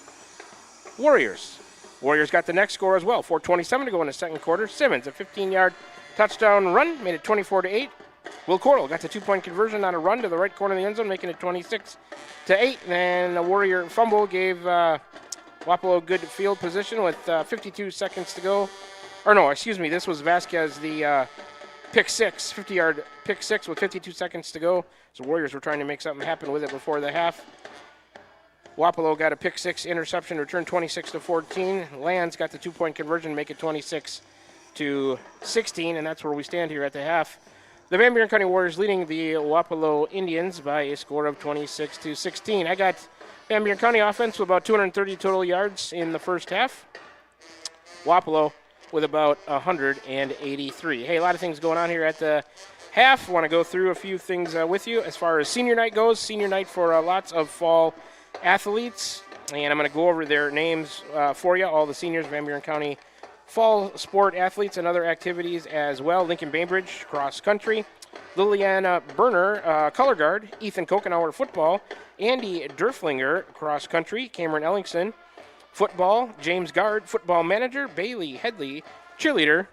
Warriors. Warriors got the next score as well. 4:27 to go in the second quarter. Simmons, a 15-yard touchdown run, made it 24-8. Will Coral got the 2-point conversion on a run to the right corner of the end zone, making it 26-8. And a Warrior fumble gave Wapello good field position with 52 seconds to go. Or no, excuse me, this was Vasquez, the pick 6, 50-yard pick 6 with 52 seconds to go. So Warriors were trying to make something happen with it before the half. Wapello got a pick 6 interception, return 26-14. Lands got the 2-point conversion, make it 26-16, and that's where we stand here at the half. The Van Buren County Warriors leading the Wapello Indians by a score of 26-16. I got Van Buren County offense with about 230 total yards in the first half. Wapello with about 183. Hey, a lot of things going on here at the half. Want to go through a few things with you as far as senior night goes. Senior night for lots of fall athletes, and I'm going to go over their names for you, all the seniors, Van Buren County fall sport athletes and other activities as well. Lincoln Bainbridge, cross country. Liliana Berner, color guard. Ethan Kokenauer, football. Andy Derflinger, cross country. Cameron Ellingson, football. James Guard, football manager. Bailey Headley, cheerleader.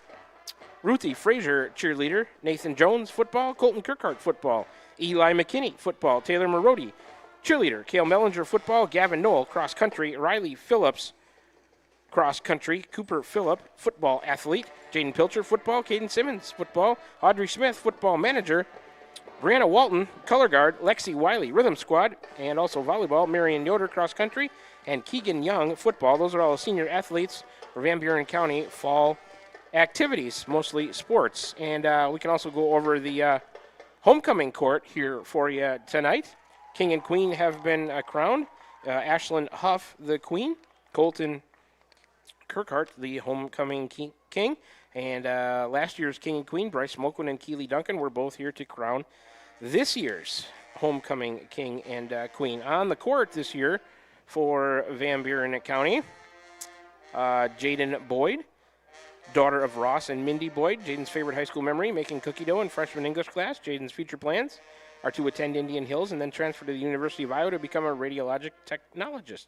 Ruthie Frazier, cheerleader. Nathan Jones, football. Colton Kirkhart, football. Eli McKinney, football. Taylor Marodi, cheerleader. Cale Mellinger, football. Gavin Knoll, cross country. Riley Phillips, cross country. Cooper Phillip, football athlete. Jaden Pilcher, football. Caden Simmons, football. Audrey Smith, football manager. Brianna Walton, color guard. Lexi Wiley, rhythm squad. And also volleyball. Marion Yoder, cross country. And Keegan Young, football. Those are all the senior athletes for Van Buren County fall activities, mostly sports. And we can also go over the homecoming court here for you tonight. King and queen have been crowned. Ashlyn Huff, the queen. Colton Kirkhart, the homecoming king. And last year's king and queen, Bryce Moquin and Keely Duncan, were both here to crown this year's homecoming king and queen. On the court this year for Van Buren County, Jaden Boyd, daughter of Ross and Mindy Boyd. Jaden's favorite high school memory, making cookie dough in freshman English class. Jaden's future plans are to attend Indian Hills and then transfer to the University of Iowa to become a radiologic technologist.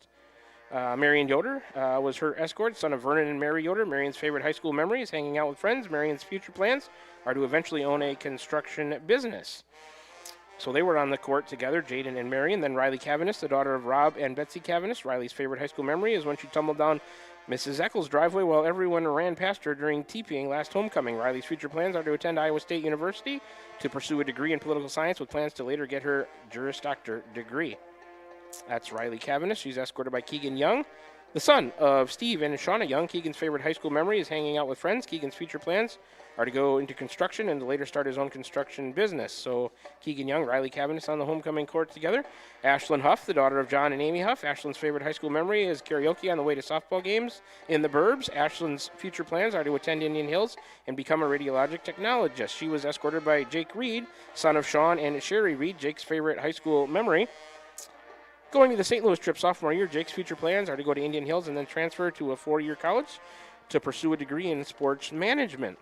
Marion Yoder was her escort, son of Vernon and Mary Yoder. Marion's favorite high school memory is hanging out with friends. Marion's future plans are to eventually own a construction business. So they were on the court together, Jaden and Marion. Then Riley Cavaness, the daughter of Rob and Betsy Cavaness. Riley's favorite high school memory is when she tumbled down Mrs. Eccles' driveway while everyone ran past her during TPing last homecoming. Riley's future plans are to attend Iowa State University to pursue a degree in political science with plans to later get her Juris Doctor degree. That's Riley Cavaness. She's escorted by Keegan Young. The son of Steve and Shauna Young, Keegan's favorite high school memory is hanging out with friends. Keegan's future plans are to go into construction and to later start his own construction business. So Keegan Young, Riley Cabanis on the homecoming court together. Ashlyn Huff, the daughter of John and Amy Huff. Ashlyn's favorite high school memory is karaoke on the way to softball games in the burbs. Ashlyn's future plans are to attend Indian Hills and become a radiologic technologist. She was escorted by Jake Reed, son of Sean and Sherry Reed, Jake's favorite high school memory. Going to the St. Louis trip sophomore year, Jake's future plans are to go to Indian Hills and then transfer to a 4-year college to pursue a degree in sports management.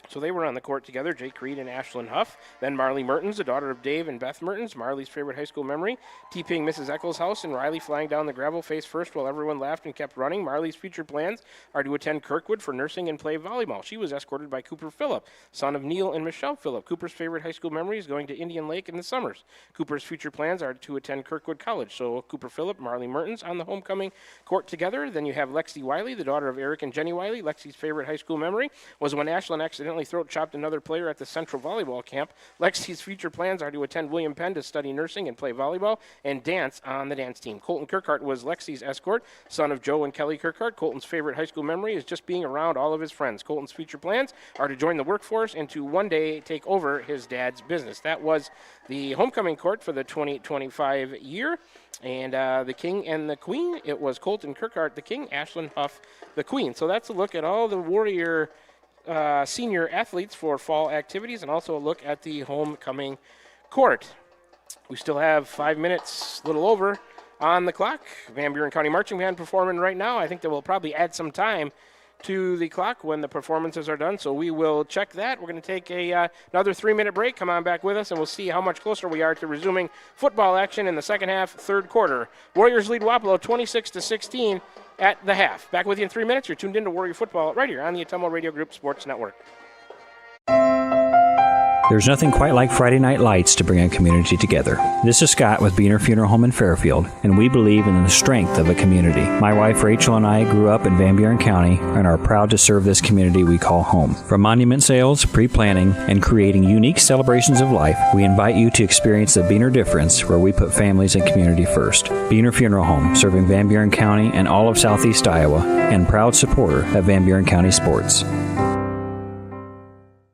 So they were on the court together, Jake Reed and Ashlyn Huff. Then Marley Mertens, the daughter of Dave and Beth Mertens, Marley's favorite high school memory, TPing Mrs. Eccles' house and Riley flying down the gravel face first while everyone laughed and kept running. Marley's future plans are to attend Kirkwood for nursing and play volleyball. She was escorted by Cooper Phillip, son of Neil and Michelle Phillip. Cooper's favorite high school memory is going to Indian Lake in the summers. Cooper's future plans are to attend Kirkwood College. So Cooper Phillip, Marley Mertens on the homecoming court together. Then you have Lexi Wiley, the daughter of Eric and Jenny Wiley. Lexi's favorite high school memory was when Ashlyn accidentally throat-chopped another player at the Central Volleyball Camp. Lexi's future plans are to attend William Penn to study nursing and play volleyball and dance on the dance team. Colton Kirkhart was Lexi's escort, son of Joe and Kelly Kirkhart. Colton's favorite high school memory is just being around all of his friends. Colton's future plans are to join the workforce and to one day take over his dad's business. That was the homecoming court for the 2025 year. And the king and the queen, it was Colton Kirkhart, the king, Ashlyn Huff, the queen. So that's a look at all the Warrior senior athletes for fall activities and also a look at the homecoming court. We still have 5 minutes, a little over, on the clock. Van Buren County Marching Band performing right now. I think they will probably add some time to the clock when the performances are done, so we will check that. We're going to take another 3-minute break. Come on back with us, and we'll see how much closer we are to resuming football action in the second half, third quarter. Warriors lead Wapello 26-16 at the half. Back with you in 3 minutes. You're tuned in to Warrior Football right here on the Atomo Radio Group Sports Network. There's nothing quite like Friday night lights to bring a community together. This is Scott with Buren Funeral Home in Fairfield, and we believe in the strength of a community. My wife Rachel and I grew up in Van Buren County and are proud to serve this community we call home. From monument sales, pre-planning, and creating unique celebrations of life, we invite you to experience the Buren difference where we put families and community first. Buren Funeral Home, serving Van Buren County and all of Southeast Iowa, and proud supporter of Van Buren County sports.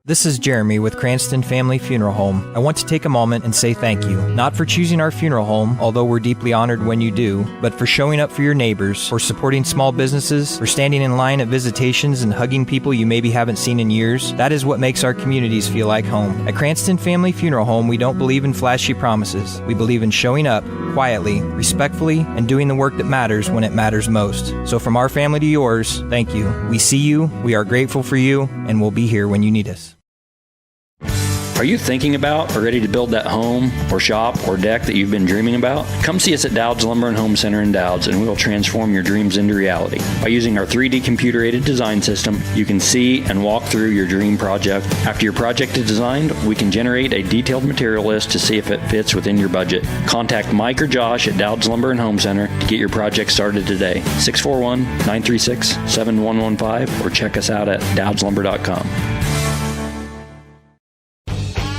This is Jeremy with Cranston Family Funeral Home. I want to take a moment and say thank you, not for choosing our funeral home, although we're deeply honored when you do, but for showing up for your neighbors, for supporting small businesses, for standing in line at visitations and hugging people you maybe haven't seen in years. That is what makes our communities feel like home. At Cranston Family Funeral Home, we don't believe in flashy promises. We believe in showing up quietly, respectfully, and doing the work that matters when it matters most. So from our family to yours, thank you. We see you, we are grateful for you, and we'll be here when you need us. Are you thinking about or ready to build that home or shop or deck that you've been dreaming about? Come see us at Dowd's Lumber and Home Center in Dowd's, and we will transform your dreams into reality. By using our 3D computer-aided design system, you can see and walk through your dream project. After your project is designed, we can generate a detailed material list to see if it fits within your budget. Contact Mike or Josh at Dowd's Lumber and Home Center to get your project started today. 641-936-7115 or check us out at dowdslumber.com.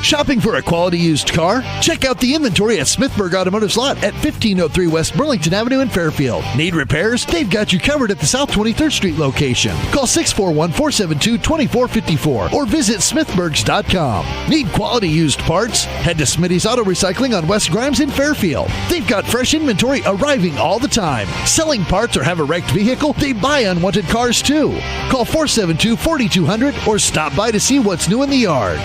Shopping for a quality used car? Check out the inventory at Smithburg Automotive's lot at 1503 West Burlington Avenue in Fairfield. Need repairs? They've got you covered at the South 23rd Street location. Call 641-472-2454 or visit smithburgs.com. Need quality used parts? Head to Smitty's Auto Recycling on West Grimes in Fairfield. They've got fresh inventory arriving all the time. Selling parts or have a wrecked vehicle? They buy unwanted cars too. Call 472-4200 or stop by to see what's new in the yard.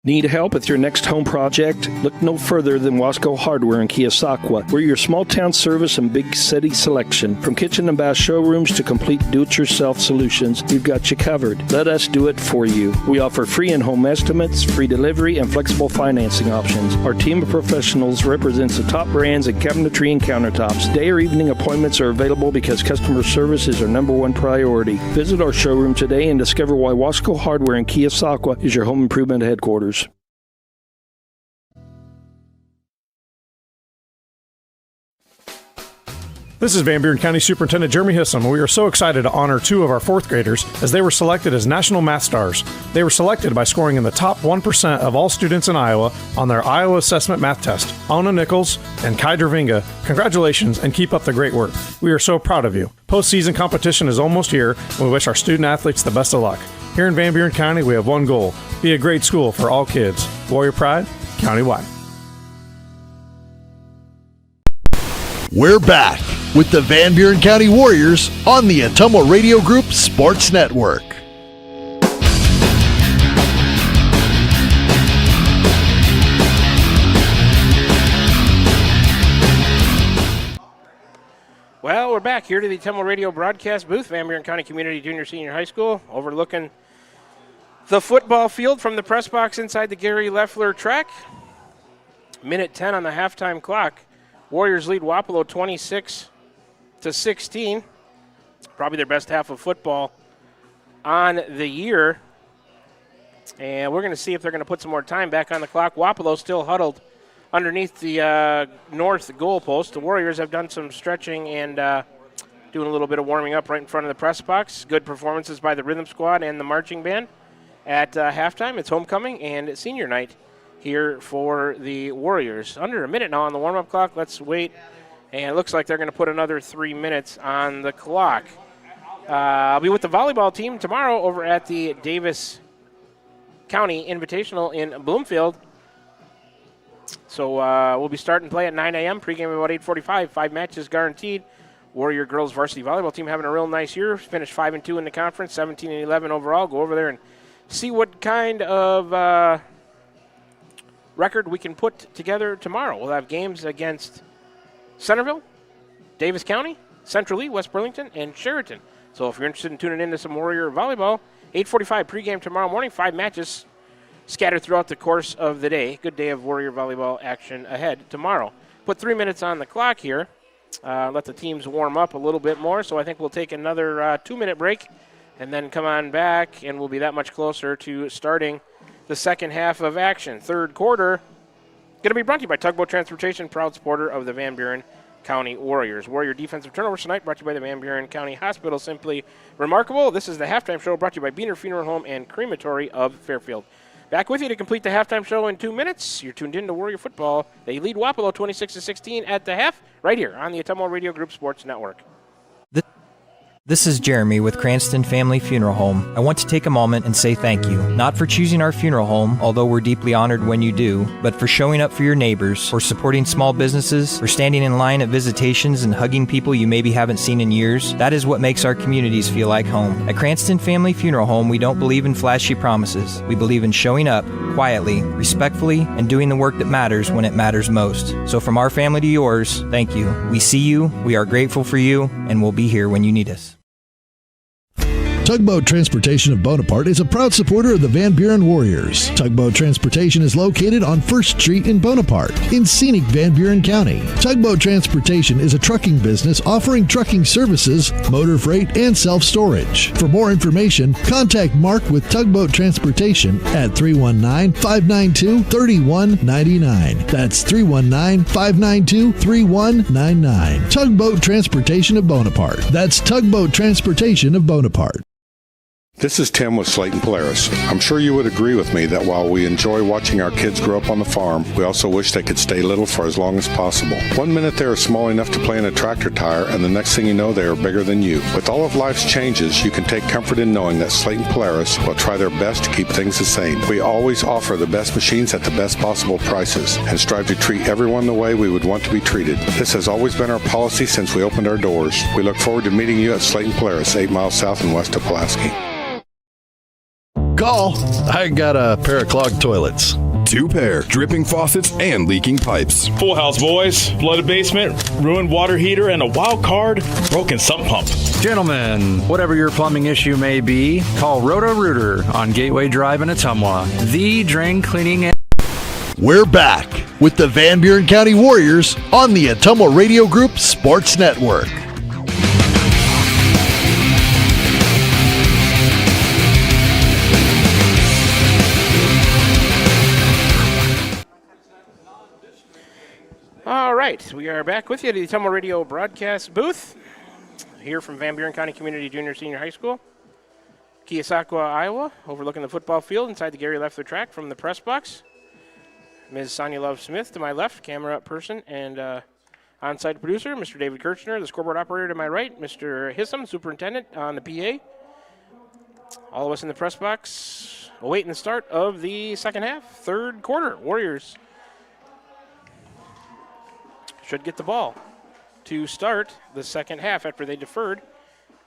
Need help with your next home project? Look no further than Wasco Hardware in Keosauqua. We're your small town service and big city selection. From kitchen and bath showrooms to complete do-it-yourself solutions, we've got you covered. Let us do it for you. We offer free in-home estimates, free delivery, and flexible financing options. Our team of professionals represents the top brands in cabinetry and countertops. Day or evening appointments are available because customer service is our #1 priority. Visit our showroom today and discover why Wasco Hardware in Keosauqua is your home improvement headquarters. This is Van Buren County Superintendent Jeremy Hissom, and we are so excited to honor two of our fourth graders as they were selected as National Math Stars. They were selected by scoring in the top 1% of all students in Iowa on their Iowa Assessment Math Test. Ona Nichols and Kai Dervinga, congratulations and keep up the great work. We are so proud of you. Postseason competition is almost here, and we wish our student athletes the best of luck. Here in Van Buren County, we have one goal: be a great school for all kids. Warrior Pride, countywide. We're back with the Van Buren County Warriors on the Ottumwa Radio Group Sports Network. Well, we're back here to the Ottumwa Radio broadcast booth, Van Buren County Community Junior Senior High School, overlooking the football field from the press box inside the Gary Leffler track. Minute 10 on the halftime clock. Warriors lead Wapello 26-16. Probably their best half of football on the year. And we're going to see if they're going to put some more time back on the clock. Wapello still huddled underneath the north goalpost. The Warriors have done some stretching and doing a little bit of warming up right in front of the press box. Good performances by the rhythm squad and the marching band at halftime. It's homecoming and it's senior night here for the Warriors. Under a minute now on the warm-up clock. Let's wait. And it looks like they're going to put another 3 minutes on the clock. I'll be with the volleyball team tomorrow over at the Davis County Invitational in Bloomfield. So we'll be starting play at 9 a.m., pregame about 8:45, 5 matches guaranteed. Warrior girls varsity volleyball team having a real nice year. Finished 5-2 in the conference, 17-11 overall. Go over there and see what kind of record we can put together tomorrow. We'll have games against Centerville, Davis County, Central Lee, West Burlington, and Sheraton. So if you're interested in tuning into some Warrior volleyball, 8:45 pregame tomorrow morning, 5 matches scattered throughout the course of the day. Good day of Warrior volleyball action ahead tomorrow. Put 3 minutes on the clock here. Let the teams warm up a little bit more. So I think we'll take another 2-minute break and then come on back, and we'll be that much closer to starting the second half of action. Third quarter going to be brought to you by Tugboat Transportation, proud supporter of the Van Buren County Warriors. Warrior defensive turnovers tonight brought to you by the Van Buren County Hospital. Simply remarkable. This is the halftime show brought to you by Buren Funeral Home and Crematory of Fairfield. Back with you to complete the halftime show in 2 minutes. You're tuned in to Warrior Football. They lead Wapello 26-16 at the half right here on the Ottumwa Radio Group Sports Network. This is Jeremy with Cranston Family Funeral Home. I want to take a moment and say thank you, not for choosing our funeral home, although we're deeply honored when you do, but for showing up for your neighbors, for supporting small businesses, for standing in line at visitations and hugging people you maybe haven't seen in years. That is what makes our communities feel like home. At Cranston Family Funeral Home, we don't believe in flashy promises. We believe in showing up quietly, respectfully, and doing the work that matters when it matters most. So from our family to yours, thank you. We see you, we are grateful for you, and we'll be here when you need us. Tugboat Transportation of Bonaparte is a proud supporter of the Van Buren Warriors. Tugboat Transportation is located on 1st Street in Bonaparte, in scenic Van Buren County. Tugboat Transportation is a trucking business offering trucking services, motor freight, and self-storage. For more information, contact Mark with Tugboat Transportation at 319-592-3199. That's 319-592-3199. Tugboat Transportation of Bonaparte. That's Tugboat Transportation of Bonaparte. This is Tim with Slayton Polaris. I'm sure you would agree with me that while we enjoy watching our kids grow up on the farm, we also wish they could stay little for as long as possible. 1 minute they are small enough to play in a tractor tire, and the next thing you know, they are bigger than you. With all of life's changes, you can take comfort in knowing that Slayton Polaris will try their best to keep things the same. We always offer the best machines at the best possible prices and strive to treat everyone the way we would want to be treated. This has always been our policy since we opened our doors. We look forward to meeting you at Slayton Polaris, 8 miles south and west of Pulaski. Call. I got a pair of clogged toilets. 2 pair, dripping faucets, and leaking pipes. Full house, boys. Flooded basement, ruined water heater, and a wild card, broken sump pump. Gentlemen, whatever your plumbing issue may be, call Roto-Rooter on Gateway Drive in Ottumwa. The drain cleaning and... We're back with the Van Buren County Warriors on the Ottumwa Radio Group Sports Network. All right. right, we are back with you at the Tumble Radio broadcast booth here from Van Buren County Community Junior Senior High School, Keosauqua, Iowa, overlooking the football field inside the Gary Leffler track from the press box. Ms. Sonia Love Smith to my left, camera person and on-site producer, Mr. David Kirchner, the scoreboard operator to my right, Mr. Hissam, superintendent on the PA. All of us in the press box awaiting the start of the second half, third quarter. Warriors should get the ball to start the second half after they deferred,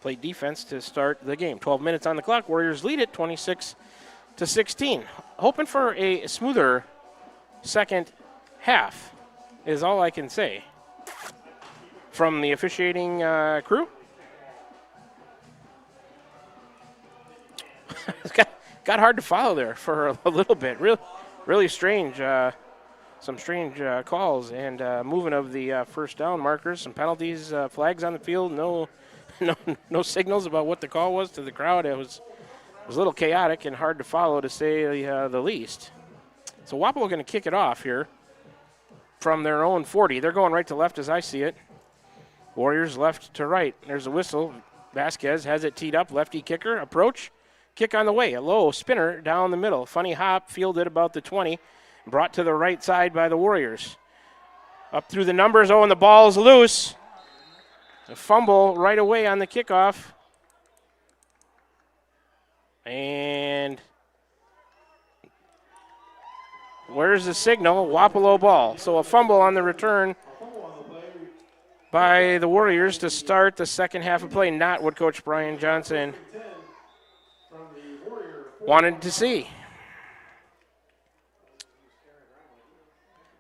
played defense to start the game. 12 minutes on the clock. Warriors lead it 26-16. Hoping for a smoother second half is all I can say from the officiating crew. It's got hard to follow there for a little bit. Really strange. Some strange calls and moving of the first down markers, some penalties, flags on the field. No signals about what the call was to the crowd. It was a little chaotic and hard to follow, to say the least. So Wapello going to kick it off here from their own 40. They're going right to left as I see it. Warriors left to right. There's a whistle. Vasquez has it teed up. Lefty kicker, approach. Kick on the way. A low spinner down the middle. Funny hop, fielded about the 20. Brought to the right side by the Warriors. Up through the numbers. Oh, and the ball's loose. A fumble right away on the kickoff. And where's the signal? Wapello ball. So a fumble on the return by the Warriors to start the second half of play. Not what Coach Brian Johnson wanted to see.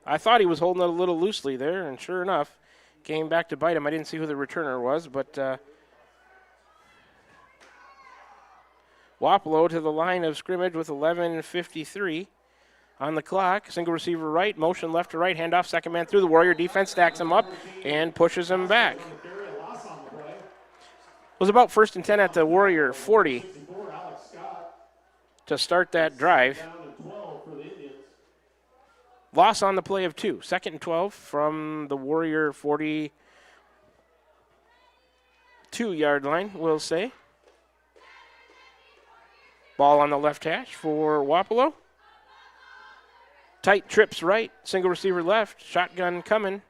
I thought he was holding it a little loosely there, and sure enough, came back to bite him. I didn't see who the returner was, but Wapello to the line of scrimmage with 11:53 on the clock. Single receiver right, motion left to right, handoff, second man through. The Warrior defense stacks him up and pushes him back. It was about 1st and 10 at the Warrior 40 to start that drive. Loss on the play of 2. 2nd and 12 from the Warrior 42-yard line, we'll say. Ball on the left hash for Wapello. Tight trips right, single receiver left, shotgun coming.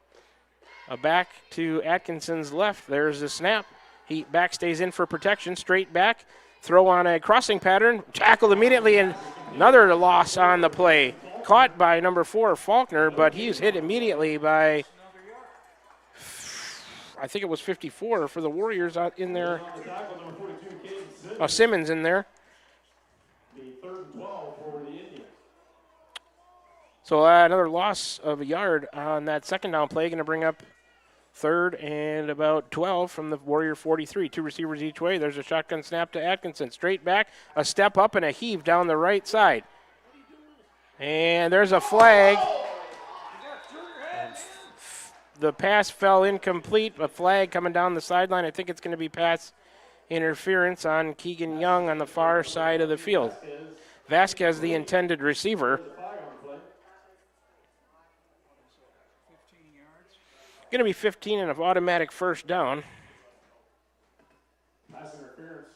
A back to Atkinson's left. There's the snap. He back stays in for protection, straight back. Throw on a crossing pattern, tackled immediately, and another loss on the play. Caught by number 4, Faulkner, but he's hit immediately by, I think it was 54 for the Warriors out in there. Simmons in there. So another loss of a yard on that second down play, going to bring up 3rd and about 12 from the Warrior 43. 2 receivers each way. There's a shotgun snap to Atkinson. Straight back, a step up and a heave down the right side. And there's a flag. The pass fell incomplete. A flag coming down the sideline. I think it's going to be pass interference on Keegan Young on the far side of the field. Vasquez, the intended receiver. Going to be 15 and an automatic first down. Pass interference.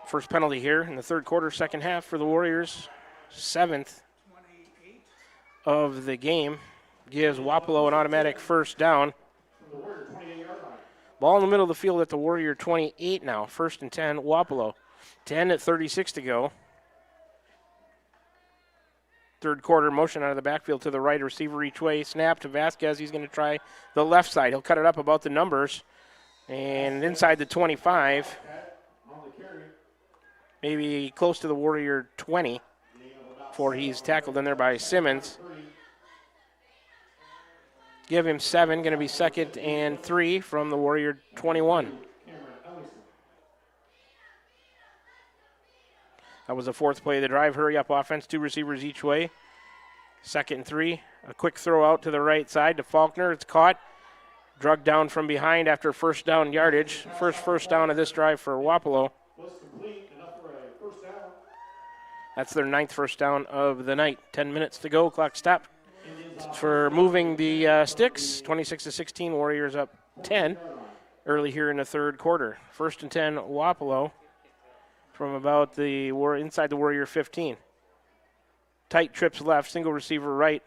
First penalty here in the third quarter, second half for the Warriors. 7th of the game. Gives Wapello an automatic first down. Ball in the middle of the field at the Warrior 28 now. 1st and 10, Wapello. 10:36 to go. Third quarter motion out of the backfield to the right, receiver each way. Snap to Vasquez. He's going to try the left side. He'll cut it up about the numbers. And inside the 25. Maybe close to the Warrior 20 before he's tackled in there by Simmons. Give him 7, going to be 2nd and 3 from the Warrior 21. That was the 4th play of the drive. Hurry up offense, 2 receivers each way. 2nd and 3. A quick throw out to the right side to Faulkner. It's caught. Drugged down from behind after first down yardage. First down of this drive for Wapello. That's their 9th first down of the night. 10 minutes to go. Clock stopped for moving the sticks. 26-16, Warriors up 10 early here in the third quarter. 1st and 10, Wapello from about inside the Warrior 15. Tight trips left, single receiver right.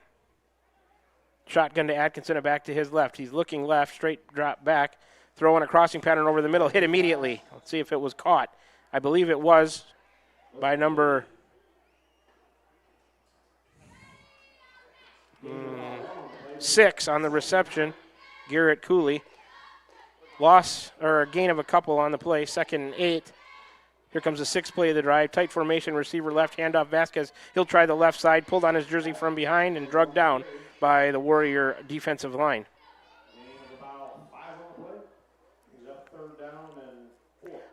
Shotgun to Atkinson and back to his left. He's looking left, straight drop back. Throwing a crossing pattern over the middle, hit immediately. Let's see if it was caught. I believe it was by number 6 on the reception, Garrett Cooley. Loss or a gain of a couple on the play, 2nd and 8. Here comes the 6th play of the drive. Tight formation, receiver left, handoff Vasquez. He'll try the left side, pulled on his jersey from behind and drugged down by the Warrior defensive line.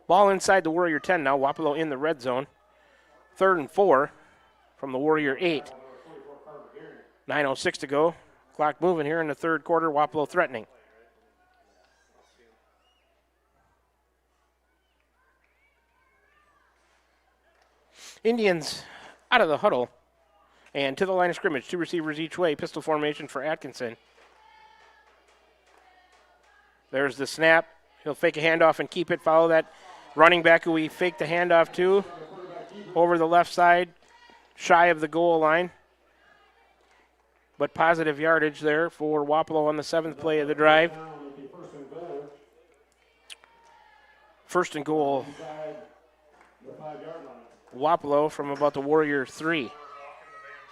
Ball inside the Warrior 10 now. Wapello in the red zone. 3rd and 4 from the Warrior 8. 9:06 to go. Clock moving here in the third quarter. Wapello threatening. Indians out of the huddle and to the line of scrimmage. 2 receivers each way. Pistol formation for Atkinson. There's the snap. He'll fake a handoff and keep it. Follow that running back who he faked the handoff to over the left side, shy of the goal line. But positive yardage there for Wapello on the 7th play of the drive. 1st and goal. Wapello from about the Warrior 3.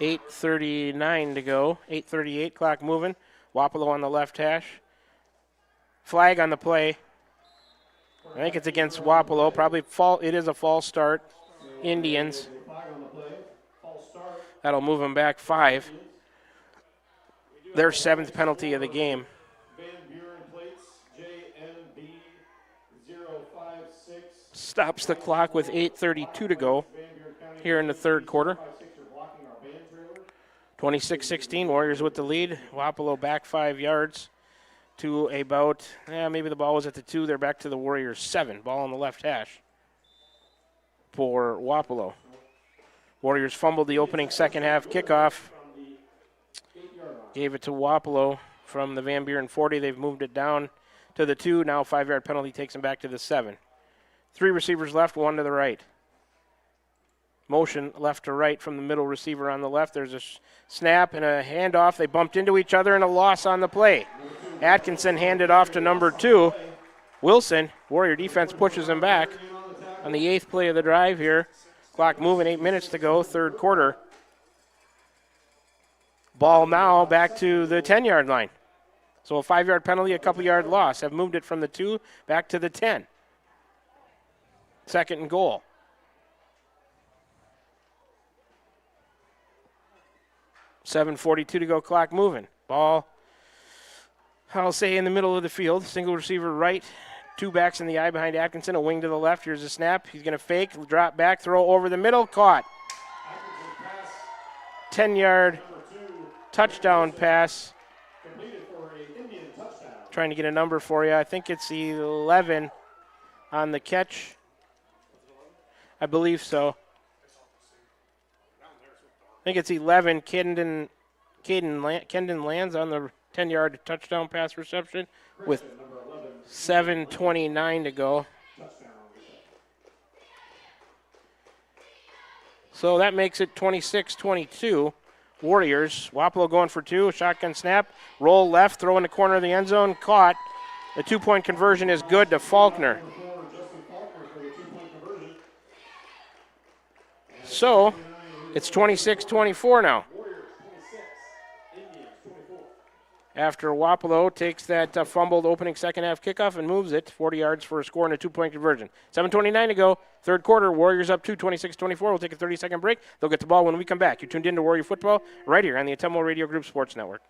8:39 to go. 8:38, clock moving. Wapello on the left hash. Flag on the play. I think it's against Wapello. Probably it is a false start. Indians. That'll move them back 5. Their 7th penalty of the game. Stops the clock with 8:32 to go here in the third quarter. 26-16, Warriors with the lead. Wapello back 5 yards to about, maybe the ball was at the 2. They're back to the Warriors 7. Ball on the left hash for Wapello. Warriors fumbled the opening second half kickoff. Gave it to Wapello from the Van Buren 40. They've moved it down to the 2. Now 5-yard penalty takes them back to the 7. 3 receivers left, 1 to the right. Motion left to right from the middle receiver on the left. There's a snap and a handoff. They bumped into each other and a loss on the play. Atkinson handed off to number 2. Wilson, Warrior defense pushes him back on the 8th play of the drive here. Clock moving, 8 minutes to go, third quarter. Ball now back to the 10-yard line. So a 5-yard penalty, a couple-yard loss. Have moved it from the 2 back to the 10. 2nd and goal. .7:42 to go, clock moving. Ball, I'll say, in the middle of the field. Single receiver right, 2 backs in the eye behind Atkinson, a wing to the left. Here's a snap. He's going to fake, drop back, throw over the middle, caught. 10-yard touchdown pass. Trying to get a number for you. I think it's 11 on the catch. I believe so. I think it's 11. Kendon lands on the 10-yard touchdown pass reception with 7:29 to go. So that makes it 26-22. Warriors. Wapello going for 2. A shotgun snap. Roll left. Throw in the corner of the end zone. Caught. The 2-point conversion is good to Faulkner. So it's 26-24 now. After Wapello takes that fumbled opening second half kickoff and moves it 40 yards for a score and a 2-point conversion. 7:29 to go, third quarter. Warriors up 2, 26-24. We'll take a 30-second break. They'll get the ball when we come back. You're tuned in to Warrior Football right here on the Ottumwa Radio Group Sports Network.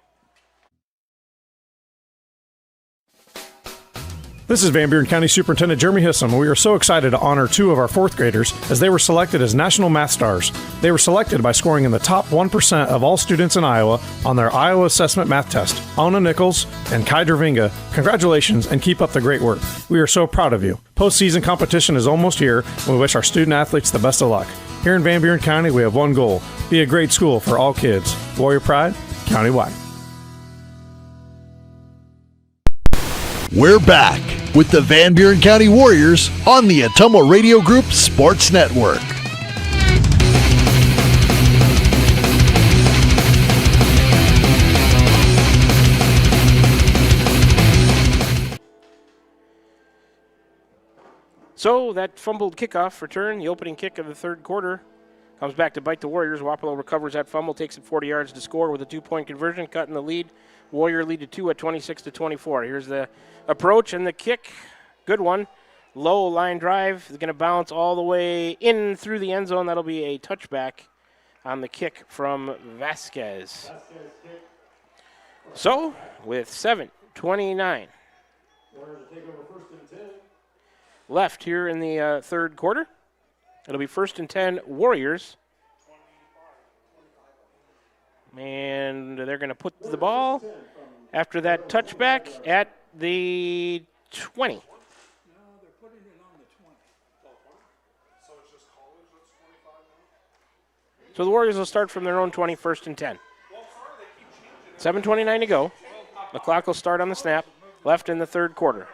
This is Van Buren County Superintendent Jeremy Hissom. We are so excited to honor 2 of our 4th graders as they were selected as National Math Stars. They were selected by scoring in the top 1% of all students in Iowa on their Iowa Assessment Math Test. Ona Nichols and Kai Dervinga, congratulations and keep up the great work. We are so proud of you. Postseason competition is almost here, and we wish our student athletes the best of luck. Here in Van Buren County, we have one goal: be a great school for all kids. Warrior Pride, countywide. We're back with the Van Buren County Warriors on the Ottumwa Radio Group Sports Network. So that fumbled kickoff return, the opening kick of the third quarter, comes back to bite the Warriors. Wapello recovers that fumble, takes it 40 yards to score with a 2-point conversion, cutting the lead. Warrior lead to 2 at 26-24. Here's the approach and the kick. Good one. Low line drive. Is going to bounce all the way in through the end zone. That'll be a touchback on the kick from Vasquez. So with 7:29 left here in the third quarter, it'll be 1st and 10 Warriors. And they're going to put the ball after that touchback at the 20. So the Warriors will start from their own 20, 1st and 10. 7:29 to go. The clock will start on the snap. Left in the third quarter.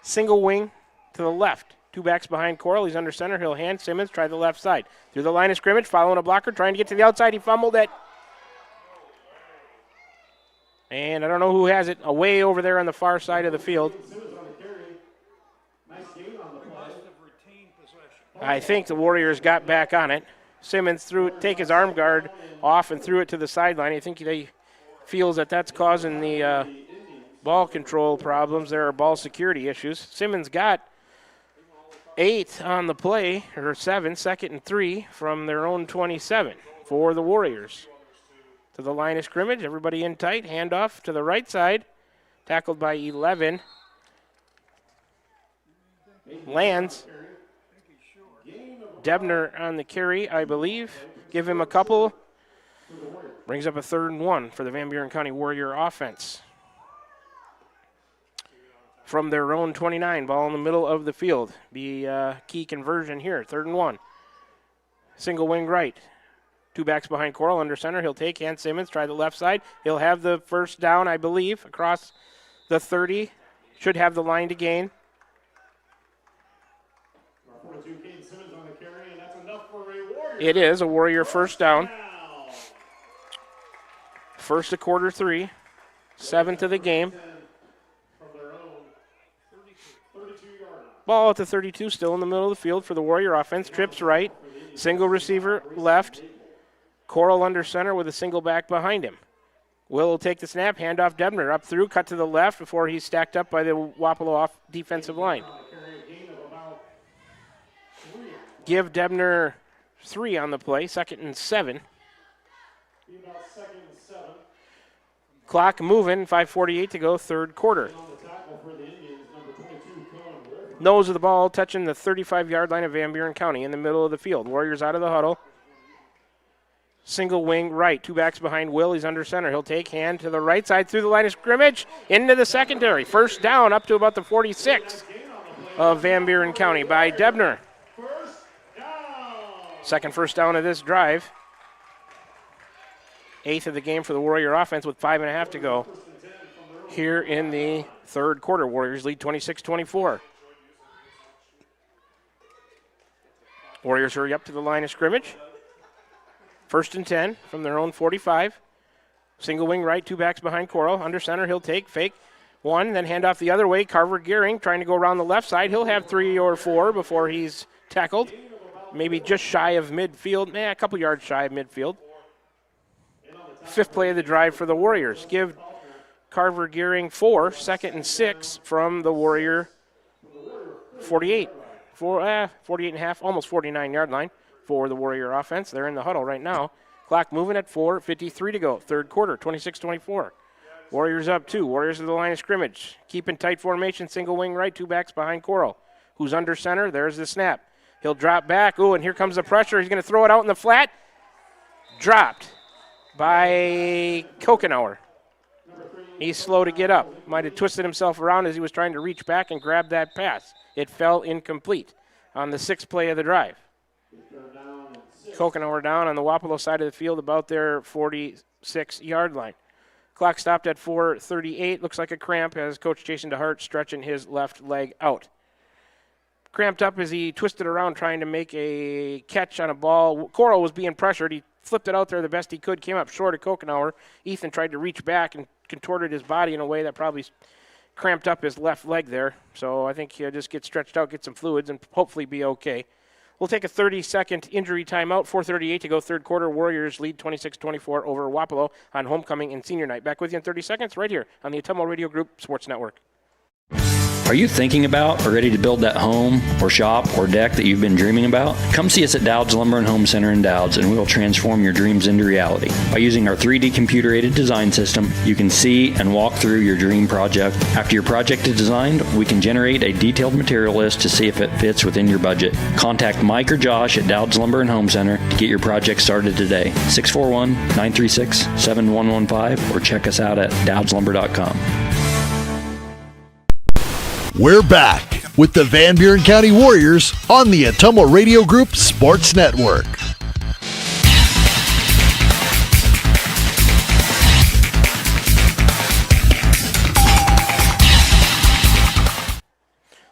Single wing to the left. 2 backs behind Coral. He's under center. He'll hand Simmons. Try the left side. Through the line of scrimmage. Following a blocker. Trying to get to the outside. He fumbled it. And I don't know who has it. Away over there on the far side of the field. I think the Warriors got back on it. Simmons threw it, take his arm guard off and threw it to the sideline. I think he feels that that's causing the ball control problems. There are ball security issues. Simmons got 8 on the play, or 7, 2nd and 3 from their own 27 for the Warriors. To the line of scrimmage, everybody in tight, handoff to the right side, tackled by 11. Lands. Debner on the carry, I believe. Give him a couple. Brings up a 3rd and 1 for the Van Buren County Warrior offense. From their own 29, ball in the middle of the field. Be a key conversion here, 3rd and 1. Single wing right. 2 backs behind Coral, under center. He'll take hand Simmons, try the left side. He'll have the first down, I believe, across the 30. Should have the line to gain. It is a Warrior first down. First of quarter 3. 7th of the game. Ball at the 32, still in the middle of the field for the Warrior offense. Trips right. Single receiver left. Coral under center with a single back behind him. Will take the snap, hand off Debner, up through, cut to the left before he's stacked up by the Wapello off defensive line. Give Debner 3 on the play, 2nd and 7. Clock moving, 5:48 to go, third quarter. Nose of the ball touching the 35-yard line of Van Buren County in the middle of the field. Warriors out of the huddle. Single wing right, 2 backs behind Will. He's under center. He'll take hand to the right side through the line of scrimmage into the secondary. First down up to about the 46 of Van Buren County by Debner. Second first down of this drive. 8th of the game for the Warrior offense with 5.5 to go here in the third quarter. Warriors lead 26-24. Warriors hurry up to the line of scrimmage. 1st and 10 from their own 45. Single wing right, 2 backs behind Coral. Under center, he'll take, fake 1, then hand off the other way. Carver Gearing trying to go around the left side. He'll have 3 or 4 before he's tackled. Maybe just shy of midfield, a couple yards shy of midfield. 5th play of the drive for the Warriors. Give Carver Gearing 4, 2nd and 6 from the Warrior 48. 48 and a half, almost 49-yard line for the Warrior offense. They're in the huddle right now. Clock moving at 4:53 to go. Third quarter, 26-24. Warriors up 2. Warriors to the line of scrimmage. Keeping tight formation, single wing right, 2 backs behind Coral. Who's under center? There's the snap. He'll drop back. Ooh, and here comes the pressure. He's going to throw it out in the flat. Dropped by Kokenauer. He's slow to get up. Might have twisted himself around as he was trying to reach back and grab that pass. It fell incomplete on the 6th play of the drive. Kokenauer down on the Wapello side of the field about their 46-yard line. Clock stopped at 4:38. Looks like a cramp as Coach Jason DeHart stretching his left leg out. Cramped up as he twisted around trying to make a catch on a ball. Coral was being pressured. He flipped it out there the best he could, came up short of Kokenauer. Ethan tried to reach back and contorted his body in a way that probably cramped up his left leg there. So I think he'll just get stretched out, get some fluids, and hopefully be okay. We'll take a 30-second injury timeout. 4:38 to go, third quarter. Warriors lead 26-24 over Wapello on homecoming and senior night. Back with you in 30 seconds right here on the Atumo Radio Group Sports Network. Are you thinking about or ready to build that home or shop or deck that you've been dreaming about? Come see us at Dowd's Lumber and Home Center in Dowd's, and we will transform your dreams into reality. By using our 3D computer-aided design system, you can see and walk through your dream project. After your project is designed, we can generate a detailed material list to see if it fits within your budget. Contact Mike or Josh at Dowd's Lumber and Home Center to get your project started today. 641-936-7115 or check us out at dowdslumber.com. We're back with the Van Buren County Warriors on the Atumo Radio Group Sports Network.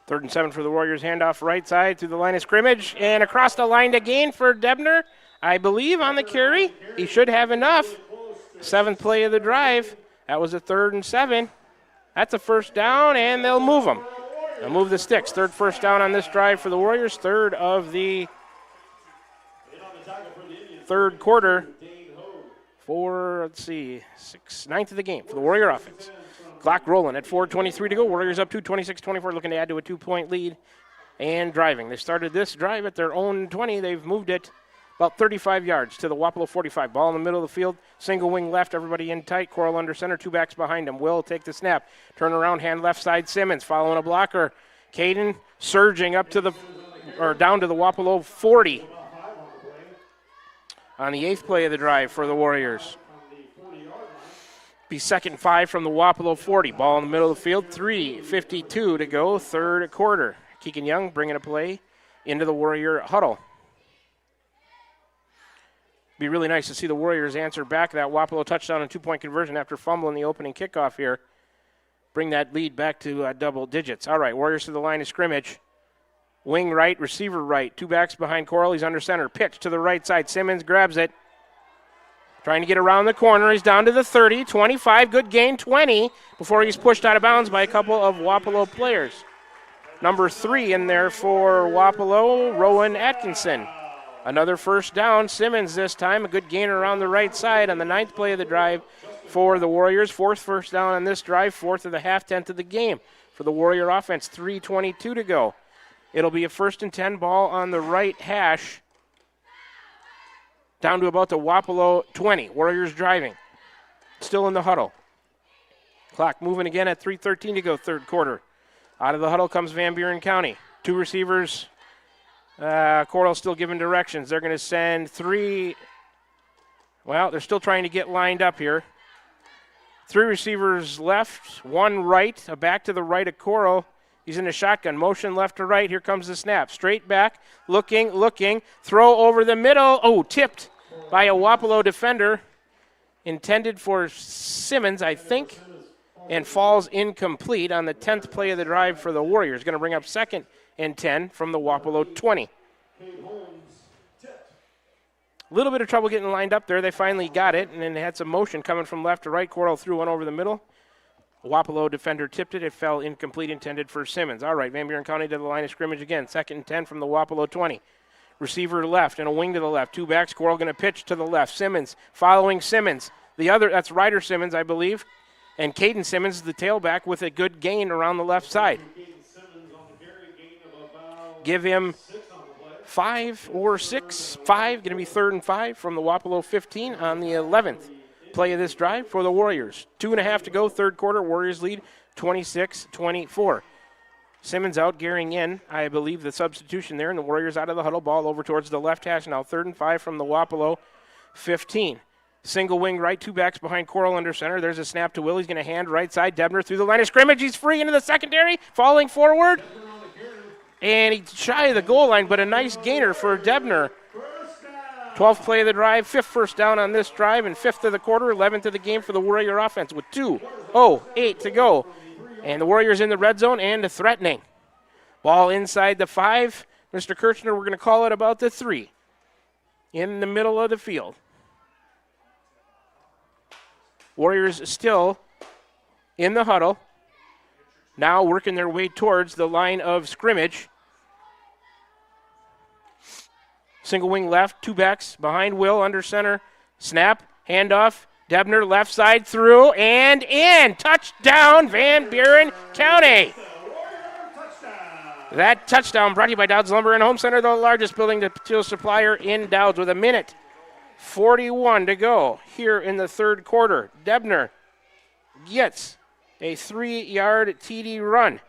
Third and 7 for the Warriors. Handoff right side through the line of scrimmage and across the line to gain for Debner. I believe on the carry. He should have enough. 7th play of the drive. That was a 3rd and 7. That's a first down, and they'll move them. They'll move the sticks. Third first down on this drive for the Warriors. Third of the third quarter for, ninth of the game for the Warrior offense. Clock rolling at 4:23 to go. Warriors up 26-24, looking to add to a 2-point lead and driving. They started this drive at their own 20. They've moved it about 35 yards to the Wapello 45. Ball in the middle of the field. Single wing left. Everybody in tight. Coral under center. 2 backs behind him. Will take the snap. Turn around. Hand left side. Simmons following a blocker. Caden surging up to down to the Wapello 40 on the 8th play of the drive for the Warriors. Be 2nd and 5 from the Wapello 40. Ball in the middle of the field. 3:52 to go. Third quarter. Keegan Young bringing a play into the Warrior huddle. Be really nice to see the Warriors answer back that Wapello touchdown and 2-point conversion after fumbling the opening kickoff here. Bring that lead back to double digits. All right, Warriors to the line of scrimmage. Wing right, receiver right. 2 backs behind Coral. He's under center. Pitch to the right side. Simmons grabs it. Trying to get around the corner. He's down to the 30, 25. Good gain, 20, before he's pushed out of bounds by a couple of Wapello players. Number 3 in there for Wapello, Rowan Atkinson. Another first down. Simmons this time. A good gain around the right side on the 9th play of the drive for the Warriors. 4th first down on this drive. 4th of the half, 10th of the game for the Warrior offense. 3:22 to go. It'll be a 1st and 10 ball on the right hash. Down to about the Wapello 20. Warriors driving. Still in the huddle. Clock moving again at 3:13 to go, third quarter. Out of the huddle comes Van Buren County. 2 receivers. Coral still giving directions. They're going to send 3. Well, they're still trying to get lined up here. 3 receivers left, 1 right, a back to the right of Coral. He's in a shotgun, motion left to right. Here comes the snap. Straight back, looking, throw over the middle. Oh, tipped by a Wapello defender. Intended for Simmons, I think, and falls incomplete on the 10th play of the drive for the Warriors. Going to bring up 2nd and 10 from the Wapello 20. A little bit of trouble getting lined up there. They finally got it, and then they had some motion coming from left to right. Coral threw one over the middle. Wapello defender tipped it. It fell incomplete, intended for Simmons. All right, Van Buren County to the line of scrimmage again. 2nd and 10 from the Wapello 20. Receiver left and a wing to the left. 2 backs. Coral going to pitch to the left. Simmons following Simmons. That's Ryder Simmons, I believe. And Caden Simmons, the tailback, with a good gain around the left side. Give him 5 or 6. 5, going to be 3rd and 5 from the Wapello 15 on the 11th play of this drive for the Warriors. 2.5 to go, third quarter. Warriors lead 26-24. Simmons out, gearing in, I believe, the substitution there, and the Warriors out of the huddle. Ball over towards the left hash now. 3rd and 5 from the Wapello 15. Single wing right, 2 backs behind Coral under center. There's a snap to Will. He's going to hand right side. Debner through the line of scrimmage. He's free into the secondary, falling forward. And he's shy of the goal line, but a nice gainer for Debner. 12th play of the drive, 5th first down on this drive, and 5th of the quarter, 11th of the game for the Warrior offense with 2:08 to go. And the Warriors in the red zone and threatening. Ball inside the 5. Mr. Kirchner, we're going to call it about the 3. In the middle of the field. Warriors still in the huddle. Now working their way towards the line of scrimmage. Single wing left, 2 backs behind Will, under center. Snap, handoff, Debner left side through and in. Touchdown, Van Buren County. That touchdown brought to you by Dowd's Lumber and Home Center, the largest building material supplier in Dowd's, with 1:41 to go here in the third quarter. Debner gets a 3-yard TD run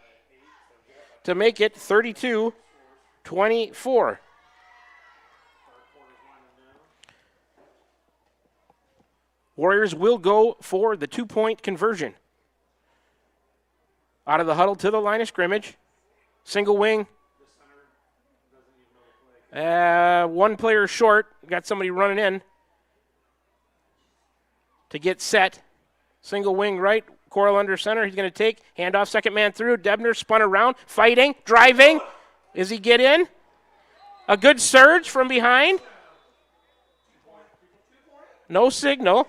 to make it 32-24. Warriors will go for the 2-point conversion. Out of the huddle to the line of scrimmage. Single wing. 1 player short. Got somebody running in to get set. Single wing right. Coral under center. He's going to take. Handoff, second man through. Debner spun around. Fighting. Driving. Does he get in? A good surge from behind. No signal.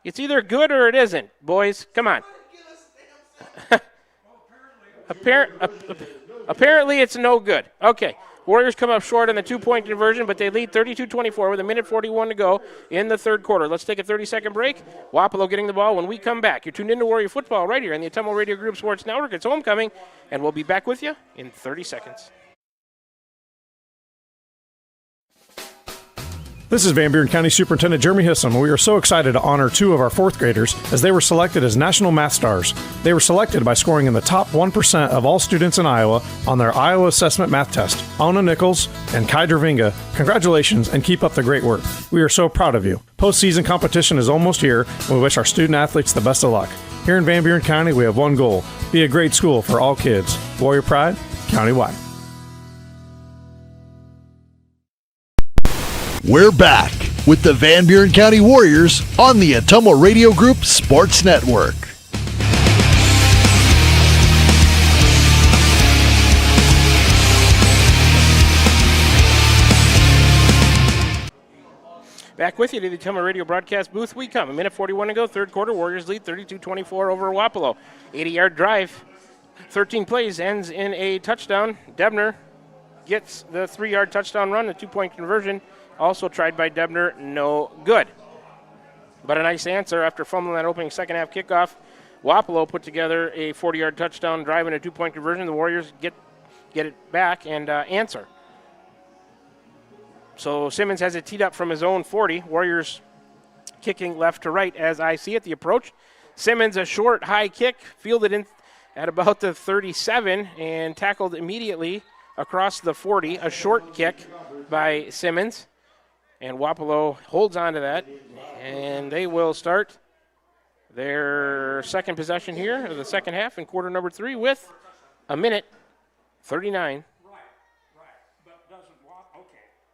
It's either good or it isn't, boys. Come on. Apparently it's no good. Okay. Warriors come up short on the 2-point conversion, but they lead 32-24 with 1:41 to go in the third quarter. Let's take a 30-second break. Wapello getting the ball when we come back. You're tuned into Warrior Football right here on the Ottumwa Radio Group Sports Network. It's homecoming, and we'll be back with you in 30 seconds. This is Van Buren County Superintendent Jeremy Hissom. We are so excited to honor 2 of our 4th graders as they were selected as National Math Stars. They were selected by scoring in the top 1% of all students in Iowa on their Iowa Assessment Math Test. Ona Nichols and Kai Dervinga, congratulations and keep up the great work. We are so proud of you. Postseason competition is almost here, and we wish our student athletes the best of luck. Here in Van Buren County, we have one goal: be a great school for all kids. Warrior pride, countywide. We're back with the Van Buren County Warriors on the Ottumwa Radio Group Sports Network. Back with you to the Ottumwa Radio broadcast booth we come. 1:41 to go, third quarter. Warriors lead 32-24 over Wapello. 80-yard drive, 13 plays, ends in a touchdown. Debner gets the 3-yard touchdown run, a 2-point conversion. Also tried by Debner, no good. But a nice answer after fumbling that opening second half kickoff. Wapello put together a 40-yard touchdown drive and a 2-point conversion. The Warriors get it back and answer. So Simmons has it teed up from his own 40. Warriors kicking left to right as I see it. The approach. Simmons, a short, high kick, fielded in at about the 37 and tackled immediately across the 40. A short kick by Simmons. And Wapello holds on to that, and they will start their second possession here of the second half in quarter number 3 with 1:39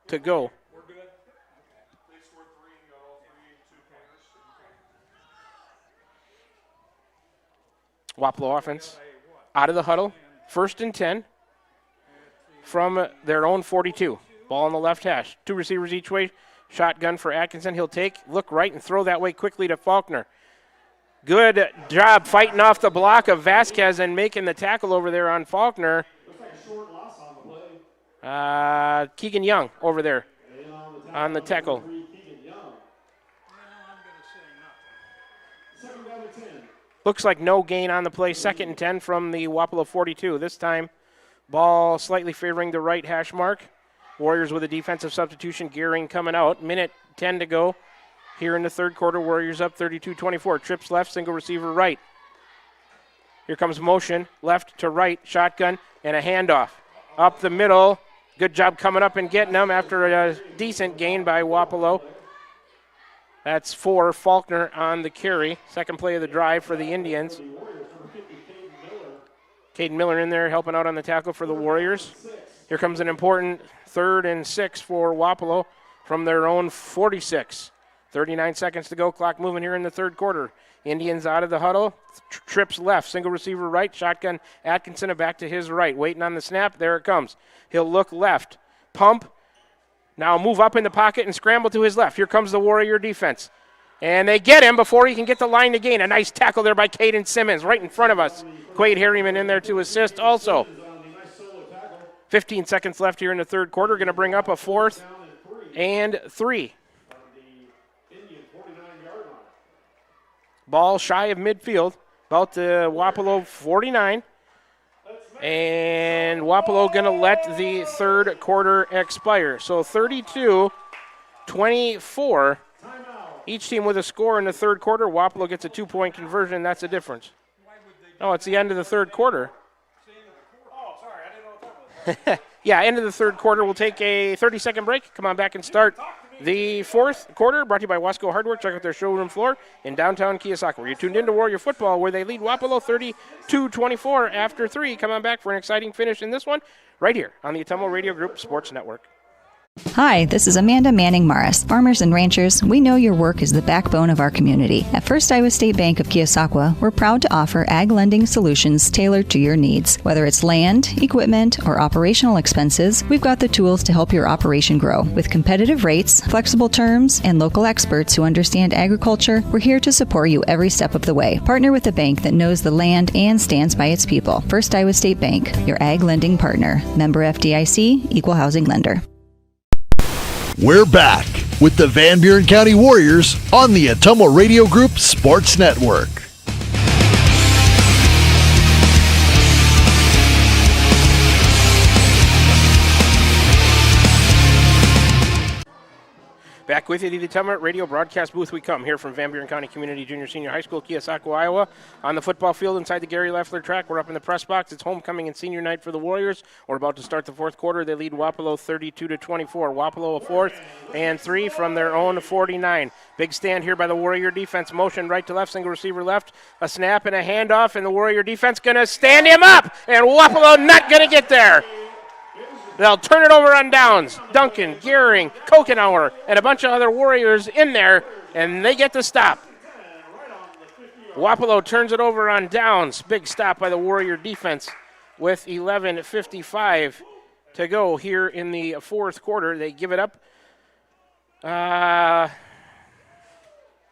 to go. Wapello offense out of the huddle, 1st and 10 from their own 42. Ball on the left hash. 2 receivers each way. Shotgun for Atkinson. He'll look right and throw that way quickly to Faulkner. Good job fighting off the block of Vasquez and making the tackle over there on Faulkner. Keegan Young over there on the tackle. Looks like no gain on the play. 2nd and 10 from the Wapello 42. This time, ball slightly favoring the right hash mark. Warriors with a defensive substitution. Gearing coming out. 1:10 to go here in the third quarter. Warriors up 32-24. Trips left, single receiver right. Here comes motion, left to right, shotgun, and a handoff. Up the middle. Good job coming up and getting them after a decent gain by Wapello. That's 4. Faulkner on the carry. Second play of the drive for the Indians. Caden Miller in there helping out on the tackle for the Warriors. Here comes an important 3rd and 6 for Wapello from their own 46. 39 seconds to go, clock moving here in the third quarter. Indians out of the huddle, trips left, single receiver right, shotgun Atkinson back to his right, waiting on the snap, there it comes. He'll look left, pump, now move up in the pocket and scramble to his left. Here comes the Warrior defense. And they get him before he can get the line to gain. A nice tackle there by Caden Simmons right in front of us. Quade Harriman in there to assist also. 15 seconds left here in the third quarter, going to bring up a 4th and 3. Ball shy of midfield, about the Wapello 49. And Wapello going to let the third quarter expire. So 32-24. Each team with a score in the third quarter. Wapello gets a 2-point conversion. That's the difference. Oh, it's the end of the third quarter. Yeah, end of the third quarter. We'll take a 30-second break. Come on back and start the fourth quarter, brought to you by Wasco Hardware. Check out their showroom floor in downtown Keosauqua. You're tuned into Warrior Football, where they lead Wapello 32-24 after 3. Come on back for an exciting finish in this one, right here on the Atomo Radio Group Sports Network. Hi, this is Amanda Manning Morris. Farmers and ranchers, we know your work is the backbone of our community. At First Iowa State Bank of Keosauqua, we're proud to offer ag lending solutions tailored to your needs. Whether it's land, equipment, or operational expenses, we've got the tools to help your operation grow. With competitive rates, flexible terms, and local experts who understand agriculture, we're here to support you every step of the way. Partner with a bank that knows the land and stands by its people. First Iowa State Bank, your ag lending partner. Member FDIC, Equal Housing Lender. We're back with the Van Buren County Warriors on the Atomo Radio Group Sports Network. Back with you to the Atomo Radio broadcast booth we come here from Van Buren County Community Junior Senior High School, Keosauqua, Iowa. On the football field inside the Gary Leffler track, we're up in the press box. It's homecoming and senior night for the Warriors. We're about to start the fourth quarter. They lead Wapello 32-24. Wapello a 4th and 3 from their own 49. Big stand here by the Warrior defense. Motion right to left, single receiver left. A snap and a handoff, and the Warrior defense going to stand him up, and Wapello not going to get there. They'll turn it over on downs. Duncan, Gehring, Kokenauer, and a bunch of other Warriors in there, and they get the stop. Wapello turns it over on downs. Big stop by the Warrior defense with 11:55 to go here in the fourth quarter. They give it up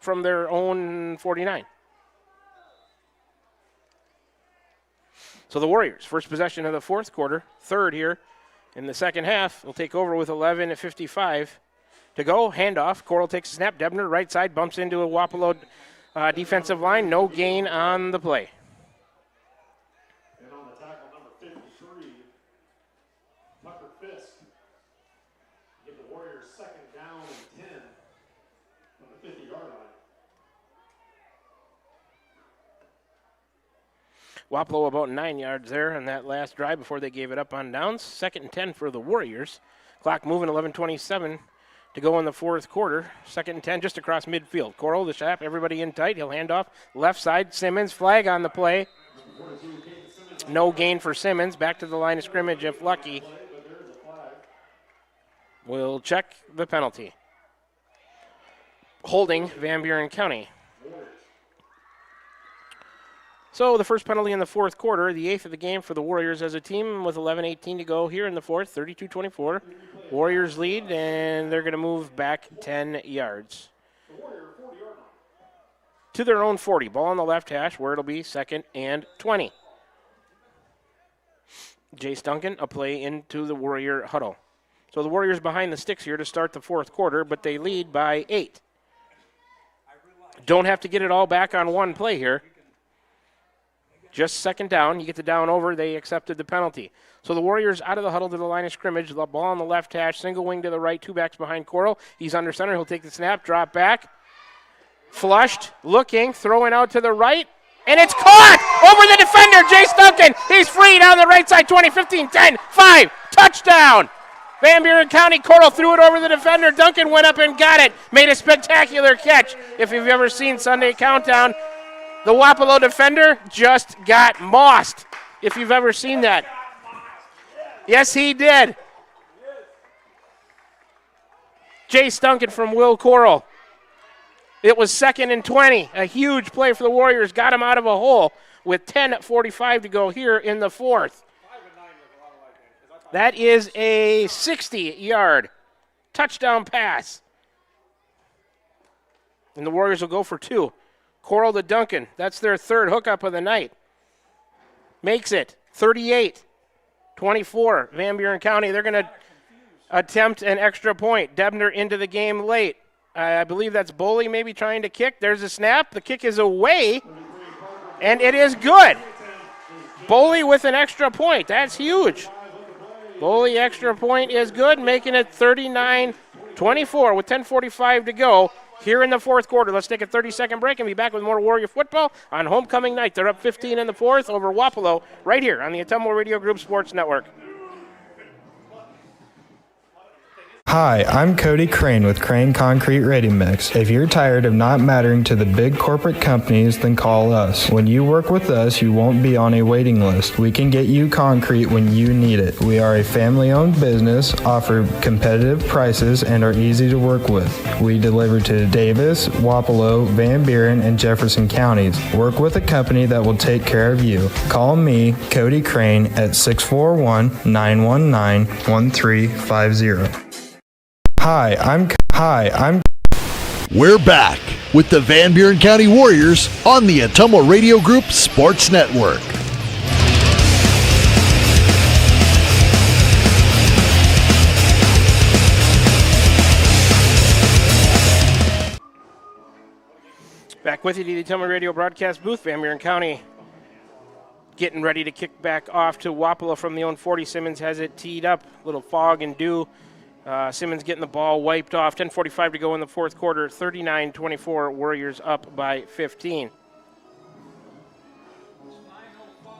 from their own 49. So the Warriors, first possession of the fourth quarter, third here. In the second half, we'll take over with 11:55 to go. Handoff. Coral takes a snap. Debner, right side, bumps into a Wapello defensive line. No gain on the play. And on the tackle, number 53, Tucker Fisk. Give the Warriors second down and 10 on the 50-yard line. Wapello about 9 yards there on that last drive before they gave it up on downs. Second and 10 for the Warriors. Clock moving, 11:27 to go in the fourth quarter. Second and 10 just across midfield. Coral, the shop, everybody in tight. He'll hand off left side. Simmons, flag on the play. No gain for Simmons. Back to the line of scrimmage if lucky. We'll check the penalty. Holding Van Buren County. So the first penalty in the fourth quarter, the 8th of the game for the Warriors as a team with 11:18 to go here in the fourth, 32-24. Warriors lead, and they're going to move back 10 yards. To their own 40. Ball on the left hash where it'll be second and 20. Jace Duncan, a play into the Warrior huddle. So the Warriors behind the sticks here to start the fourth quarter, but they lead by 8. Don't have to get it all back on one play here. Just second down. You get the down over. They accepted the penalty. So the Warriors out of the huddle to the line of scrimmage. The ball on the left hash. Single wing to the right. Two backs behind Coral. He's under center. He'll take the snap. Drop back. Flushed. Looking. Throwing out to the right. And it's caught over the defender. Jace Duncan. He's free down the right side. 20, 15, 10, 5. Touchdown. Van Buren County. Coral threw it over the defender. Duncan went up and got it. Made a spectacular catch. If you've ever seen Sunday Countdown, the Wapello defender just got mossed, if you've ever seen that. Yes, he did. Jace Duncan from Will Coral. It was 2nd and 20. A huge play for the Warriors. Got him out of a hole with 10:45 to go here in the fourth. That is a 60-yard touchdown pass. And the Warriors will go for 2. Coral to Duncan. That's their third hookup of the night. Makes it 38-24. Van Buren County, they're going to attempt an extra point. Debner into the game late. I believe that's Boley maybe trying to kick. There's a snap. The kick is away, and it is good. Boley with an extra point. That's huge. Boley extra point is good, making it 39-24 with 10:45 to go here in the fourth quarter. Let's take a 30-second break and be back with more Warrior football on homecoming night. They're up 15 in the fourth over Wapello right here on the Ottumwa Radio Group Sports Network. Hi, I'm Cody Crane with Crane Concrete Ready Mix. If you're tired of not mattering to the big corporate companies, then call us. When you work with us, you won't be on a waiting list. We can get you concrete when you need it. We are a family-owned business, offer competitive prices, and are easy to work with. We deliver to Davis, Wapello, Van Buren, and Jefferson counties. Work with a company that will take care of you. Call me, Cody Crane, at 641-919-1350. Hi, I'm. We're back with the Van Buren County Warriors on the Ottumwa Radio Group Sports Network. Back with you to the Ottumwa Radio broadcast booth. Van Buren County getting ready to kick back off to Wapello from the own 40. Simmons has it teed up. Little fog and dew. Simmons getting the ball wiped off. 10:45 to go in the fourth quarter. 39-24. Warriors up by 15.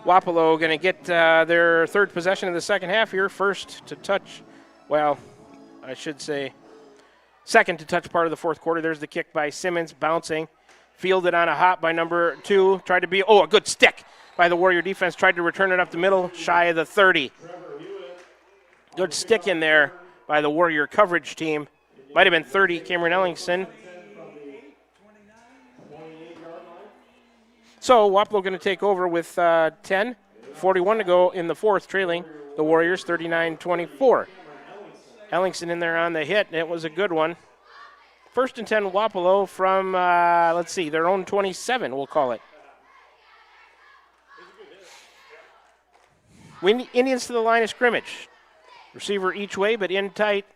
Wapello going to get their third possession of the second half here. First to touch, well, I should say second to touch part of the fourth quarter. There's the kick by Simmons, bouncing. Fielded on a hop by number 2. Tried to be, a good stick by the Warrior defense. Tried to return it up the middle, shy of the 30. Good stick in there by the Warrior coverage team. Might have been 30, Cameron Ellingson. So Wapello going to take over with 10:41 to go in the fourth, trailing the Warriors 39-24. Ellingson in there on the hit, and it was a good one. First and 10 Wapello from, their own 27, we'll call it. Indians to the line of scrimmage. Receiver each way, but in tight.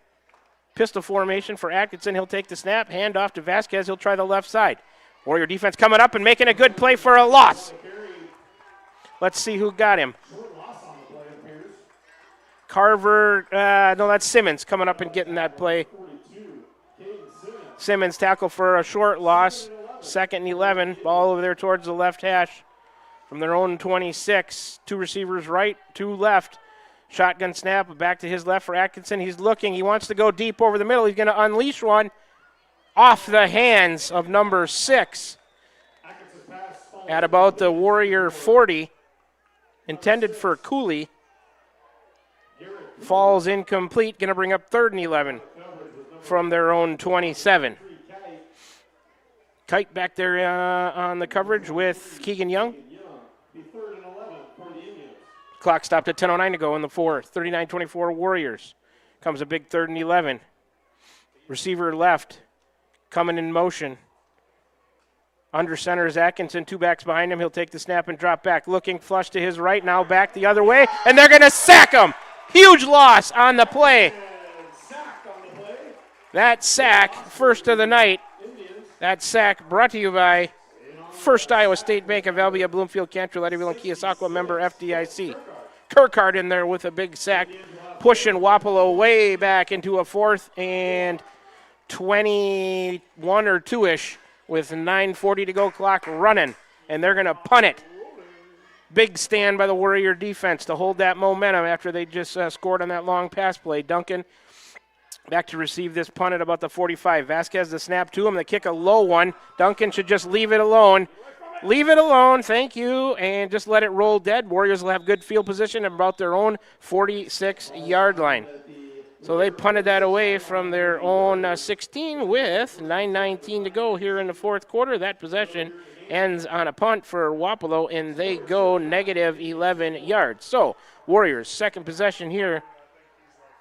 Pistol formation for Atkinson. He'll take the snap. Hand off to Vasquez. He'll try the left side. Warrior defense coming up and making a good play for a loss. Let's see who got him. Carver, no, that's Simmons coming up and getting that play. Simmons tackle for a short loss. 2nd and 11. Ball over there towards the left hash. From their own 26. 2 receivers right, 2 left. Shotgun snap, back to his left for Atkinson. He's looking. He wants to go deep over the middle. He's going to unleash one off the hands of number 6 at about the Warrior 40. Intended for Cooley. Falls incomplete. Going to bring up 3rd and 11 from their own 27. Kite back there on the coverage with Keegan Young. Clock stopped at 10:09 to go in the fourth. 39-24 Warriors. Comes a big 3rd and 11. Receiver left. Coming in motion. Under center is Atkinson. 2 backs behind him. He'll take the snap and drop back. Looking flush to his right. Now back the other way. And they're going to sack him. Huge loss on the play. That sack, first of the night. That sack brought to you by First Iowa State Bank of Albia, Bloomfield, Cantrell, Eddyville, and Keosauqua, member FDIC. Kirkhardt in there with a big sack, pushing Wapello way back into a 4th and 21 or 2-ish with 9:40 to go clock running, and they're going to punt it. Big stand by the Warrior defense to hold that momentum after they just scored on that long pass play. Duncan back to receive this punt at about the 45. Vasquez the snap to him. They kick a low one. Duncan should just leave it alone. Leave it alone, thank you, and just let it roll dead. Warriors will have good field position at about their own 46-yard line. So they punted that away from their own 16 with 9:19 to go here in the fourth quarter. That possession ends on a punt for Wapello, and they go negative 11 yards. So Warriors, second possession here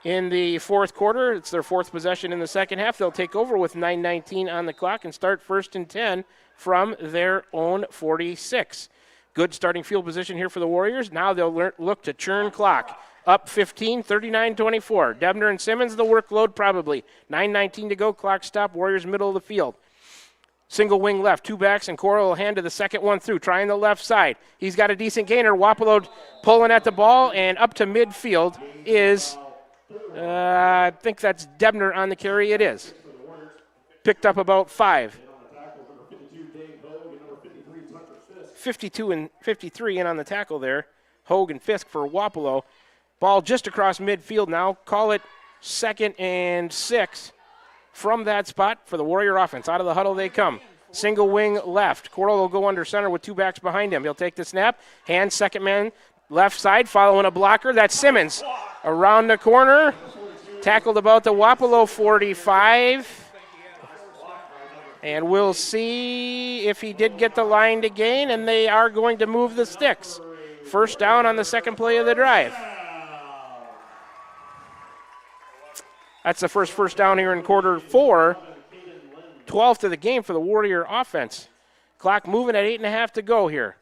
in the fourth quarter. It's their fourth possession in the second half. They'll take over with 9:19 on the clock and start 1st and 10 from their own 46. Good starting field position here for the Warriors. Now they'll look to churn clock. Up 15, 39-24. Debner and Simmons, the workload probably. 9:19 to go, clock stop, Warriors middle of the field. Single wing left, two backs, and Coral will hand to the second one through, trying the left side. He's got a decent gainer. Wapello pulling at the ball, and up to midfield is, I think that's Debner on the carry. It is. Picked up about 5. 52 and 53 in on the tackle there. Hogue and Fisk for Wapello. Ball just across midfield now. Call it 2nd and 6 from that spot for the Warrior offense. Out of the huddle they come. Single wing left. Coral will go under center with two backs behind him. He'll take the snap. Hand second man left side following a blocker. That's Simmons. Around the corner. Tackled about the Wapello 45. And we'll see if he did get the line to gain, and they are going to move the sticks. First down on the second play of the drive. That's the first down here in quarter 4. 12th of the game for the Warrior offense. Clock moving at 8.5 to go here.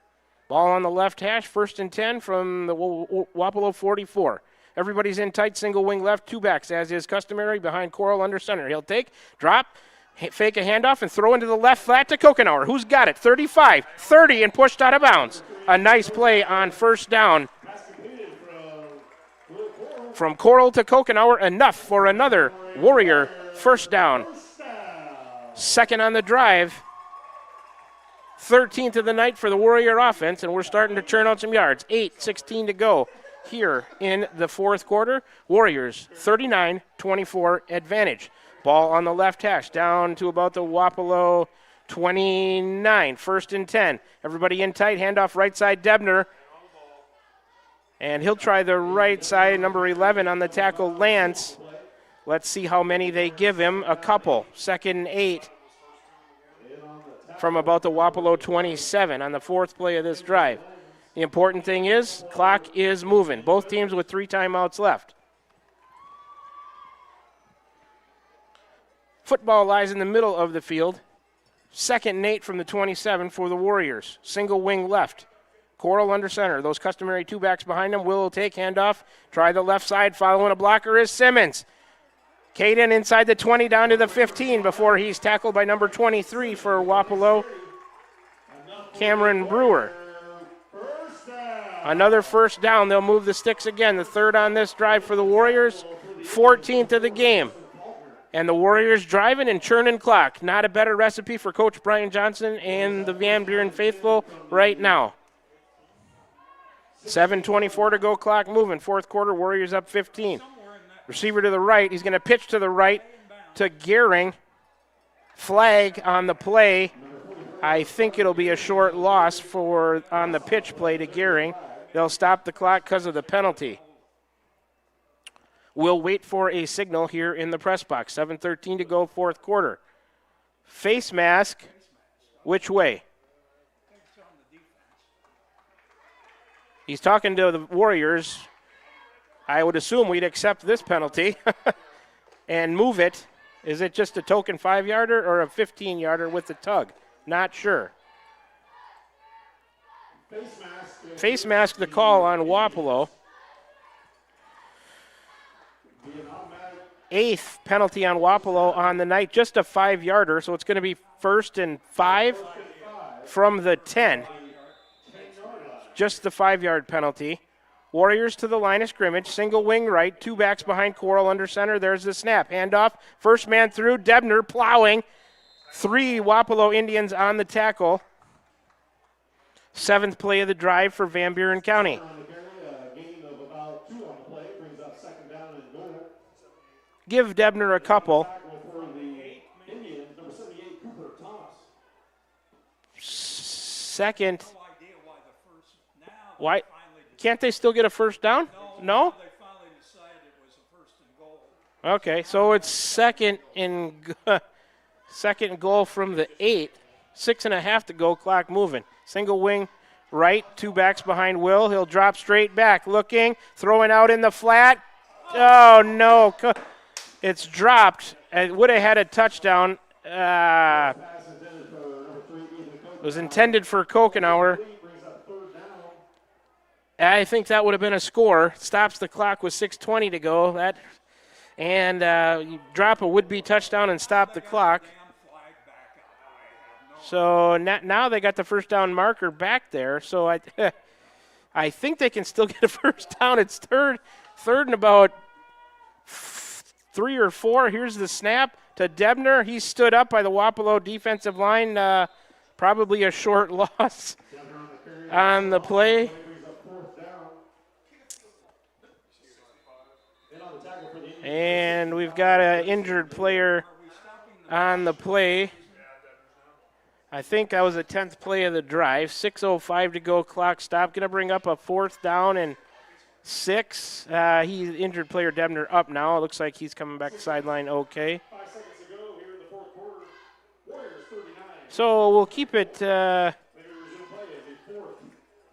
Ball on the left hash, 1st and 10 from the Wapello 44. Everybody's in tight, single wing left, two backs, as is customary, behind Coral under center. He'll take, drop, fake a handoff, and throw into the left flat to Kokenauer. Who's got it? 35, 30, and pushed out of bounds. A nice play on first down from Coral to Kokenauer, enough for another Warrior first down. Second on the drive. 13th of the night for the Warrior offense, and we're starting to churn out some yards. 8:16 to go here in the fourth quarter. Warriors 39-24 advantage. Ball on the left hash down to about the Wapello 29. 1st and 10. Everybody in tight. Handoff right side, Debner. And he'll try the right side, number 11 on the tackle, Lance. Let's see how many they give him. A couple. 2nd and 8 from about the Wapello 27 on the fourth play of this drive. The important thing is, clock is moving. Both teams with 3 timeouts left. Football lies in the middle of the field. 2nd and 8 from the 27 for the Warriors. Single wing left. Coral under center. Those customary two backs behind him. Will take handoff. Try the left side. Following a blocker is Simmons. Caden inside the 20 down to the 15 before he's tackled by number 23 for Wapello, Cameron Brewer. Another first down. They'll move the sticks again. The third on this drive for the Warriors. 14th of the game. And the Warriors driving and churning clock. Not a better recipe for Coach Brian Johnson and the Van Buren faithful right now. 7:24 to go, clock moving. Fourth quarter, Warriors up 15. Receiver to the right. He's going to pitch to the right to Gehring. Flag on the play. I think it'll be a short loss on the pitch play to Gehring. They'll stop the clock because of the penalty. We'll wait for a signal here in the press box. 7:13 to go, fourth quarter. Face mask, which way? He's talking to the Warriors. I would assume we'd accept this penalty and move it. Is it just a token 5-yarder or a 15-yarder with the tug? Not sure. Face mask the call on Wapello. 8th penalty on Wapello on the night, just a 5-yarder, so it's going to be 1st and 5 from the 10. Just the 5-yard penalty. Warriors to the line of scrimmage, single wing right, two backs behind Coral under center. There's the snap. Handoff, first man through, Debner plowing. 3 Wapello Indians on the tackle. 7th play of the drive for Van Buren County. Give Debner a couple. Second. Why can't they still get a first down? No? Okay, so it's second and goal from the 8. 6.5 to go, clock moving. Single wing right, 2 backs behind Will. He'll drop straight back, looking, throwing out in the flat. Oh, no. It's dropped. It would have had a touchdown. It was intended for Kokenauer. I think that would have been a score. Stops the clock with 6:20 to go. You drop a would-be touchdown and stop the clock. So now they got the first down marker back there. So I think they can still get a first down. It's third and about 3 or 4. Here's the snap to Debner. He stood up by the Wapello defensive line. Probably a short loss on the play. And we've got an injured player on the play. I think that was the 10th play of the drive. 6:05 to go, clock stop. Going to bring up a 4th down and 6. He's injured player Debner up now. It looks like he's coming back to sideline okay. So we'll keep it. I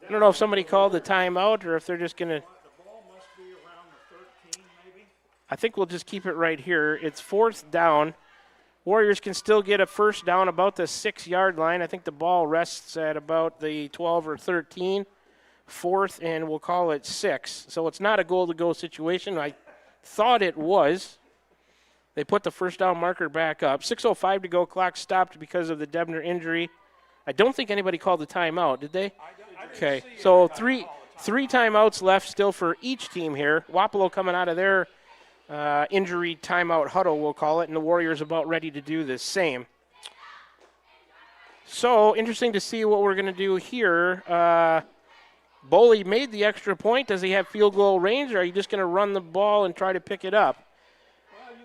don't know if somebody called the timeout or if they're just going to. I think we'll just keep it right here. It's 4th down. Warriors can still get a first down about the 6-yard line. I think the ball rests at about the 12 or 13. 4th, and we'll call it 6. So it's not a goal-to-go situation. I thought it was. They put the first down marker back up. 6:05 to go. Clock stopped because of the Debner injury. I don't think anybody called the timeout, did they? Okay, so three timeouts left still for each team here. Wapello coming out of their injury timeout huddle, we'll call it, and the Warriors about ready to do the same. So interesting to see what we're going to do here. Boley made the extra point. Does he have field goal range, or are you just going to run the ball and try to pick it up?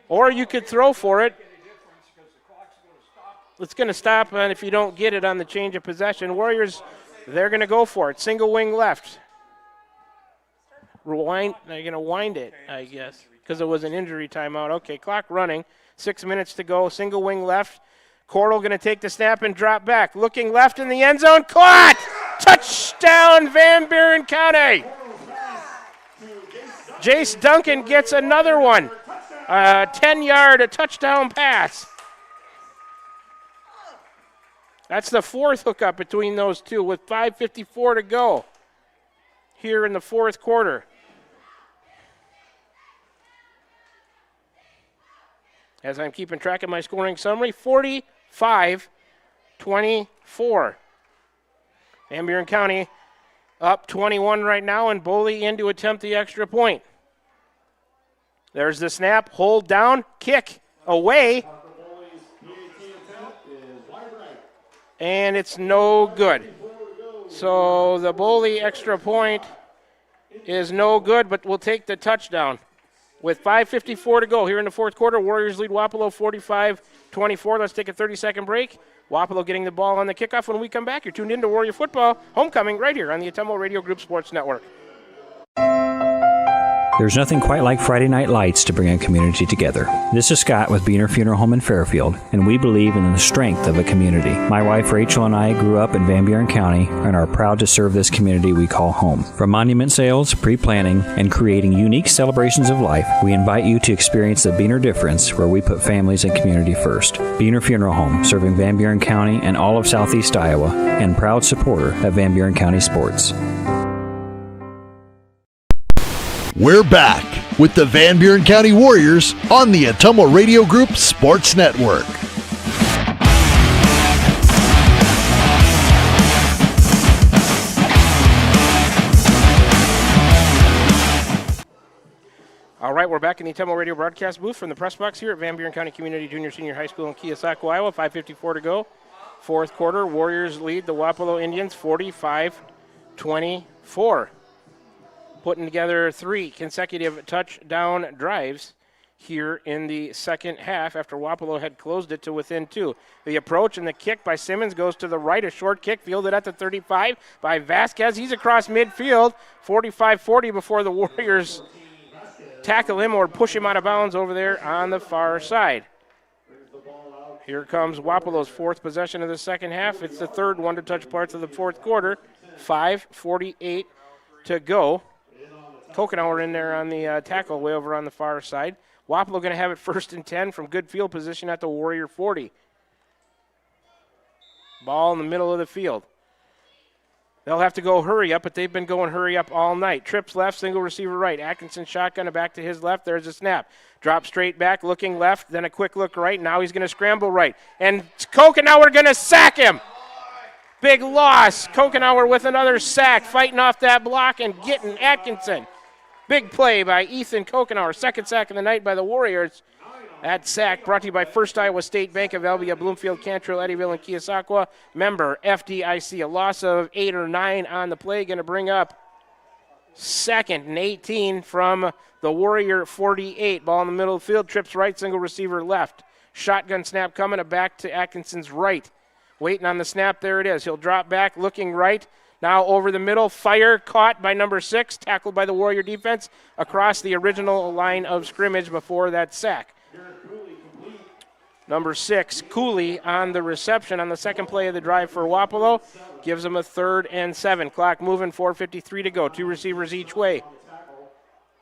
Or you could throw for it. It's going to stop, and if you don't get it on the change of possession, Warriors, they're going to go for it. Single wing left. They're going to wind it, I guess, because it was an injury timeout. Okay, clock running. 6 minutes to go. Single wing left. Cordell going to take the snap and drop back. Looking left in the end zone. Caught! Touchdown, Van Buren County. Jace Duncan gets another one. 10-yard touchdown pass. That's the 4th hookup between those two with 5:54 to go here in the 4th quarter. As I'm keeping track of my scoring summary, 45-24. Van Buren County up 21 right now, and Boley in to attempt the extra point. There's the snap, hold down, kick away. And it's no good. So the Boley extra point is no good, but we'll take the touchdown. With 5:54 to go here in the 4th quarter, Warriors lead Wapello 45-24. Let's take a 30-second break. Wapello getting the ball on the kickoff. When we come back, you're tuned into Warrior Football Homecoming right here on the Ottumwa Radio Group Sports Network. There's nothing quite like Friday Night Lights to bring a community together. This is Scott with Buren Funeral Home in Fairfield, and we believe in the strength of a community. My wife Rachel and I grew up in Van Buren County and are proud to serve this community we call home. From monument sales, pre-planning, and creating unique celebrations of life, we invite you to experience the Buren difference where we put families and community first. Buren Funeral Home, serving Van Buren County and all of Southeast Iowa, and proud supporter of Van Buren County sports. We're back with the Van Buren County Warriors on the Ottumwa Radio Group Sports Network. All right, we're back in the Ottumwa Radio broadcast booth from the press box here at Van Buren County Community Junior Senior High School in Keosauqua, Iowa. 5:54 to go. 4th quarter, Warriors lead the Wapello Indians 45-24. Putting together 3 consecutive touchdown drives here in the second half after Wapello had closed it to within 2. The approach and the kick by Simmons goes to the right, a short kick fielded at the 35 by Vasquez. He's across midfield, 45-40 before the Warriors tackle him or push him out of bounds over there on the far side. Here comes Wapello's fourth possession of the second half. It's the third one to touch parts of the fourth quarter. 5:48 to go. Kokenauer in there on the tackle way over on the far side. Wapello going to have it 1st and 10 from good field position at the Warrior 40. Ball in the middle of the field. They'll have to go hurry up, but they've been going hurry up all night. Trips left, single receiver right. Atkinson shotgun back to his left. There's a snap. Drop straight back, looking left, then a quick look right. Now he's going to scramble right. And Kokenauer going to sack him. Big loss. Kokenauer with another sack, fighting off that block and getting Atkinson. Big play by Ethan Kokenauer. Second sack of the night by the Warriors. That sack brought to you by First Iowa State Bank of Albia, Bloomfield, Cantrell, Eddyville, and Keosauqua. Member FDIC. A loss of 8 or 9 on the play. Going to bring up 2nd and 18 from the Warrior 48. Ball in the middle of the field. Trips right, single receiver left. Shotgun snap coming back to Atkinson's right. Waiting on the snap. There it is. He'll drop back, looking right. Now over the middle. Fire caught by number 6. Tackled by the Warrior defense across the original line of scrimmage before that sack. Number 6, Cooley on the reception on the second play of the drive for Wapello. Gives them a 3rd and 7. Clock moving, 4:53 to go. 2 receivers each way.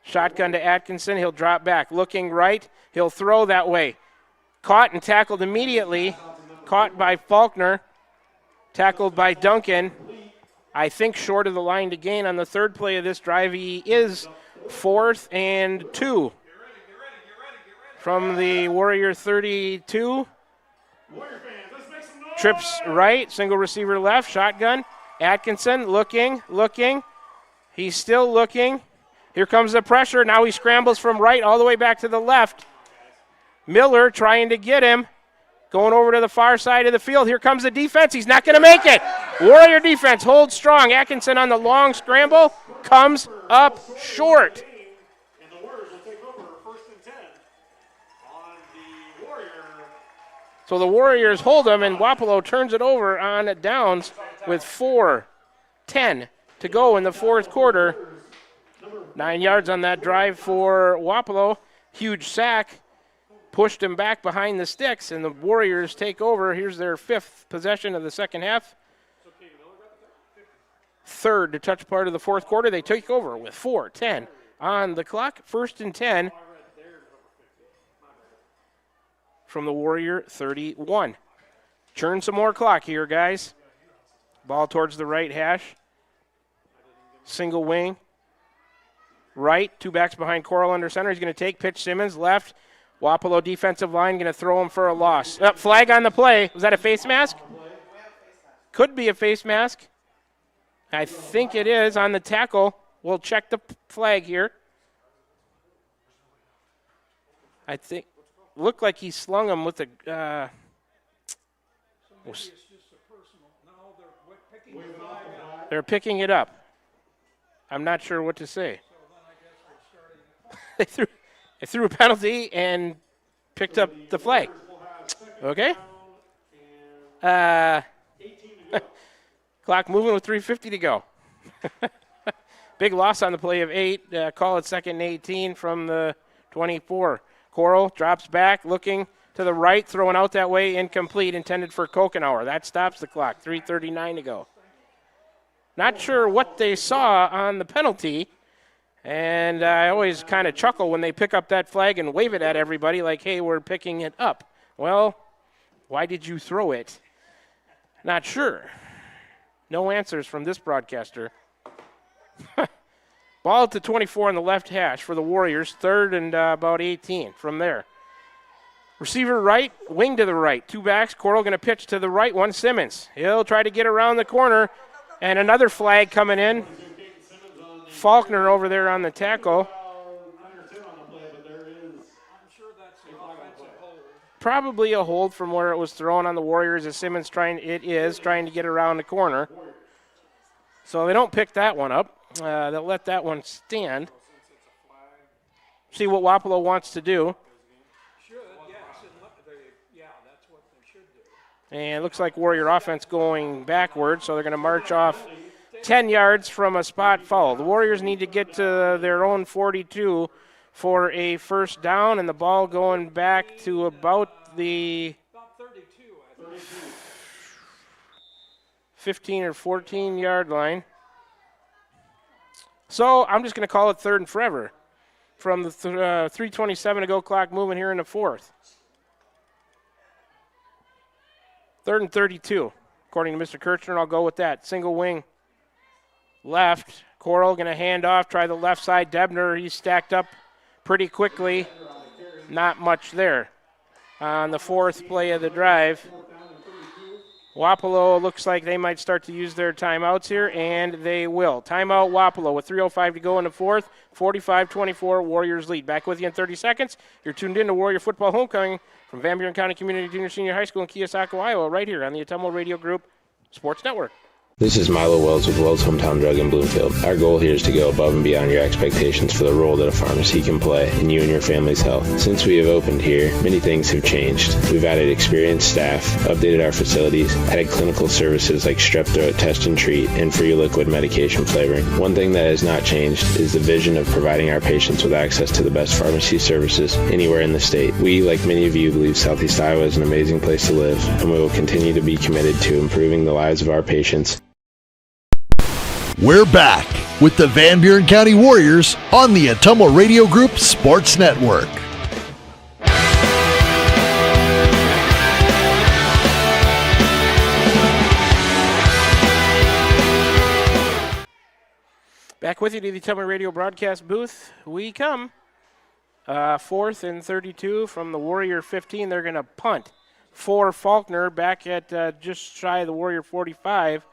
Shotgun to Atkinson. He'll drop back. Looking right. He'll throw that way. Caught and tackled immediately. Caught by Faulkner. Tackled by Duncan. I think short of the line to gain on the third play of this drive. He is 4th and 2. From the Warrior 32. Trips right, single receiver left, shotgun. Atkinson looking. He's still looking. Here comes the pressure. Now he scrambles from right all the way back to the left. Miller trying to get him. Going over to the far side of the field. Here comes the defense. He's not going to make it. Warrior defense holds strong. Atkinson on the long scramble comes up short. So the Warriors hold them, and Wapello turns it over on downs with 4:10 to go in the fourth quarter. 9 yards on that drive for Wapello. Huge sack. Pushed him back behind the sticks, and the Warriors take over. Here's their 5th possession of the second half. 3rd to touch part of the fourth quarter. They take over with 4:10 on the clock. 1st and 10. From the Warrior 31. Churn some more clock here, guys. Ball towards the right hash. Single wing. Right, 2 backs behind Coral under center. He's going to take pitch Simmons left. Wapello defensive line going to throw him for a loss. Flag on the play. Was that a face mask? Could be a face mask. I think it is on the tackle. We'll check the flag here. I think. Looked like he slung him with a. They're picking it up. I'm not sure what to say. They threw a penalty and picked up the flag. Okay. Clock moving with 3:50 to go. Big loss on the play of 8. Call it 2nd and 18 from the 24. Coral drops back, looking to the right, throwing out that way, incomplete, intended for Kokenauer. That stops the clock, 3:39 to go. Not sure what they saw on the penalty, and I always kind of chuckle when they pick up that flag and wave it at everybody like, hey, we're picking it up. Well, why did you throw it? Not sure. No answers from this broadcaster. Ball at the 24 on the left hash for the Warriors, 3rd and about 18 from there. Receiver right, wing to the right. 2 backs, Coral going to pitch to the right, 1 Simmons. He'll try to get around the corner, and another flag coming in. Faulkner over there on the tackle. Probably a hold from where it was thrown on the Warriors as Simmons trying to get around the corner. So they don't pick that one up. They'll let that one stand. See what Wapello wants to do. And it looks like Warrior offense going backward, so they're going to march off 10 yards from a spot foul. The Warriors need to get to their own 42 for a first down, and the ball going back to about the 15 or 14-yard line. So I'm just going to call it third and forever from the 3:27 to go clock moving here in the fourth. Third and 32, according to Mr. Kirchner. I'll go with that. Single wing left. Coral going to hand off, try the left side. Debner, he's stacked up pretty quickly. Not much there on the fourth play of the drive. Wapello looks like they might start to use their timeouts here, and they will. Timeout Wapello with 3:05 to go in the fourth. 45-24, Warriors lead. Back with you in 30 seconds. You're tuned in to Warrior Football Homecoming from Van Buren County Community Junior Senior High School in Keosauqua, Iowa, right here on the Atomo Radio Group Sports Network. This is Milo Wells with Wells Hometown Drug in Bloomfield. Our goal here is to go above and beyond your expectations for the role that a pharmacy can play in you and your family's health. Since we have opened here, many things have changed. We've added experienced staff, updated our facilities, added clinical services like strep throat test and treat, and free liquid medication flavoring. One thing that has not changed is the vision of providing our patients with access to the best pharmacy services anywhere in the state. We, like many of you, believe Southeast Iowa is an amazing place to live, and we will continue to be committed to improving the lives of our patients. We're back with the Van Buren County Warriors on the Atomo Radio Group Sports Network. Back with you to the Atomo Radio broadcast booth. We come. 4th and 32 from the Warrior 15. They're going to punt for Faulkner back at just shy of the Warrior 45.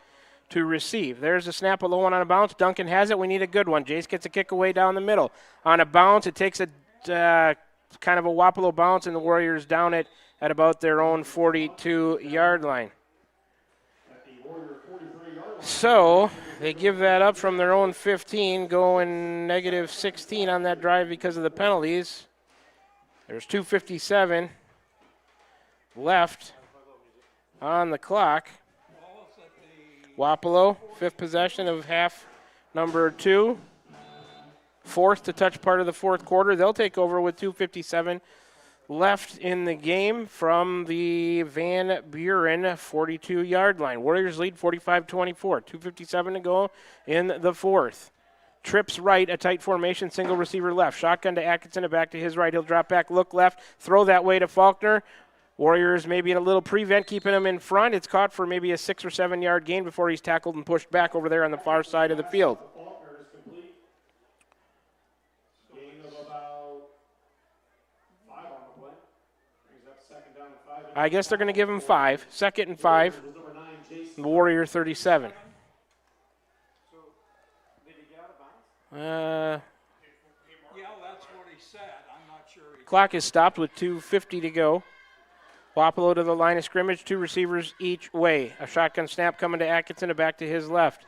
To receive. There's a snap, a low one on a bounce. Duncan has it. We need a good one. Jace gets a kick away down the middle. On a bounce, it takes a kind of a Wapello bounce, and the Warriors down it at about their own 42-yard line. So they give that up from their own 15, going -16 on that drive because of the penalties. There's 2:57 left on the clock. Wapello, 5th possession of half number 2. Fourth to touch part of the fourth quarter. They'll take over with 2:57 left in the game from the Van Buren 42-yard line. Warriors lead 45-24. 2:57 to go in the fourth. Trips right, a tight formation, single receiver left. Shotgun to Atkinson and back to his right. He'll drop back, look left, throw that way to Faulkner. Warriors maybe in a little prevent, keeping him in front. It's caught for maybe a 6 or 7 yard gain before he's tackled and pushed back over there on the far side of the field. I guess they're going to give him 5. 2nd and 5. The Warrior 37. Yeah, that's what he said. I'm not sure. Clock is stopped with 2:50 to go. Wapello to the line of scrimmage, 2 receivers each way. A shotgun snap coming to Atkinson and back to his left.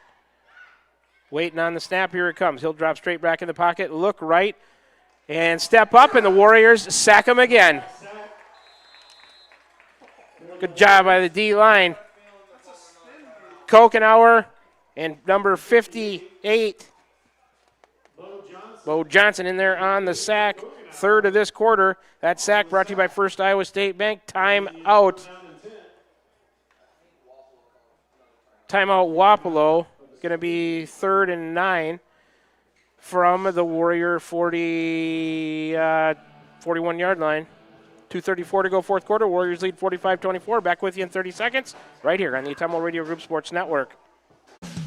Waiting on the snap, here it comes. He'll drop straight back in the pocket, look right, and step up, and the Warriors sack him again. Good job by the D-line. Kokenauer and number 58, Bo Johnson in there on the sack. 3rd of this quarter. That sack brought to you by First Iowa State Bank. Timeout. Timeout Wapello. Going to be 3rd and 9 from the Warrior 41-yard line. 2:34 to go fourth quarter. Warriors lead 45-24. Back with you in 30 seconds right here on the Atomo Radio Group Sports Network.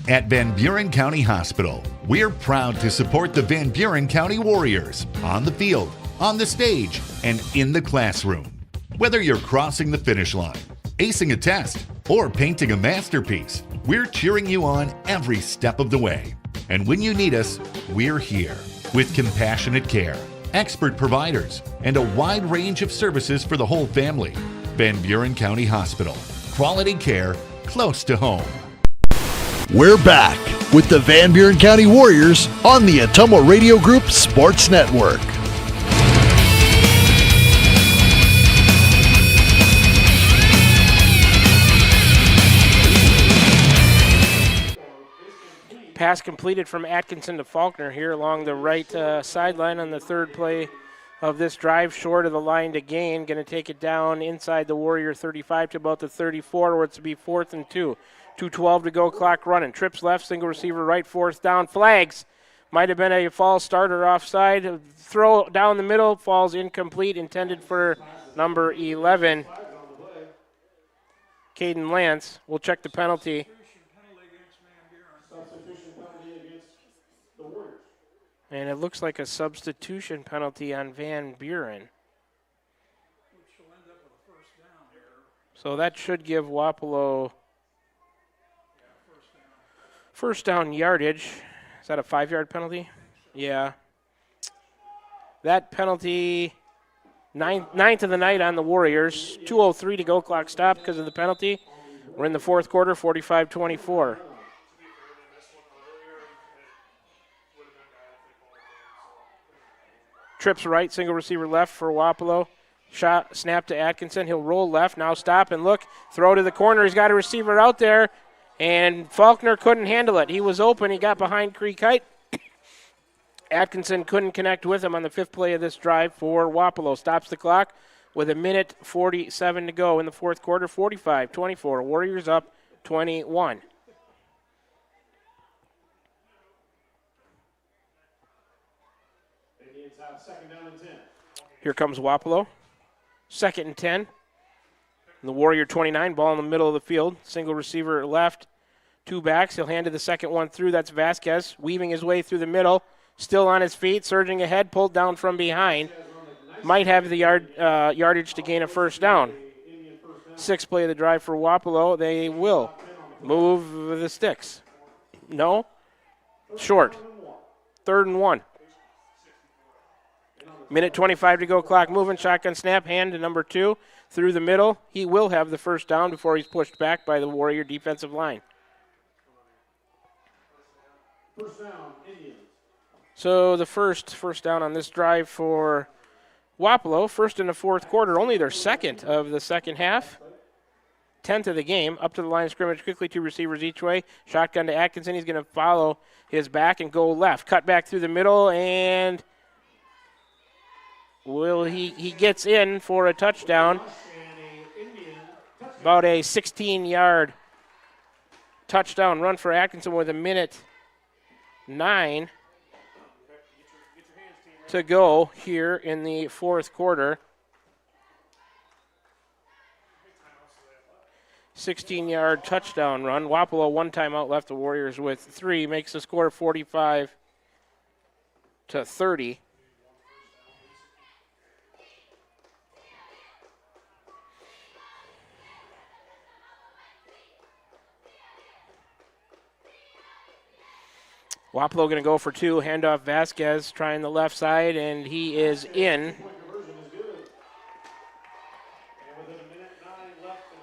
At Van Buren County Hospital, we're proud to support the Van Buren County Warriors on the field, on the stage, and in the classroom. Whether you're crossing the finish line, acing a test, or painting a masterpiece, we're cheering you on every step of the way. And when you need us, we're here with compassionate care, expert providers, and a wide range of services for the whole family. Van Buren County Hospital. Quality care close to home. We're back with the Van Buren County Warriors on the Atomo Radio Group Sports Network. Pass completed from Atkinson to Faulkner here along the right sideline on the third play of this drive, short of the line to gain. Going to take it down inside the Warrior 35 to about the 34, where it's to be 4th and 2. 2:12 to go, clock running. Trips left, single receiver right, 4th down. Flags. Might have been a false start or offside. Throw down the middle, falls incomplete, intended for number 11, Caden Lance. We'll check the penalty. And it looks like a substitution penalty on Van Buren. So that should give Wapello first down yardage. Is that a 5-yard penalty? Yeah. That penalty, ninth of the night on the Warriors. 2:03 to go, clock stop because of the penalty. We're in the fourth quarter, 45-24. Trips right, single receiver left for Wapello. Shot, snap to Atkinson. He'll roll left, now stop and look. Throw to the corner. He's got a receiver out there, and Faulkner couldn't handle it. He was open. He got behind Creek Height. Atkinson couldn't connect with him on the 5th play of this drive for Wapello. Stops the clock with 1:47 to go in the fourth quarter, 45-24. Warriors up 21. Here comes Wapello. 2nd and 10. The Warrior 29, ball in the middle of the field. Single receiver left, 2 backs. He'll hand to the second one through. That's Vasquez, weaving his way through the middle. Still on his feet, surging ahead, pulled down from behind. Might have the yardage to gain a first down. 6th play of the drive for Wapello. They will move the sticks. No? Short. 3rd and 1. 1:25 to go, clock moving, shotgun snap, hand to number 2, through the middle. He will have the first down before he's pushed back by the Warrior defensive line. So the first down on this drive for Wapello, first in the fourth quarter, only their second of the second half. 10th of the game, up to the line of scrimmage, quickly 2 receivers each way. Shotgun to Atkinson, he's going to follow his back and go left. Cut back through the middle, and he gets in for a touchdown. About a 16-yard touchdown run for Atkinson with 1:09 to go here in the fourth quarter. 16-yard touchdown run. Wapello 1 timeout left. The Warriors with 3 makes the score 45-30. Wapello going to go for 2, handoff Vasquez, trying the left side, and he is in.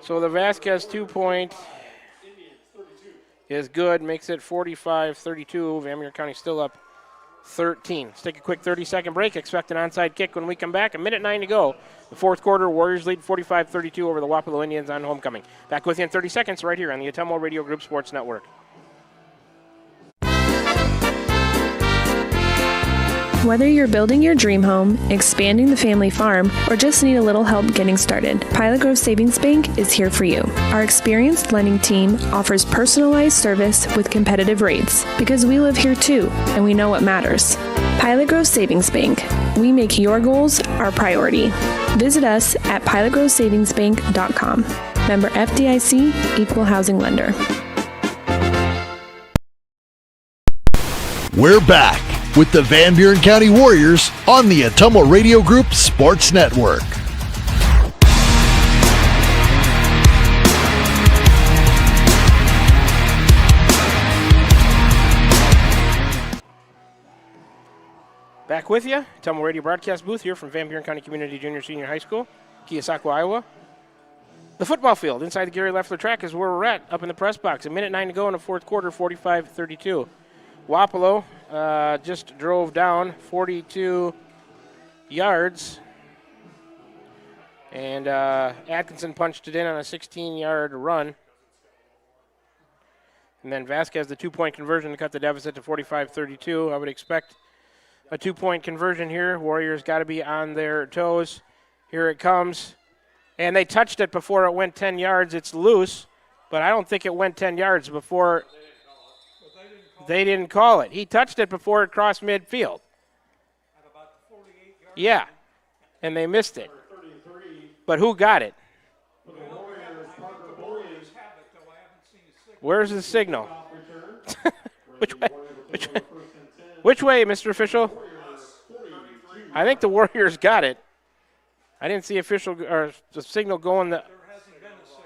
So the Vasquez 2-point is good, makes it 45-32. Van Buren County still up 13. Let's take a quick 30-second break. Expect an onside kick when we come back. 1:09 to go. The fourth quarter, Warriors lead 45-32 over the Wapello Indians on homecoming. Back with you in 30 seconds right here on the Ottumwa Radio Group Sports Network. Whether you're building your dream home, expanding the family farm, or just need a little help getting started, Pilot Grove Savings Bank is here for you. Our experienced lending team offers personalized service with competitive rates because we live here too, and we know what matters. Pilot Grove Savings Bank. We make your goals our priority. Visit us at pilotgrovesavingsbank.com. Member FDIC, Equal Housing Lender. We're back with the Van Buren County Warriors on the Ottumwa Radio Group Sports Network. Back with you, Ottumwa Radio broadcast booth here from Van Buren County Community Junior Senior High School, Keosauqua, Iowa. The football field inside the Gary Leffler track is where we're at, up in the press box. 1:09 to go in the fourth quarter, 45-32. Wapello just drove down 42 yards, and Atkinson punched it in on a 16-yard run. And then Vasquez, the 2-point conversion to cut the deficit to 45-32. I would expect a 2-point conversion here. Warriors got to be on their toes. Here it comes. And they touched it before it went 10 yards. It's loose, but I don't think it went 10 yards before they didn't call it. He touched it before it crossed midfield. Yeah, and they missed it. But who got it? Where's the signal? Which way? Which way, Mr. Official? I think the Warriors got it. I didn't see the signal going the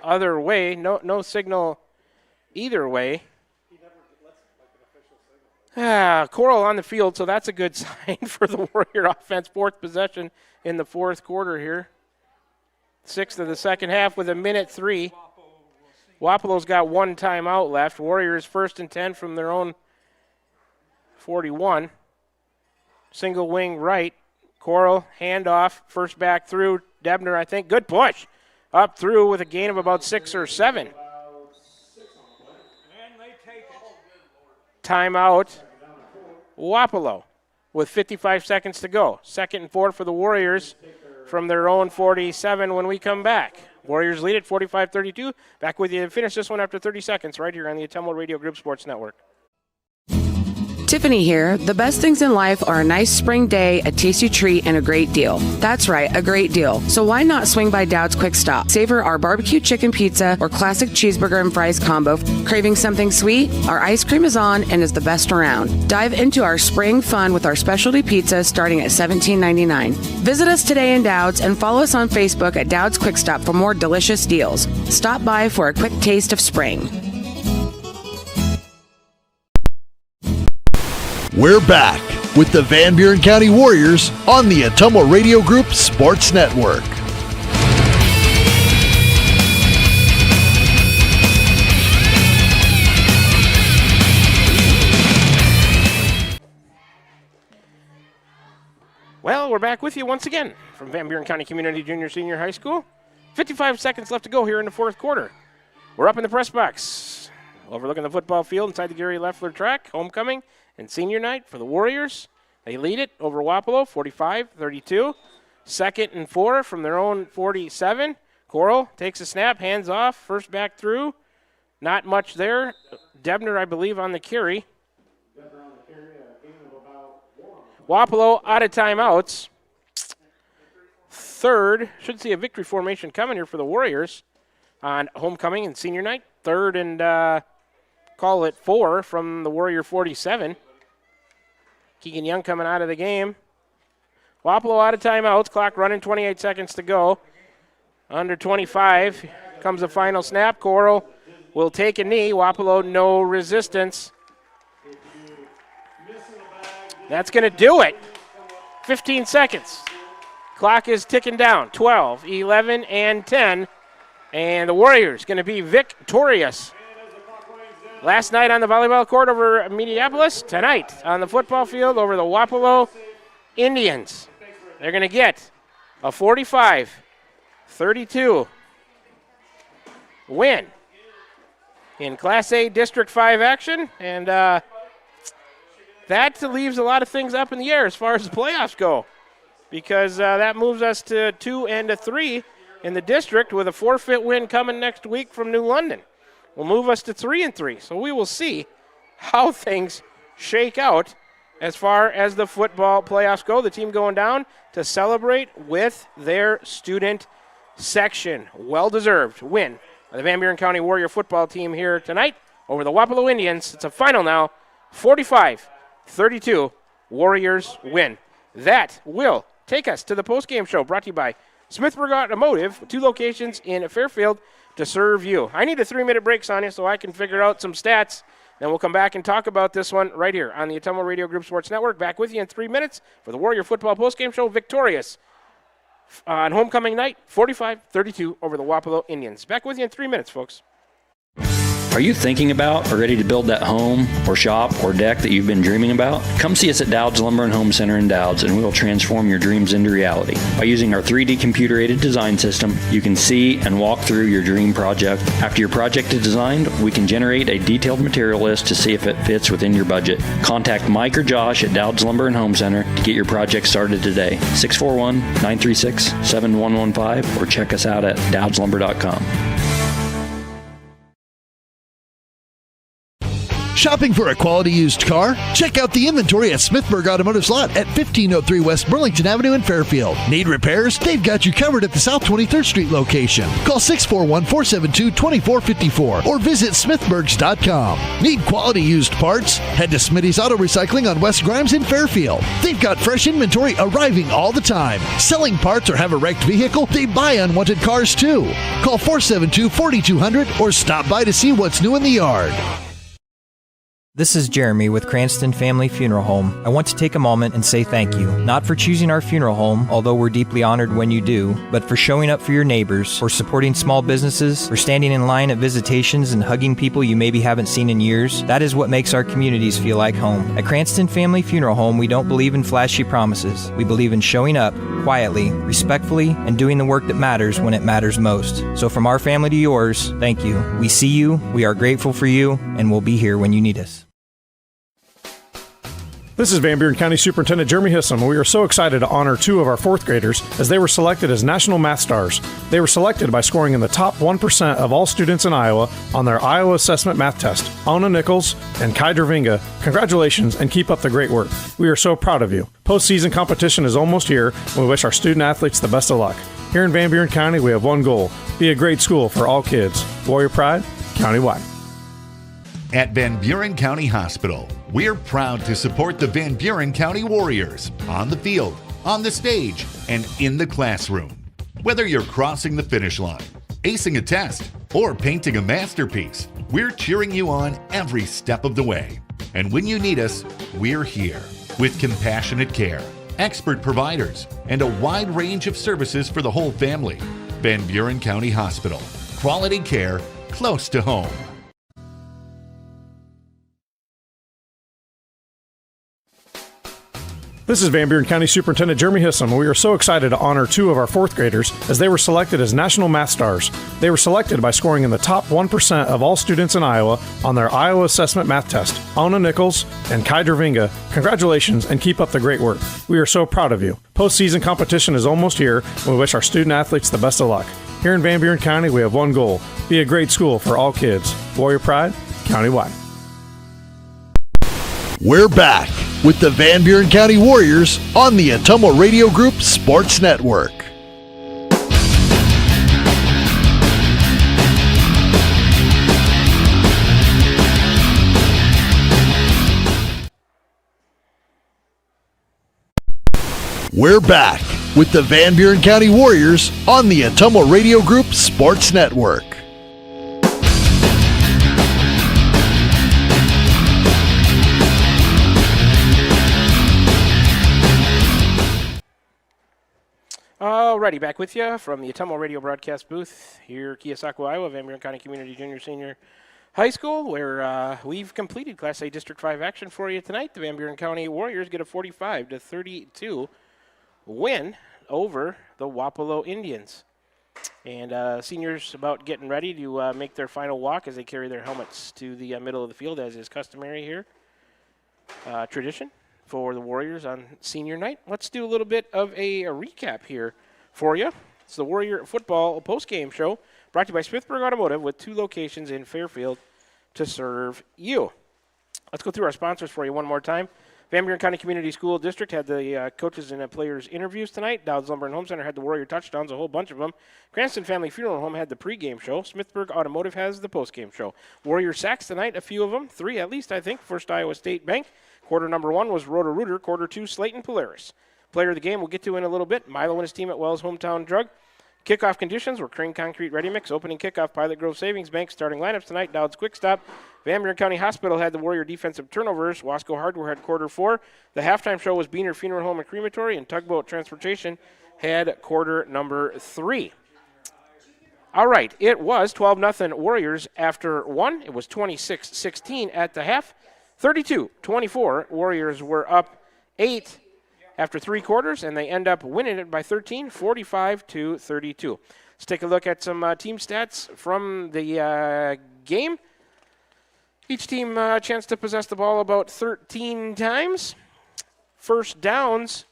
other way. No signal either way. Coral on the field, so that's a good sign for the Warrior offense. 4th possession in the 4th quarter here. 6th of the second half with 1:03. Wapello's got 1 timeout left. Warriors 1st and 10 from their own 41. Single wing right. Coral, handoff, first back through. Debner, I think, good push. Up through with a gain of about 6 or 7. Timeout, Wapello with 55 seconds to go. 2nd and 4 for the Warriors from their own 47 when we come back. Warriors lead at 45-32. Back with you to finish this one after 30 seconds right here on the Ottumwa Radio Group Sports Network. Tiffany here. The best things in life are a nice spring day, a tasty treat, and a great deal. That's right, a great deal. So why not swing by Dowd's Quick Stop? Savor our barbecue chicken pizza or classic cheeseburger and fries combo. Craving something sweet? Our ice cream is on and is the best around. Dive into our spring fun with our specialty pizza starting at $17.99. Visit us today in Dowd's and follow us on Facebook at Dowd's Quick Stop for more delicious deals. Stop by for a quick taste of spring. We're back with the Van Buren County Warriors on the Ottumwa Radio Group Sports Network. Well, we're back with you once again from Van Buren County Community Junior Senior High School. 55 seconds left to go here in the 4th quarter. We're up in the press box, overlooking the football field inside the Gary Leffler track. Homecoming and senior night for the Warriors. They lead it over Wapello, 45-32. 2nd and 4 from their own 47. Coral takes a snap, hands off, first back through. Not much there. Debner, I believe, on the carry. Wapello out of timeouts. 3rd, should see a victory formation coming here for the Warriors on homecoming and senior night. 3rd and call it 4 from the Warrior 47. Keegan Young coming out of the game. Wapello out of timeouts. Clock running, 28 seconds to go. Under 25 comes the final snap. Coral will take a knee. Wapello, no resistance. That's going to do it. 15 seconds. Clock is ticking down. 12, 11, and 10. And the Warriors going to be victorious. Last night on the volleyball court over Minneapolis, tonight on the football field over the Wapello Indians. They're going to get a 45-32 win in Class A District 5 action. And that leaves a lot of things up in the air as far as the playoffs go, because that moves us to 2 and 3 in the district with a forfeit win coming next week from New London. Will move us to 3 and 3. So we will see how things shake out as far as the football playoffs go. The team going down to celebrate with their student section. Well-deserved win by the Van Buren County Warrior football team here tonight over the Wapello Indians. It's a final now, 45-32, Warriors win. That will take us to the postgame show brought to you by Smithburg Automotive, 2 locations in Fairfield to serve you. I need a 3-minute break, Sonia, so I can figure out some stats. Then we'll come back and talk about this one right here on the Ottumwa Radio Group Sports Network. Back with you in 3 minutes for the Warrior Football Postgame Show. Victorious on homecoming night, 45-32 over the Wapello Indians. Back with you in 3 minutes, folks. Are you thinking about or ready to build that home or shop or deck that you've been dreaming about? Come see us at Dowd's Lumber and Home Center in Dowd's, and we will transform your dreams into reality. By using our 3D computer-aided design system, you can see and walk through your dream project. After your project is designed, we can generate a detailed material list to see if it fits within your budget. Contact Mike or Josh at Dowd's Lumber and Home Center to get your project started today. 641-936-7115 or check us out at dowdslumber.com. Shopping for a quality used car? Check out the inventory at Smithburg Automotive's lot at 1503 West Burlington Avenue in Fairfield. Need repairs? They've got you covered at the South 23rd Street location. Call 641-472-2454 or visit smithburgs.com. Need quality used parts? Head to Smitty's Auto Recycling on West Grimes in Fairfield. They've got fresh inventory arriving all the time. Selling parts or have a wrecked vehicle? They buy unwanted cars too. Call 472-4200 or stop by to see what's new in the yard. This is Jeremy with Cranston Family Funeral Home. I want to take a moment and say thank you, not for choosing our funeral home, although we're deeply honored when you do, but for showing up for your neighbors, for supporting small businesses, for standing in line at visitations and hugging people you maybe haven't seen in years. That is what makes our communities feel like home. At Cranston Family Funeral Home, we don't believe in flashy promises. We believe in showing up quietly, respectfully, and doing the work that matters when it matters most. So from our family to yours, thank you. We see you, we are grateful for you, and we'll be here when you need us. This is Van Buren County Superintendent Jeremy Hissom, and we are so excited to honor two of our fourth graders as they were selected as National Math Stars. They were selected by scoring in the top 1% of all students in Iowa on their Iowa Assessment Math Test. Ona Nichols and Kai Dravinga, congratulations and keep up the great work. We are so proud of you. Postseason competition is almost here, and we wish our student athletes the best of luck. Here in Van Buren County, we have one goal: be a great school for all kids. Warrior Pride, countywide. At Van Buren County Hospital, we're proud to support the Van Buren County Warriors on the field, on the stage, and in the classroom. Whether you're crossing the finish line, acing a test, or painting a masterpiece, we're cheering you on every step of the way. And when you need us, we're here with compassionate care, expert providers, and a wide range of services for the whole family. Van Buren County Hospital. Quality care close to home. This is Van Buren County Superintendent Jeremy Hissom, and we are so excited to honor two of our fourth graders as they were selected as National Math Stars. They were selected by scoring in the top 1% of all students in Iowa on their Iowa Assessment Math Test. Ona Nichols and Kai Dravinga, congratulations and keep up the great work. We are so proud of you. Postseason competition is almost here, and we wish our student athletes the best of luck. Here in Van Buren County, we have one goal: be a great school for all kids. Warrior Pride, countywide. We're back with the Van Buren County Warriors on the Atomo Radio Group Sports Network. We're back with the Van Buren County Warriors on the Atomo Radio Group Sports Network. Alrighty, back with you from the Atomo Radio broadcast booth here, Keosauqua, Iowa, Van Buren County Community Junior Senior High School, where we've completed Class A District 5 action for you tonight. The Van Buren County Warriors get a 45-32 win over the Wapello Indians. And seniors about getting ready to make their final walk as they carry their helmets to the middle of the field, as is customary here. Tradition for the Warriors on senior night. Let's do a little bit of a recap here for you. It's the Warrior Football Post-Game Show brought to you by Smithburg Automotive with 2 locations in Fairfield to serve you. Let's go through our sponsors for you one more time. Van Buren County Community School District had the coaches and players interviews tonight. Dowd's Lumber and Home Center had the Warrior touchdowns, a whole bunch of them. Cranston Family Funeral Home had the pregame show. Smithburg Automotive has the postgame show. Warrior sacks tonight, a few of them, 3 at least, I think. First Iowa State Bank. Quarter number 1 was Roto-Rooter. Quarter 2, Slayton Polaris. Player of the game we'll get to in a little bit. Milo and his team at Wells Hometown Drug. Kickoff conditions were Crane Concrete Ready Mix. Opening kickoff, Pilot Grove Savings Bank. Starting lineups tonight, Dowd's Quick Stop. Van Buren County Hospital had the Warrior defensive turnovers. Wasco Hardware had quarter 4. The halftime show was Buren Funeral Home and Crematory. And Tugboat Transportation had quarter number 3. All right, it was 12-0 Warriors after one. It was 26-16 at the half. 32-24, Warriors were up 8 after 3 quarters, and they end up winning it by 13, 45-32. Let's take a look at some team stats from the game. Each team a chance to possess the ball about 13 times. First downs,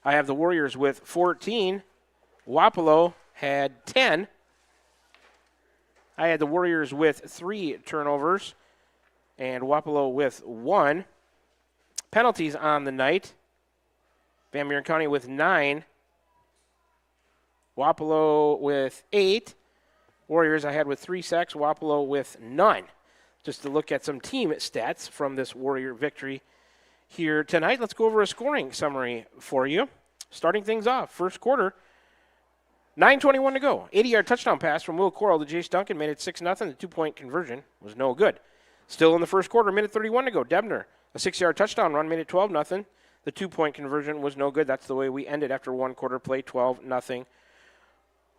I have the Warriors with 14. Wapello had 10. I had the Warriors with 3 turnovers and Wapello with 1. Penalties on the night, Van Buren County with 9. Wapello with 8. Warriors I had with 3 sacks, Wapello with none. Just to look at some team stats from this Warrior victory here tonight. Let's go over a scoring summary for you. Starting things off, first quarter, 9:21 to go. 80-yard touchdown pass from Will Corral to Jace Duncan made it 6-0. The 2-point conversion was no good. Still in the first quarter, minute 31 to go. Debner, a 6-yard touchdown run made it 12-0. The 2-point conversion was no good. That's the way we ended after one quarter play, 12-0.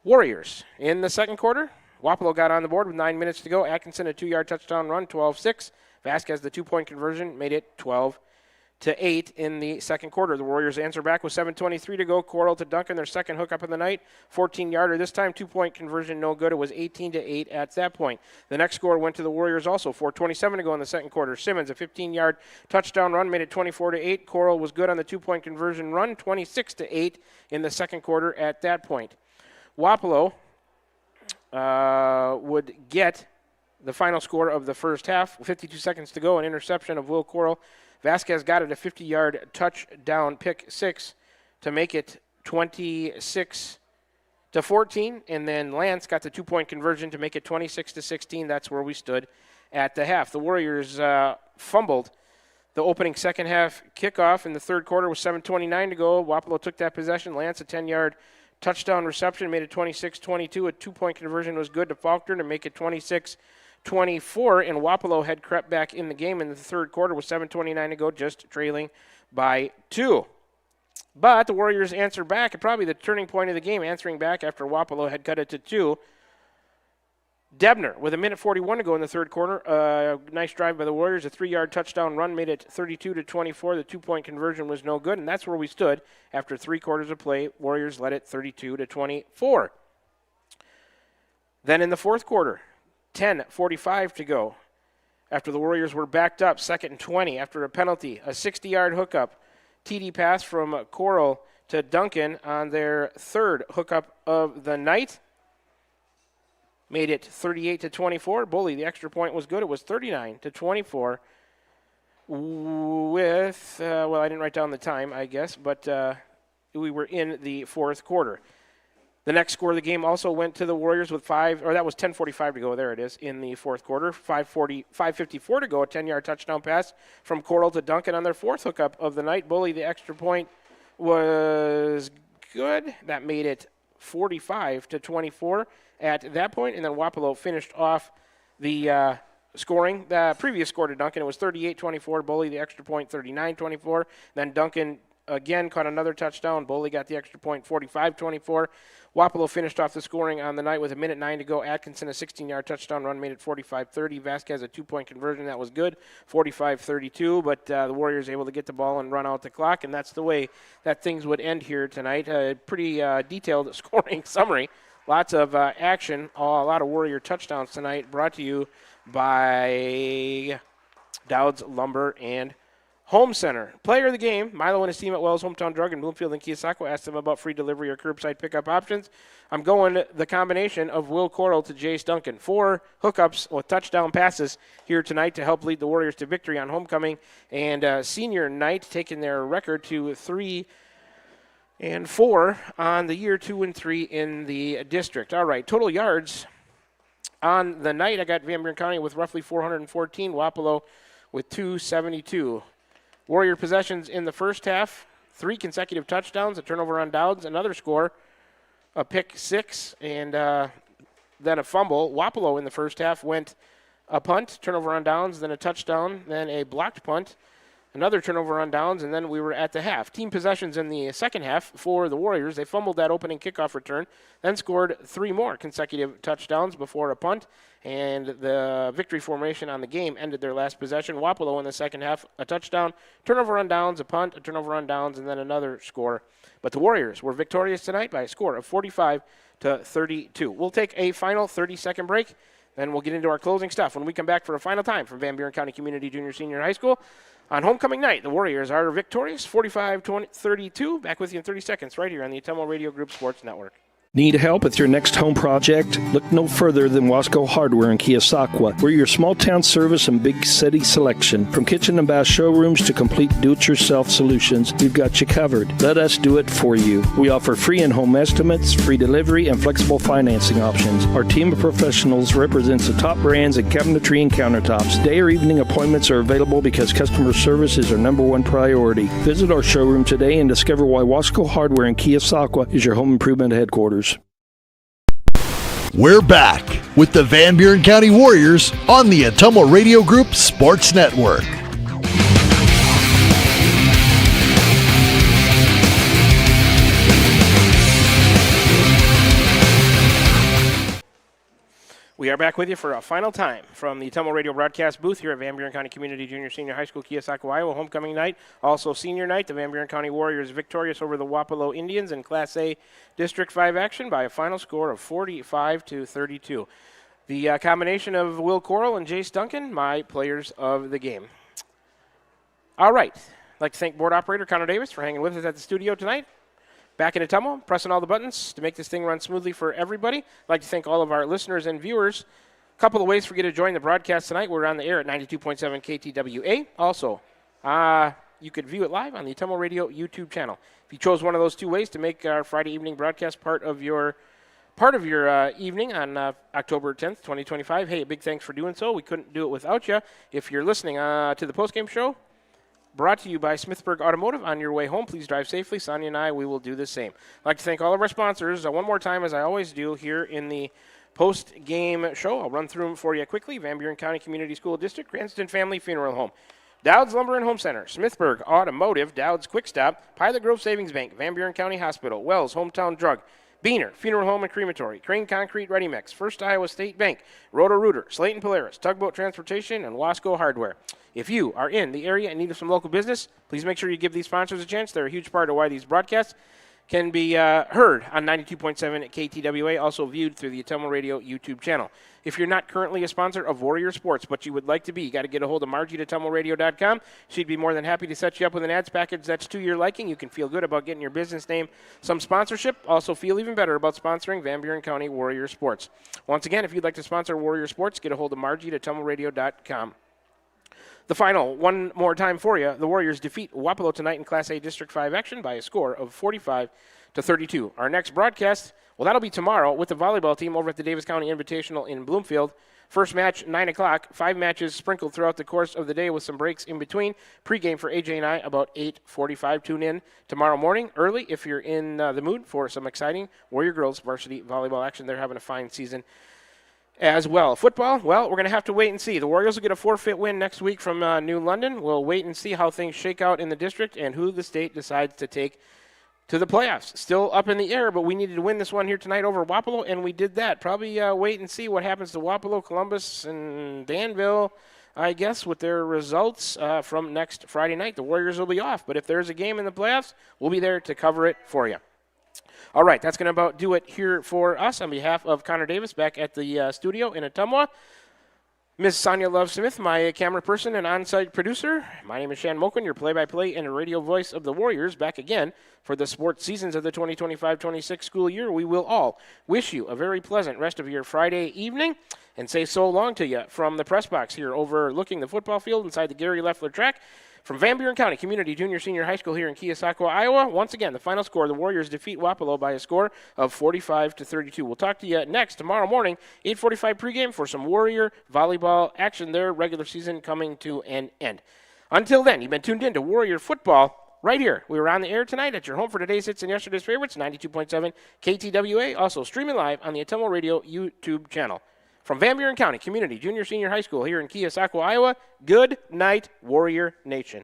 Warriors. In the second quarter, Wapello got on the board with 9 minutes to go. Atkinson, a 2-yard touchdown run, 12-6. Vasquez, the 2-point conversion, made it 12-8 in the second quarter. The Warriors answer back with 7:23 to go. Corral to Duncan, their second hookup of the night. 14-yarder this time, 2-point conversion, no good. It was 18-8 at that point. The next score went to the Warriors also. 4:27 to go in the second quarter. Simmons, a 15-yard touchdown run, made it 24-8. Corral was good on the 2-point conversion run, 26-8 in the second quarter at that point. Wapello would get the final score of the first half. 52 seconds to go, an interception of Will Corral. Vasquez got it a 50-yard touchdown pick 6 to make it 26-14, and then Lance got the 2-point conversion to make it 26-16. That's where we stood at the half. The Warriors fumbled the opening second half kickoff in the third quarter with 7:29 to go. Wapello took that possession. Lance, a 10-yard touchdown reception, made it 26-22. A 2-point conversion was good to Faulkner to make it 26-24, and Wapello had crept back in the game in the third quarter with 7:29 to go, just trailing by 2. But the Warriors answered back, and probably the turning point of the game, answering back after Wapello had cut it to 2. Debner, with 1:41 to go in the third quarter, nice drive by the Warriors, a 3-yard touchdown run, made it 32-24. The 2-point conversion was no good, and that's where we stood after 3 quarters of play. Warriors led it 32-24. Then in the fourth quarter, 10:45 to go. After the Warriors were backed up, 2nd and 20 after a penalty, a 60-yard hookup, TD pass from Corral to Duncan on their third hookup of the night. Made it 38-24. Bully, the extra point was good. It was 39-24 with, I didn't write down the time, I guess, but we were in the fourth quarter. The next score of the game also went to the Warriors with 10:45 to go. There it is in the fourth quarter. 5:54 to go. A 10-yard touchdown pass from Corral to Duncan on their fourth hookup of the night. Bully, the extra point was good. That made it 45-24 at that point. And then Wapello finished off the scoring. The previous score to Duncan, it was 38-24. Bully, the extra point, 39-24. Then Duncan again caught another touchdown. Bully got the extra point, 45-24. Wapello finished off the scoring on the night with 1:09 to go. Atkinson, a 16-yard touchdown run, made it 45-30. Vasquez, a 2-point conversion. That was good, 45-32. But the Warriors able to get the ball and run out the clock, and that's the way that things would end here tonight. A pretty detailed scoring summary. Lots of action, a lot of Warrior touchdowns tonight, brought to you by Dowd's Lumber and Home Center. Player of the game, Milo and his team at Wells Hometown Drug in Bloomfield and Keosauqua. Asked them about free delivery or curbside pickup options. I'm going the combination of Will Corral to Jace Duncan. 4 hookups with touchdown passes here tonight to help lead the Warriors to victory on homecoming and senior night, taking their record to 3-4 on the year, 2-3 in the district. All right, total yards on the night. I got Van Buren County with roughly 414, Wapello with 272. Warrior possessions in the first half, 3 consecutive touchdowns, a turnover on Dowds, another score, a pick 6, and then a fumble. Wapello in the first half went a punt, turnover on Downs, then a touchdown, then a blocked punt, another turnover on downs, and then we were at the half. Team possessions in the second half for the Warriors. They fumbled that opening kickoff return, then scored 3 more consecutive touchdowns before a punt, and the victory formation on the game ended their last possession. Wapello in the second half, a touchdown, turnover on downs, a punt, a turnover on downs, and then another score. But the Warriors were victorious tonight by a score of 45-32. We'll take a final 30-second break. Then we'll get into our closing stuff when we come back for a final time from Van Buren County Community Junior Senior High School. On homecoming night, the Warriors are victorious, 45-32. Back with you in 30 seconds right here on the Atumo Radio Group Sports Network. Need help with your next home project? Look no further than Wasco Hardware in Keosauqua. We're your small town service and big city selection. From kitchen and bath showrooms to complete do-it-yourself solutions, we've got you covered. Let us do it for you. We offer free in-home estimates, free delivery, and flexible financing options. Our team of professionals represents the top brands in cabinetry and countertops. Day or evening appointments are available because customer service is our #1 priority. Visit our showroom today and discover why Wasco Hardware in Keosauqua is your home improvement headquarters. We're back with the Van Buren County Warriors on the Atumo Radio Group Sports Network. We are back with you for a final time from the Atumo Radio broadcast booth here at Van Buren County Community Junior Senior High School, Keosauqua, Iowa. Homecoming night, also senior night. The Van Buren County Warriors victorious over the Wapello Indians in Class A District 5 action by a final score of 45-32. The combination of Will Corral and Jace Duncan, my players of the game. All right. I'd like to thank board operator Connor Davis for hanging with us at the studio tonight. Back in Atumo, pressing all the buttons to make this thing run smoothly for everybody. I'd like to thank all of our listeners and viewers. A couple of ways for you to join the broadcast tonight. We're on the air at 92.7 KTWA. Also, you could view it live on the Atumo Radio YouTube channel. If you chose one of those 2 ways to make our Friday evening broadcast part of your evening on October 10th, 2025, hey, a big thanks for doing so. We couldn't do it without you. If you're listening to the postgame show, brought to you by Smithburg Automotive. On your way home, please drive safely. Sonia and I, we will do the same. I'd like to thank all of our sponsors one more time, as I always do, here in the post-game show. I'll run through them for you quickly. Van Buren County Community School District, Cranston Family Funeral Home, Dowd's Lumber and Home Center, Smithburg Automotive, Dowd's Quick Stop, Pilot Grove Savings Bank, Van Buren County Hospital, Wells Hometown Drug, Beaner Funeral Home and Crematory, Crane Concrete Ready Mix, First Iowa State Bank, Roto-Rooter, Slayton Polaris, Tugboat Transportation, and Wasco Hardware. If you are in the area and need some local business, please make sure you give these sponsors a chance. They're a huge part of why these broadcasts can be heard on 92.7 at KTWA, also viewed through the Atumo Radio YouTube channel. If you're not currently a sponsor of Warrior Sports, but you would like to be, you got to get a hold of Margie at AtumoRadio.com. She'd be more than happy to set you up with an ads package that's to your liking. You can feel good about getting your business name some sponsorship. Also feel even better about sponsoring Van Buren County Warrior Sports. Once again, if you'd like to sponsor Warrior Sports, get a hold of Margie at AtumoRadio.com. The final, one more time for you, the Warriors defeat Wapello tonight in Class A District 5 action by a score of 45-32. Our next broadcast, well, that'll be tomorrow with the volleyball team over at the Davis County Invitational in Bloomfield. First match, 9 o'clock, 5 matches sprinkled throughout the course of the day with some breaks in between. Pre-game for AJ and I about 8:45. Tune in tomorrow morning early if you're in the mood for some exciting Warrior Girls varsity volleyball action. They're having a fine season as well. Football, well, we're going to have to wait and see. The Warriors will get a forfeit win next week from New London. We'll wait and see how things shake out in the district and who the state decides to take to the playoffs. Still up in the air, but we needed to win this one here tonight over Wapello, and we did that. Probably wait and see what happens to Wapello, Columbus, and Danville, I guess, with their results from next Friday night. The Warriors will be off, but if there's a game in the playoffs, we'll be there to cover it for you. All right, that's going to about do it here for us. On behalf of Connor Davis back at the studio in Ottumwa, Ms. Sonia Love-Smith, my camera person and on-site producer. My name is Shan Moquin, your play-by-play and radio voice of the Warriors, back again for the sports seasons of the 2025-26 school year. We will all wish you a very pleasant rest of your Friday evening and say so long to you from the press box here overlooking the football field inside the Gary Leffler track. From Van Buren County Community Junior Senior High School here in Keosauqua, Iowa, once again, the final score, the Warriors defeat Wapello by a score of 45-32. We'll talk to you next tomorrow morning, 8:45 pregame for some Warrior volleyball action. Their regular season coming to an end. Until then, you've been tuned in to Warrior football right here. We were on the air tonight at your home for today's hits and yesterday's favorites, 92.7 KTWA, also streaming live on the Atumo Radio YouTube channel. From Van Buren County Community Junior Senior High School here in Keosauqua, Iowa, good night, Warrior Nation.